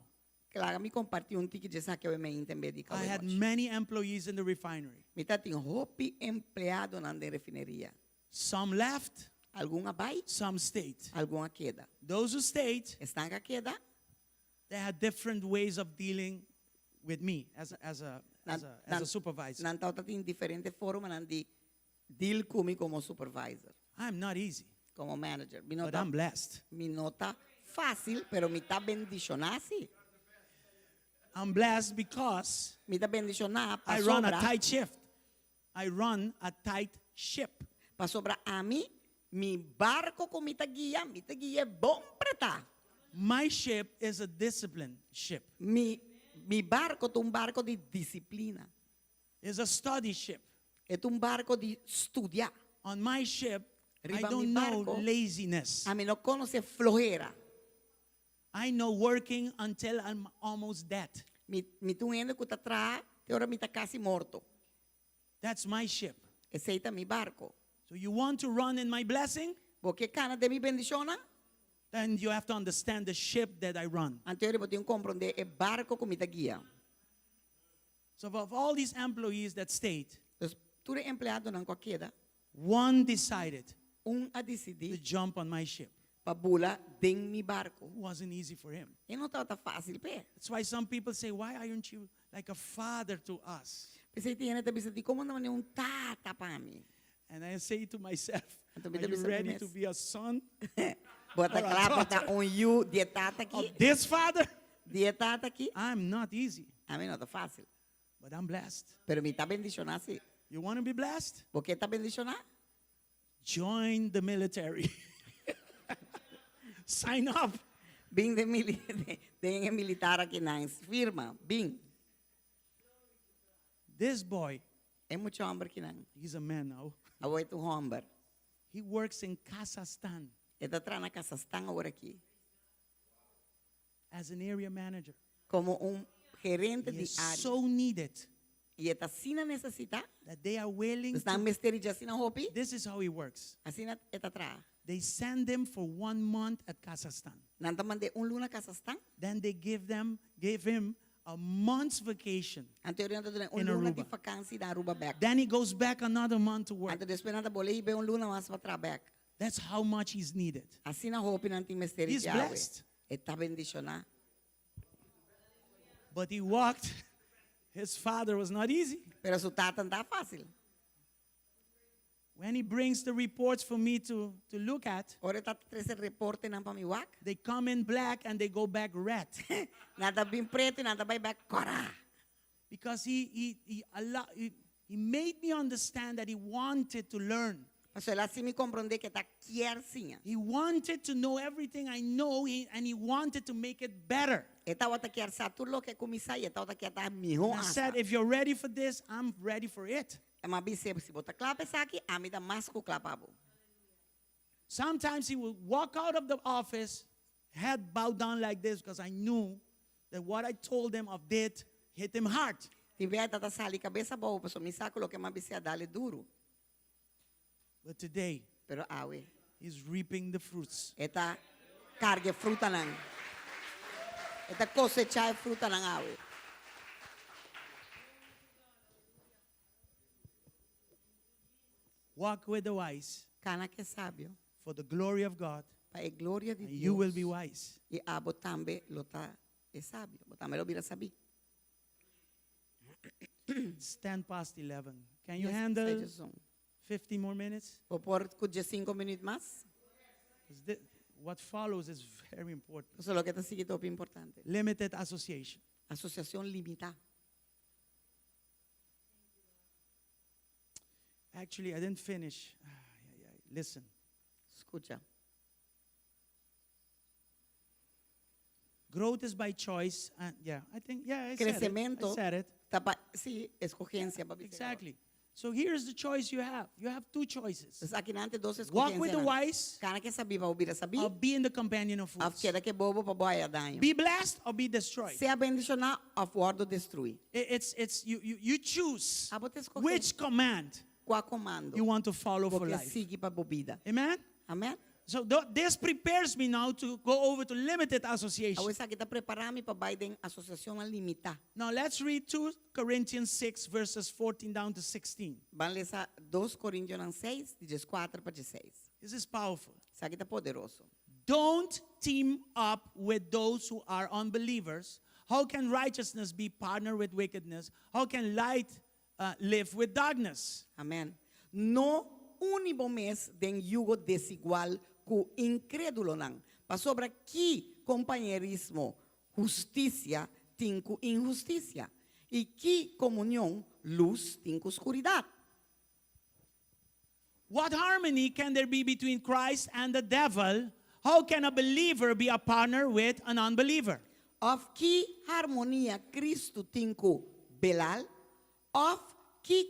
compartir un tiki dessa que eu me entender I had many employees in the refinery. Mita tem hopi empleado na refineria. Some left, Alguma vai, some stayed. alguma queda. Those who stayed, Estão a queda. they had different ways of dealing with me as a supervisor. Nan tauta tem diferente forma nan di deal comigo como supervisor, I'm not easy, como manager. Mi but nota, I'm blessed. mi nota fácil, pero mi ta bendicionasi. I'm blessed because Mi ta bendicionar I pa run a sobra, tight shift. I run a tight ship. pa sobra a mi barco com mi ta guia bom preta. My ship is a disciplined ship. Mi barco é barco de disciplina. It's a study ship. É barco de estudar. On my ship, I Riba don't mi know barco. laziness. A mim não conhece flojera. I know working until I'm almost dead. Mi tu endo que tá atrás, te ora mi tá quase morto. That's my ship. Esse é mi barco. So you want to run in my blessing? Porque cana de mi bendiciona, Then you have to understand the ship that I run. anterior eu tenho compreender é barco com mi tá guia. So of all these employees that stayed, Então, tu é empregado na qualquer, one decided a to decidir jump on my ship. para bula den mi barco. It wasn't easy for him. E não tá fácil, pé. That's why some people say, why aren't you like a father to us? Pensei que tinha bisa de como não é tata para mim. And I say to myself, Então, are you bisa ready mes. to be a son Bota Ora, claro tota. tá you de tata aqui, of this father? de tata aqui. I'm not easy, A mim não tá fácil. but I'm blessed. Pero me tá bendicionar sim. You want to be blessed? Porque tá bendicionar? Join the military. Sign up. Bem de militar aqui na firma. Bem. This boy, É muito homem aqui não. he's a man now. A oito homem. He works in Kazakhstan É da trás na Cazaquistão agora aqui. as an area manager. Como gerente He de is área. so needed E está assim na necessidade. that they are willing Está to. mesteri de assim na hopi. This is how he works. Assim na está atrás. They send him for 1 month at Kazakhstan. Nanta mande luna Cazaquistão. Then they give him a month's vacation. Anterior nanta dona In luna Aruba. de vacância na Aruba back. Then he goes back another month to work. Antes depois nanta bolei be luna mais para trabalhar. That's how much he's needed. Assim na hopi nanti mesteri He's de área. blessed. Está bendicionar. But he walked. His father was not easy. Pero su tata não tá fácil. When he brings the reports for me to look at, Ora tá treze reporte na para mi wak. they come in black and they go back red. Nada bem preto e nada vai back cora. Because he made me understand that he wanted to learn. Mas ela assim me compreende que tá quer sim. He wanted to know everything I know, and he wanted to make it better. Eta wata quer sa tudo lo que comisa e eta wata quer tá miho I asa. said, if you're ready for this, I'm ready for it. É uma bise se bota clape sa aqui, a mi da mais co clapabo. Sometimes he would walk out of the office, head bowed down like this, because I knew that what I told him of it hit him hard. Tiver tata sali cabeça boa, pessoa me saco lo que uma bise dale duro. But today, Pero awe, he's reaping the fruits. eta cargue fruta nang. Eta cosechar fruta nang awe. Walk with the wise Cana que sábio, for the glory of God, pa e glória de and Deus. you will be wise. E abo tambe lo ta é sábio, botambe lo vira sabi. It's 10 past 11. Can you Yes, handle seja zoom. 50 more minutes? Vou pôr com 5 minutos mais. 'Cause what follows is very important. So lo que te sigue todo importante. Limited association. Asociación limitada. Actually, I didn't finish. Listen. Escucha. Growth is by choice. And I Crecimiento. said it. Sí, escogencia, papi. Exactly. So here's the choice you have. You have two choices. Entonces aquí nante dos Walk with the escogencias. wise Kana que sabi ba ubira sabi? or be in the companion of Af fools. queda que bobo pa boia danho. Be blessed or be destroyed. Sea bendicionado a guardo destruir. It's you choose Abo te escoger which command qual comando. you want to follow for Porque life. sigue pa bobida. Amen? Amen? So this prepares me now to go over to limited association. Awes aqui tá preparando para Biden associação limitada. Now let's read 2 Corinthians 6 verses 14 down to 16. Van ler 2 Coríntios 6, de 4 para 16. This is powerful. Isso aqui tá poderoso. Don't team up with those who are unbelievers. How can righteousness be partnered with wickedness? How can light live with darkness? Amém. No único mês den yugo desigual com incrédulo não. Para sobre que companheirismo, justiça tem com injustiça. E que comunhão, luz tem com escuridade. What harmony can there be between Christ and the devil? How can a believer be a partner with an unbeliever? Of que harmonia Cristo tem com Belal? Of que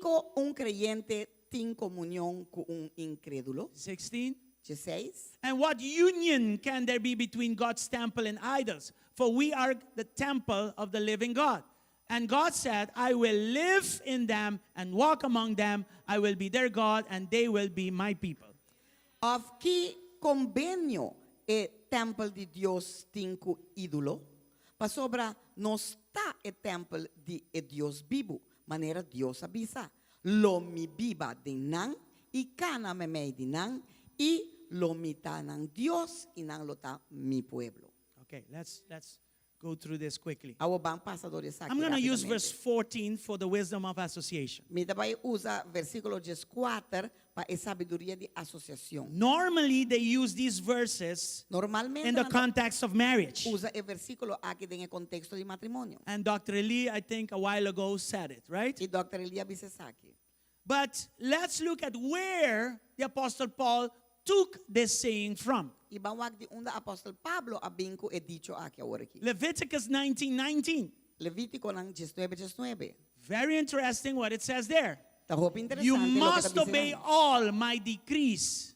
creyente tem comunhão com incrédulo? 16. 16. And what union can there be between God's temple and idols? For we are the temple of the living God. And God said, I will live in them and walk among them. I will be their God and they will be my people. Of que convênio é templo de Deus tem com ídolo? Para sobra não está é templo de Deus vivo. Maneira Deus avisa. Lo mi biba de nan e cana me mei de nan e lo mita nan Dios e nan lo ta mi pueblo. Okay, let's go through this quickly. Awo bang pasadores aqui. I'm going to use verse 14 for the wisdom of association. Me também usa versículo 14 para a sabedoria de associação. Normally, they use these verses Normalmente in the context of marriage. usa o versículo aqui em contexto de matrimônio. And Dr. Lee, I think a while ago, said it, right? E Dr. Elia Bisesaki. But let's look at where the Apostle Paul took this saying from. E bawag di unda apostol Pablo abinko e dicho aqui agora aqui. Leviticus 19:19. Levítico ng 19:19. Very interesting what it says there. Ta hope interesante You lo que must ta obey bisinan. all my decrees.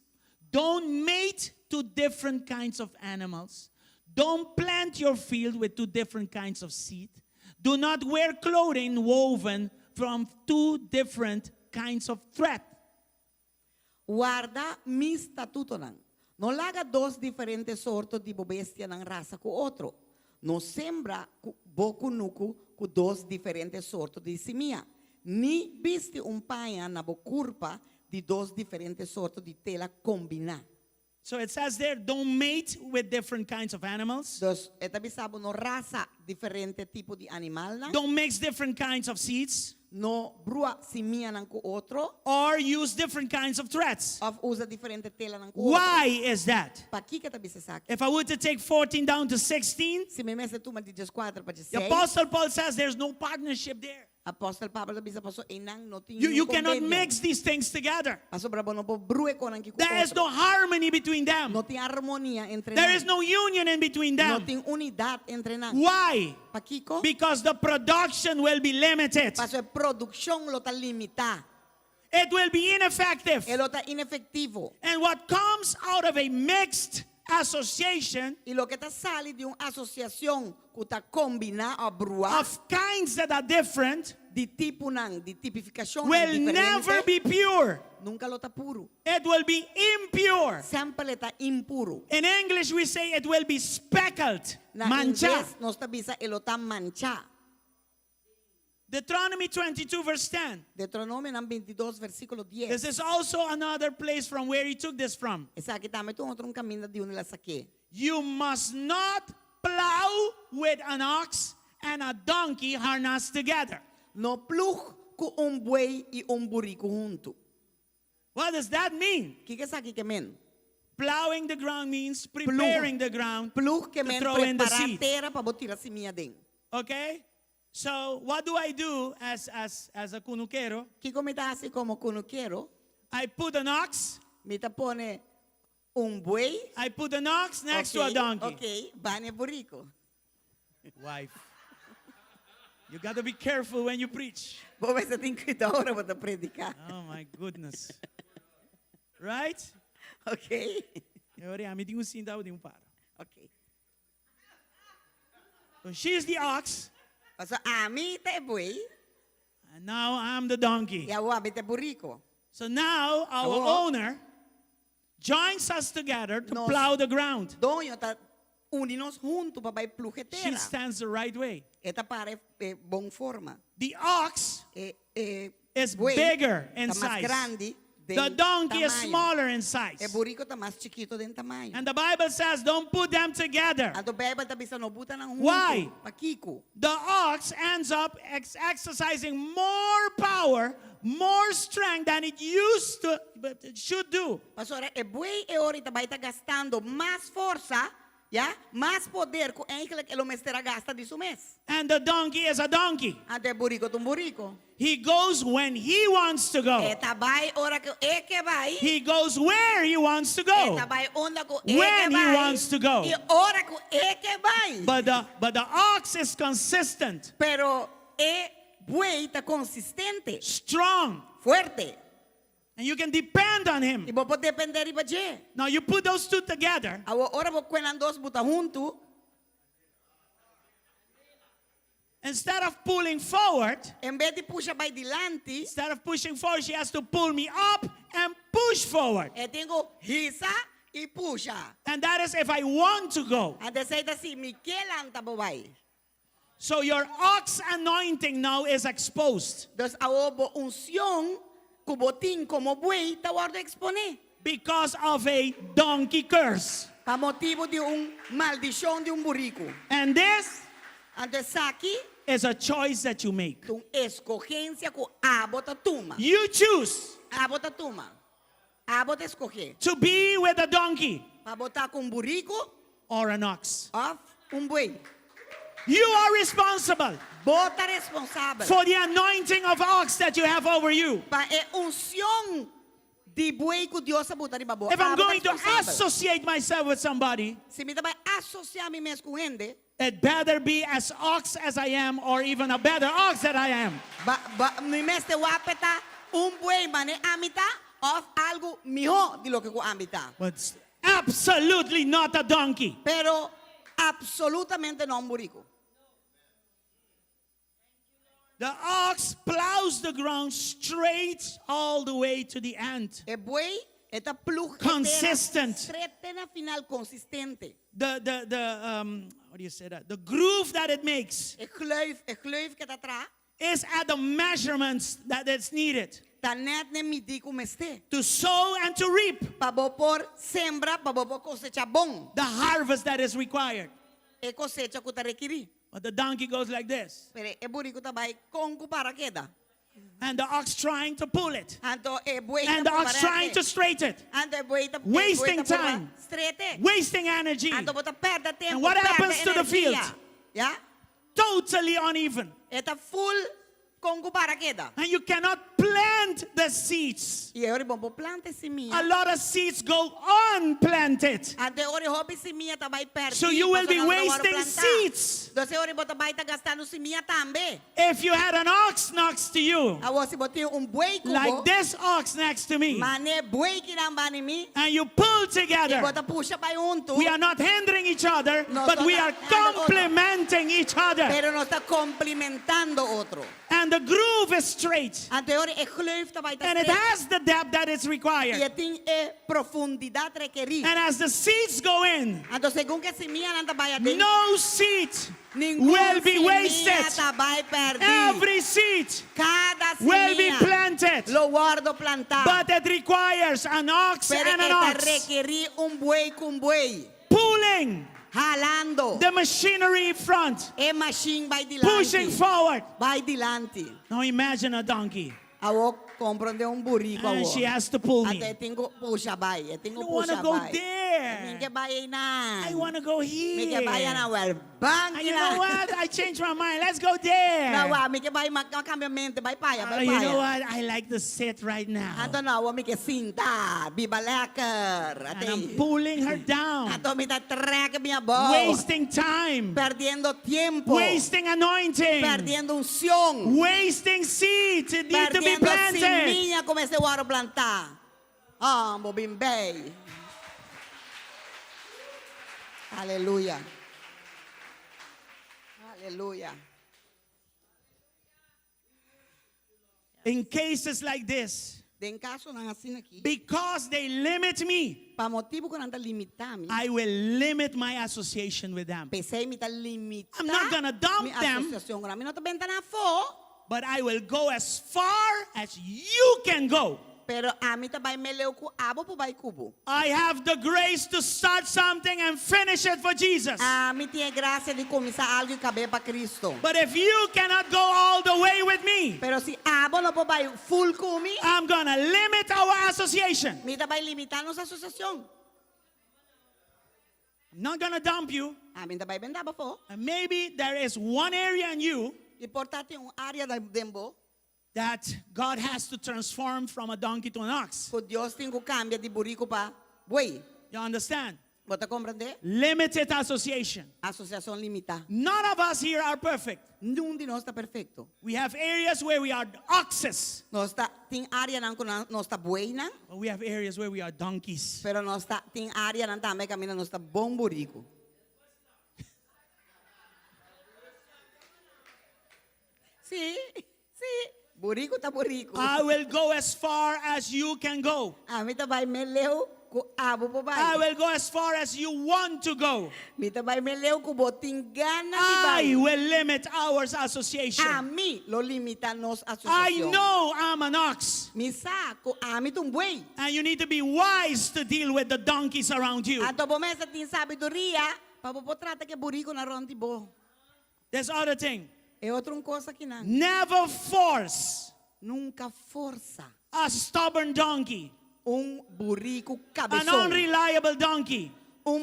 Don't mate two different kinds of animals. Don't plant your field with two different kinds of seed. Do not wear clothing woven from two different kinds of thread. Guarda mi statuto nang. Non laga dos diferentes sortos de bestia ng raza ku otro. No sembra boku nuku ku dos diferentes sortos de simia. Ni viste un paia na bokurpa de dos diferentes sortos de tela combina. So it says there, don't mate with different kinds of animals. Dos, eta bisabo no raza diferente tipo de animal na. Don't mix different kinds of seeds. No brua simia ng ku otro. Or use different kinds of threads. Of usa diferente tela ng ku otro. Why is that? Pa kika ta bisasaki. If I were to take 14 down to 16, Si me mese tu di 4 pa the 16. Apostle Paul says there's no partnership there. Apostol Pablo bisa paso inang no tinyo You cannot mix these things together. Paso brabo no po brue ko nang kiku. There is no harmony between them. No ting armonia entre There nang. is no union in between No them. ting unidad entre nang. Why? Pakiko. Because the production will be limited. Paso e produksyon lo ta limita. It will be ineffective. E lo ta inefektivo. And what comes out of a mixed association Y lo que ta sali de un asociación ku ta combina o brua of kinds that are different di tipo nang, di tipificación will diferente. never be pure. Nunca lo ta puro. It will be impure. Sempre ta impuro. In English, we say it will be speckled, Na mancha. Ingles nos ta bisa e lo ta mancha. Deuteronomy 22, verse 10. Deuteronomio ng 22 versículo 10. This is also another place from where he took this from. Esa aqui também tem outro caminho de onde ela saque. You must not plow with an ox and a donkey harnessed together. No plug com buey e burico junto. What does that mean? Que esa aqui que men? Plowing the ground means preparing the ground Plug que to men throw in the preparar seed. terra para botar a semilla dentro. Okay? So what do I do as a kunuquero? Que como está assim como quando quero, I put an ox. me tá pone buey. I put an ox next to a donkey. Okay, bane burrico. Wife, you got to be careful when you preach. Vou ver se tem cuidado hora para predicar. Oh my goodness. Right? Okay. Agora, me diga assim, dá um para. Okay. So she's the ox, So a mí te buey and now I'm the donkey. e a uabe te burrico. So now our Oh. owner joins us together to Nos- plow the ground. Doño tá uninos juntos para vai pluje She terra. stands the right way. Esta pare bon forma. The ox is buey bigger in tá mais size. grande The de donkey is tamaño. smaller in size. E burrico tá mais chiquito de tamaño. And the Bible says, don't put them together. A do Bible tá bisa no buta nang Why? junto pa kiko. The ox ends up exercising more power, more strength than it used to, but it should do. Pastor, e buey e ahorita vai tá gastando mais força, ja? Mais poder que eigenlijk ele mestra gasta de su mes. And the donkey is a donkey. Ante burrico tum burrico. He goes when he wants to go. Eta vai ora que e que vai. He goes where he wants to go. Eta vai onda ko e When que he vai. wants to go. E ora ko e que vai. But the ox is consistent, Pero e buey tá consistente, strong, fuerte. and you can depend on him. E vou poder depender de você. Now you put those two together, Agora vou quenan dos buta junto. instead of pulling forward, Em vez de puxa vai dilante, instead of pushing forward, she has to pull me up and push forward. eu tenho risa e puxa. And that is if I want to go. Ante seita assim, me quelanta vai. So your ox anointing now is exposed Dos a obo unción, cubotín como buey, tá guardo exponer. because of a donkey curse. Pa motivo de maldición de burrico. And this Ante saki, is a choice that you make. tu escogencia com abota tuma. You choose Abota tuma. Abota escoger. to be with a donkey Pa botar com burrico or an ox. of buey. You are responsible Bota responsável. for the anointing of ox that you have over you. Pa e unción de buey que Deus bota riba boa. If I'm Abota going to responsável. associate myself with somebody, Se me vai associar me mesmo com gente, it better be as ox as I am or even a better ox that I am. me mesmo wapeta buey mane amita of algo mejor de lo que com amita. But absolutely not a donkey. Pero absolutamente não burrico. The ox plows the ground straight all the way to the end. E buey eta plug Consistent. Stretena final consistente. What do you say that? The groove that it makes E gleuf que tá atrás, is at the measurements that it's needed tá net ne midi como este. to sow and to reap Pa bo por sembra, pa bo por cosecha bom. the harvest that is required. E cosecha que tá requiri. But the donkey goes like this, Pero e burrico tá vai com para queda. and the ox trying to pull it, Anto e buey and the ox trying to straighten it, Anto e buey tá Wasting time. Strete. wasting energy, Anto bota perda tempo. And what perde happens to the energia. field? Ja? totally uneven. Eta full com para queda. And you cannot plant the seeds. E ora bom planta A semilla. lot of seeds go unplanted. Ante ora hobby semilla tá vai perder. So you will be wasting seeds. Doce ora bota vai tá gastando semilla também. If you had an ox next to you, A você botei buey cubo. like this ox next to me, Mane buey que não bani mi. and you pull E together, bota puxa vai junto. we are not hindering each other, No, but we are and- complementing each other. Pero no está complementando otro. And the groove is straight. Ante ora e gleuf tá vai tá And it has the depth that is E required. tem e profundidade requerida. And as the seeds go in, Então, según que semilla não vai adentro, no seed ningún will be semilla wasted. tá vai perder. Every seed Cada will be semilla planted. lo guardo plantar. But it requires an ox Pero and an esta ox requerir buey com buey. pulling Jalando. the machinery in front, E machine vai dilante. pushing forward. Vai dilante. Now imagine a donkey. Awo comprende un burrico and awo. she has to pull me. Ate tingo pusha bay. I Tingo don't want to pusha go bay. there. Minke bay na. I want to go Minke bay here. na well. Bang And you know what? I changed my mind. Let's go there. Na wa minke bay magkambiamente bay paya bay You paya. know what? I like to sit right now. Ato na wa minke sinta bibalaker. And Ate. I'm pulling her down. Ato mita trek minha bo. Wasting time. Perdiendo tiempo. Wasting anointing. Perdiendo unción. Wasting seeds. It needs to be Perdiendo planted. semilla como ese guaro plantar. Ah, bobimbei. Aleluya. Aleluya. In cases like this, De en caso nang asin aqui, because they limit me, pa motivo ko nang limitami, I will limit my association with them. pesay mi ta limita. I'm not gonna dump mi them. asociación ko na. Mi no ta benta na fo, But I will go as far as you can go. pero ami ta bay meleu ko abo po bay kubo. I have the grace to start something and finish it for Jesus. Ami tiene gracia de começar algo e caber para Cristo. But if you cannot go all the way with me, Pero si abo no po bay full kumi, I'm gonna limit our association. mi ta bay limitar nos asociación. I'm not gonna dump you. Ami ta bay benda ba fo? And maybe there is one area in you Importante un área da dembo, that God has to transform from a donkey to an ox. ko Dios tingo cambia di burrico pa buey. You understand? Bota comprende? Limited association. Asociación limita. None of us here are perfect. Nung di no está perfecto. We have areas where we are oxes, No está ting área nang kuna no está buey nang, but we have areas where we are donkeys. pero no está ting área nang tamay kami no está bom burrico. Sí, sí. Burrico ta burrico. I will go as far as you can go. Ami ta bay meleu ko abo po I bay. will go as far as you want to go. Mi ta bay meleu ko boting gana ni I bay. will limit our association. Ami lo limita nos I asociación. know I'm an ox, Misa ko ami tung buey. and you need to be wise to deal with the donkeys around you. Ato bomesa tin sabiduria, papopotrata que burrico na ronti bo. There's other thing. É outra coisa que não. Never force Nunca força a stubborn donkey, burrico an cabeção. unreliable donkey,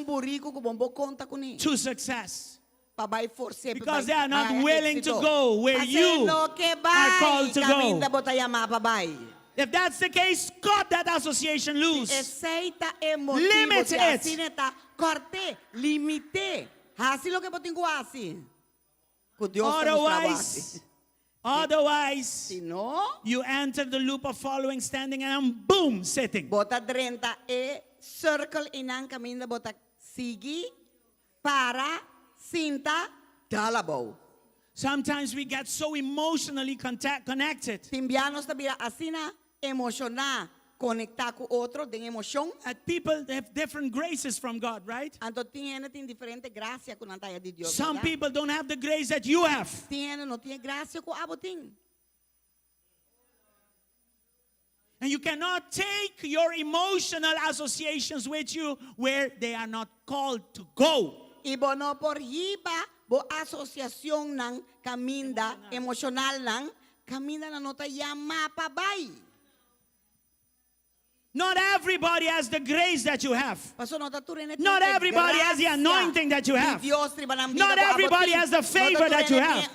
Burrico que bombo conta com ele. to success. Pa vai forcer Because they are not willing to go where you are called to go. Caminda bota yama pa vai. If that's the case, cut that association loose. Aceita emotivo. Limit se it. assim tá, corte, limite. Assim lo que botingo assim. Com Deus Otherwise, Se não, you enter the loop of following, standing, and boom, sitting. bota 30 e circle inang caminda bota sigi para cinta dalabo. Sometimes we get so emotionally connected Timbianos tabira asina emocionar, conectar com outro de emoção. that people have different graces from God, right? Anto tiene diferente gracia con antaya de Dios. Some ¿verdad? people don't have the grace that you have. no tiene gracia con abotín. And you cannot take your emotional associations with you where they are not called to go. Y bono por hiba, bo asociación ng caminda emocional ng caminda na nota yama pa bay. Not everybody has the grace that you have. Paso nota tu rin Not everybody has the anointing that you have. Not everybody has the favor that you have.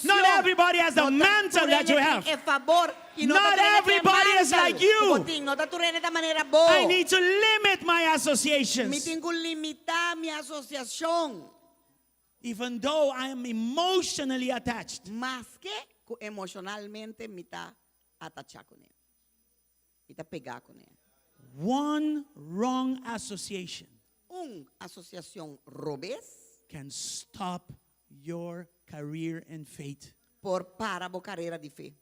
Not everybody has the mantle that you have. Not everybody is like you. I need to limit my associations. limita mi asociación. Even though I am emotionally attached. Más que emocionalmente mita atachar con él. Mita pegar con él. One wrong association Asociación robes can stop your career in faith. por para bo carreira de fe.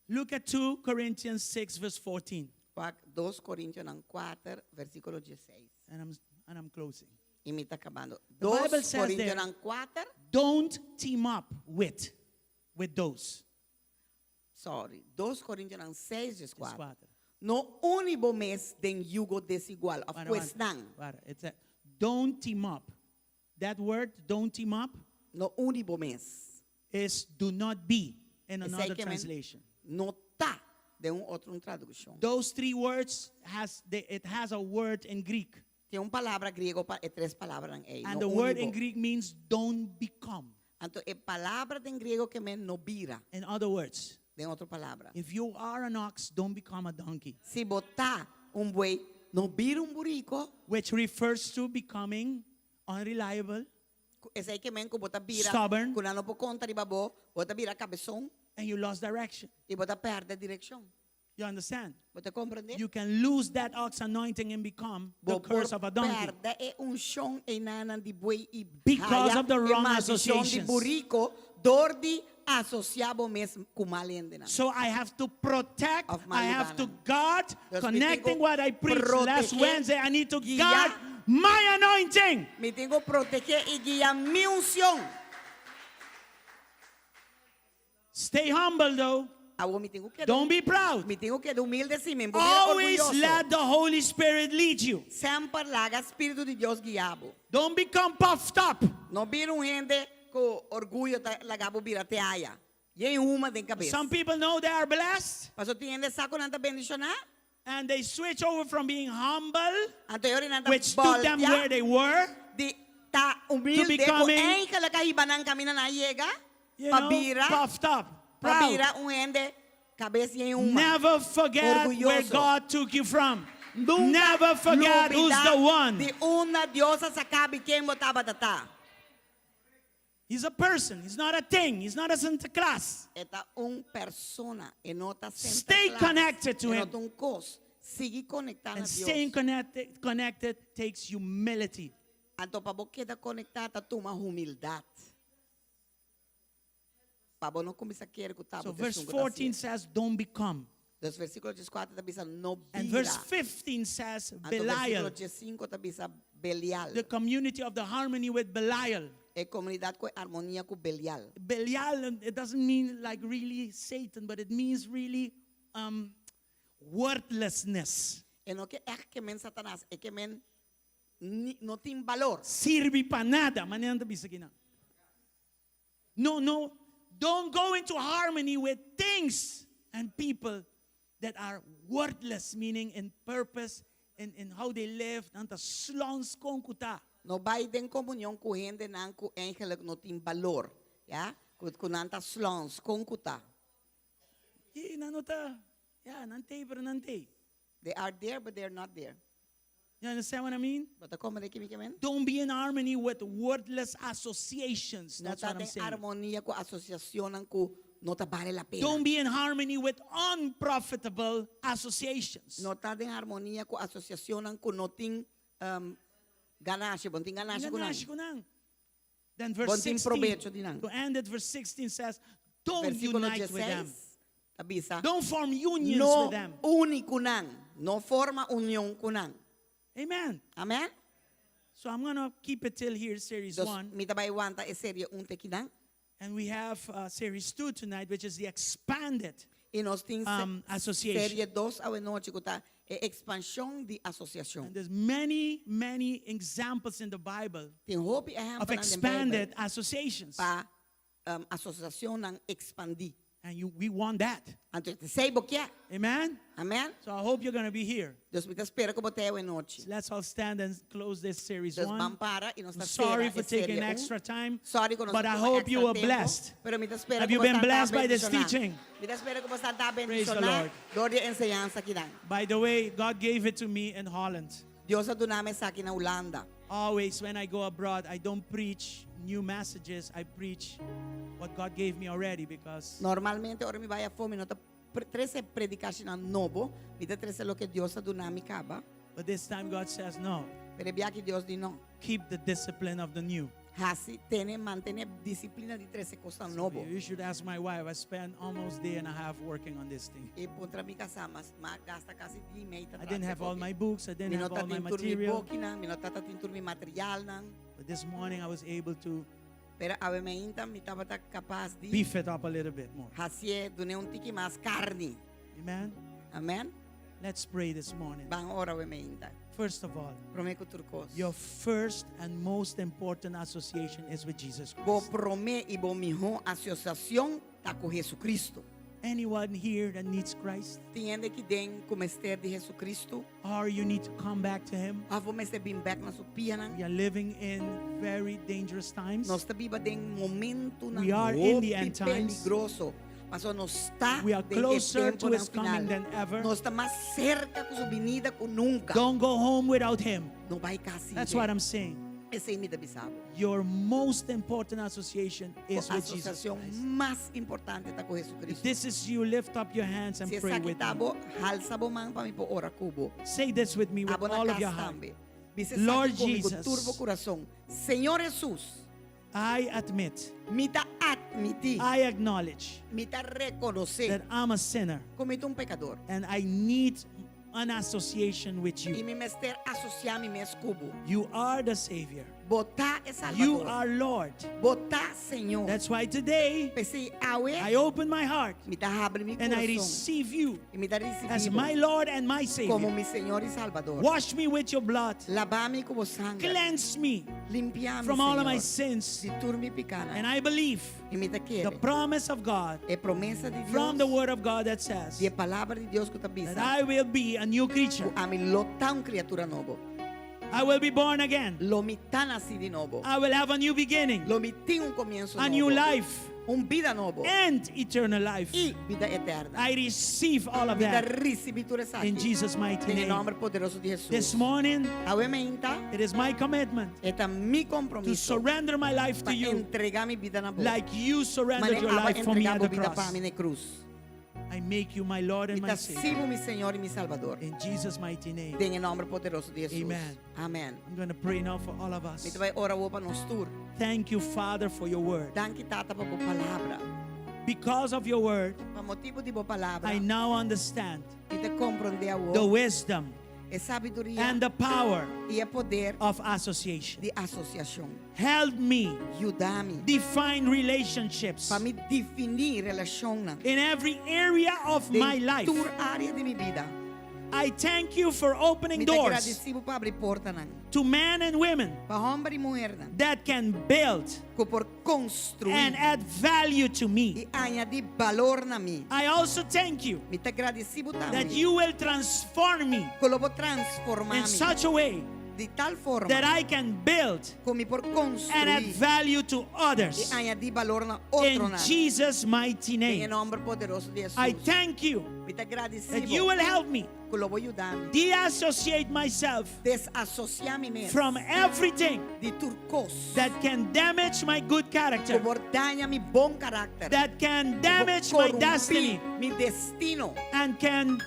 Look at 2 Corinthians 6 verse 14. 2 Coríntios 4, versículo 16. And I'm closing. Y me está acabando. The 2 Bible says there, Coríntios 4, don't team up with those. 2 Coríntios 6, Just 4. water. No único mes den yugo desigual. Of course, nang. Water. It's a, don't team up. That word, don't team up, No único mes. is do not be in Esse another aí que men translation. não tá de outra tradução. Those three words it has a word in Greek. Tem palavra grego para três palavras aí. And the word in Greek means don't become. Então, é palavra em grego que men no vira. In other words, De outra palavra. if you are an ox, don't become a donkey. Se botar buey, no vira burico, Which refers to becoming unreliable, esse aí que men bota vira, Stubborn. quando não por conta de babo, bota vira cabeção and you lost direction. e bota perde direção. You understand? Bota compreender? You can lose that ox anointing and become the curse of a donkey. Perde é chão e nana de buey e Because of the wrong maldição de associations. burico, dor de associabo mesmo com malendena. So I have to protect, Of I have to malibanan. guard, Dios, connecting me what I preached last proteger, Wednesday. I need to guiar. guard my anointing. Me tengo proteger y guiar mi unción. Stay humble though. Agora me tengo que Don't be proud. me tengo que humilde si me Always orgulloso. let the Holy Spirit lead you. Sempre laga Espírito de Deus guiabo. Don't become puffed up. Não vira gente com orgulho lagabo vira te aya. E uma de cabeça. Some people know they are blessed Paso tiene saco nanta bendicionar. and they switch over from being humble, Anterior nanta which took them where they were, de ta humilde ko becoming, ay kala kahibanan kami na naiega. you know, Pabira. puffed up, proud. Pabira gente cabeça e uma. Never forget where Orgulloso. God took you from. Nunca Never forget who's olvidar the one. De una diosa sacabe quem botava tata. He's a person. He's not a thing. He's not a Santa Claus. Eta persona e nota Stay connected to him. cos. Sigue conectado a And Dios. staying connected takes humility. Anto pa bo queda conectada tu uma humildade. Pa bo no começa a querer que tá So verse 14 says, don't become. Dos versículo 14 tá bisa no And bira. verse 15 says, Anto Belial. versículo 15 tá bisa Belial. The community of the harmony with Belial. E comunidade com harmonia com Belial. Belial, it doesn't mean like really Satan, but it means really worthlessness. E no que men Satanás, é que men no tem valor. Sirve para nada. Manenda bisagina. No. Don't go into harmony with things and people that are worthless, meaning in purpose, in how they live. Nanta slons konkuta. No vai den comunhão com gente não com ángel que não tem valor, já? Com nanta slons, com kuta. Nanota. Yeah, nante pero nante. They are there, but they are not there. You understand what I mean? But como de que men? Don't be in harmony with worthless associations. No That's está what I'm em saying. harmonia com associação com não tá vale a pena. Don't be in harmony with unprofitable associations. No está em harmonia com associação com não tem ganância, não tem ganância com Ganash ko nang. Then verse Bom tem proveito 16, din ang. to end it, verse 16 says, don't Versículo unite with them. 16, tabisa, Don't form unions no with them. único nang, no forma união com nang. Amen. Amen? So I'm going to keep it till here, series Dos, 1. mita ba iwanta e serie tekinang? And we have series 2 tonight, which is the expanded E nós temos association. série 2 a noite que tá é expansão de associação. And there's many examples in the Bible Tem roupa of expanded associations. para associação não expandir. And we want that. Então, sei o que é? Amen? Amém? So I hope you're going to be here. Deus me espera que botei a noite. So let's all stand and close this series Deus 1. vamos para e nós I'm está sorry for taking extra time, Sorry que nós but I toma hope you extra were tempo, blessed. Pero me espera Have que you você been está blessed by this bendicionado. teaching? Me espera que você está Praise the bendicionado. Lord. Dor de enseñanza aqui dá. By the way, God gave it to me in Holland. Deus a doname sa aqui na Holanda. Always when I go abroad, I don't preach new messages. I preach what God gave me already because Normalmente ora me vai a fome, não tá 13 predicação novo, me dá 13 lo que Deus a doname acaba. but this time God says no. Pero via que Deus diz não. Keep the discipline of the new. Hasi mantene disciplina de 13 coisas So novo. you should ask my wife. I spent almost a day and a half working on this thing. E contra mi kasama, gasta kasi di may I didn't have all my books. I didn't have all my material. Minotata tintur mi material nang. But this morning I was able to Pero ave me inta mi tabata capaz di beef it up a little bit more. hasie dune un tiki mas carne. Amen? Amen. Let's pray this morning. Bang ora ave me inta. First of all, Prometo turcos. your first and most important association is with Jesus Bo Christ. prome e bo miho associação tá com Jesucristo. Anyone here that needs Christ? Tiende que den como ester de Jesucristo. Or you need to come back to Him? Vamos a vir back na supianan. We are living in very dangerous times. Nós está viva de momento na We are in the end times. peligroso. Mas nós está We are closer to His coming than ever. Nós está mais cerca com sua vinda que nunca. Don't go home without Him. Não vai casi. That's what I'm saying. Esse é me da bisabo. Your most important association is A with Jesus associação Christ. mais importante está com If Jesucristo. this is you, lift up your hands and Se pray essa with aqui me. halsa bo man para mim por ora cubo. Say this with me with Abo all na of your casa heart. tambe. Dice Lord comigo, Jesus. turbo coração. Senhor Jesus, I admit, me tá admitir, I acknowledge me tá reconocer that I'm a sinner como um pecador. and I need an association with E you. me mester associar-me mes cubo. You are the Savior. Botar é You Salvador. are Lord. Botar Senhor. That's why today Pensei, awe, I open my heart me tá abre meu and I coração. receive you E me dá as recebido my Lord and my como Savior. meu Senhor e Salvador. Wash me with your blood. Lavar-me com o sangue. Cleanse me Limpiar-me, from all of my Senhor. sins. De tudo me picana. And I believe E me tá the querer. promise of God É promessa de Deus. from the Word of God that says E a palavra de Deus que tá that bisa. I will be a new creature. A me lotar criatura novo. I will be born again. Lo me tá nasci de novo. I will have a new beginning, Lo me tem comienzo a novo. new life, Vida novo. and eternal life. E vida eterna. I receive all of Vida that recebitura essa in Jesus' mighty Em name. nome poderoso de Jesus. This morning, Aumenta. it is my commitment Esta mi to compromiso. surrender my life to Para you entregar mi vida na boca. like you surrendered your Aba life for me entregar at bo the vida para cross. mim na cruz. I make you my Lord and Me my tá Savior. sigo mi Senhor e mi Salvador. In Jesus' mighty name. Em nome poderoso de Jesus. Amen. Amém. I'm going to pray now for all of Me us. vai orar para nós tur. Thank you, Father, for your word. Danke tata para bo palavra. Because of your word, Para motivo de bo palavra. I now understand E te compreender a the o. wisdom É sabedoria and the power e é poder of association. de associação. Help me Ajudar-me define relationships para me definir relação in every area of my life. tur área de minha vida. I thank you for opening Me doors agradecido para abrir porta to men and women para homem e mulher that can build que por construir and add value to me. e añadir valor na mim. I also thank you Me agradecido that também you will transform me que eu vou transformar in such a way de tal forma that I can build como por and add construir value to e others. añadir valor na In outro nada. Jesus' mighty Em name, nome poderoso de Jesus. I thank you Me agradecido that you will help me que eu vou ajudar deassociate myself desassociar-me mesmo from everything de turcos that can damage my good que character, por daña mi bom carácter. that can que damage por my corrompir destiny, mi destino. and can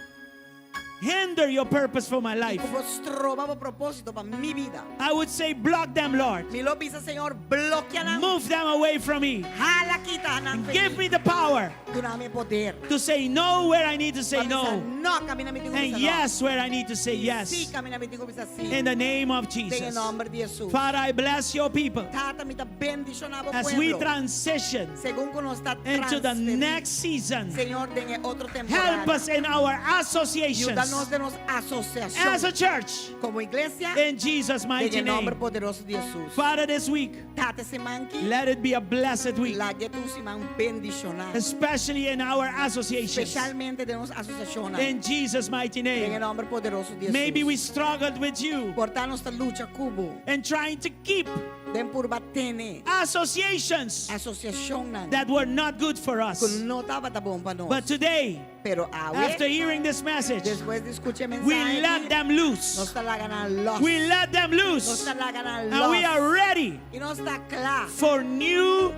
hinder your purpose for my life. Que vos trova o propósito para mi vida. I would say, block them, Lord. Mi lo pisa, Señor, bloquea Move them away from me. jala quita And give me the power Dame poder. to say no where I need to say Para no, no, camina mi tigo and bisa no. yes where I need to say Sí, yes. camina mi tigo bisa sí. In the name of En Jesus. nombre de Jesús. Father, I bless your people Tata mi ta bendicionado as we pueblo. transition Según que nos está into the transferido. next season. Señor, den otro Help temporada. us in our associations Ayúdanos de nos asociación. as a church Como iglesia. in Jesus' mighty En nombre name. poderoso de Jesús. Father, this week, Tata se manqui. let it be a blessed week, La que tú se man bendicionar. especially in our associations. Especialmente de nos asociaciones. In Jesus' mighty En name. el nombre poderoso de Jesús. Maybe we struggled with you Portar nuestra lucha cubo. and trying to keep Den por batene. associations Asociación nan. that were not good for Que us. no estaba tan bom para nos. But today, Pero after hearing this message, después de escuchar el we mensaje, let them nos loose. está la ganar los. We let them Nos loose. está la ganar los. And we are ready Y nos está claro. for new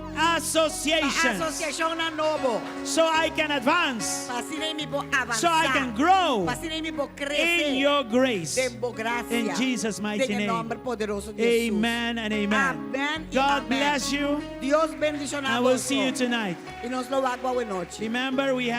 associations Asociación na novo. so I can advance, Para así mi po avanzar. so I can grow Para así mi po crecer. in your grace. Debo gracia. In Jesus' mighty En el name. nombre poderoso de Jesús. Amen and amen. Amén y God amén. bless you. Dios bendicionado. I will see you tonight. Y nos lo hago a buena noche. Remember, we have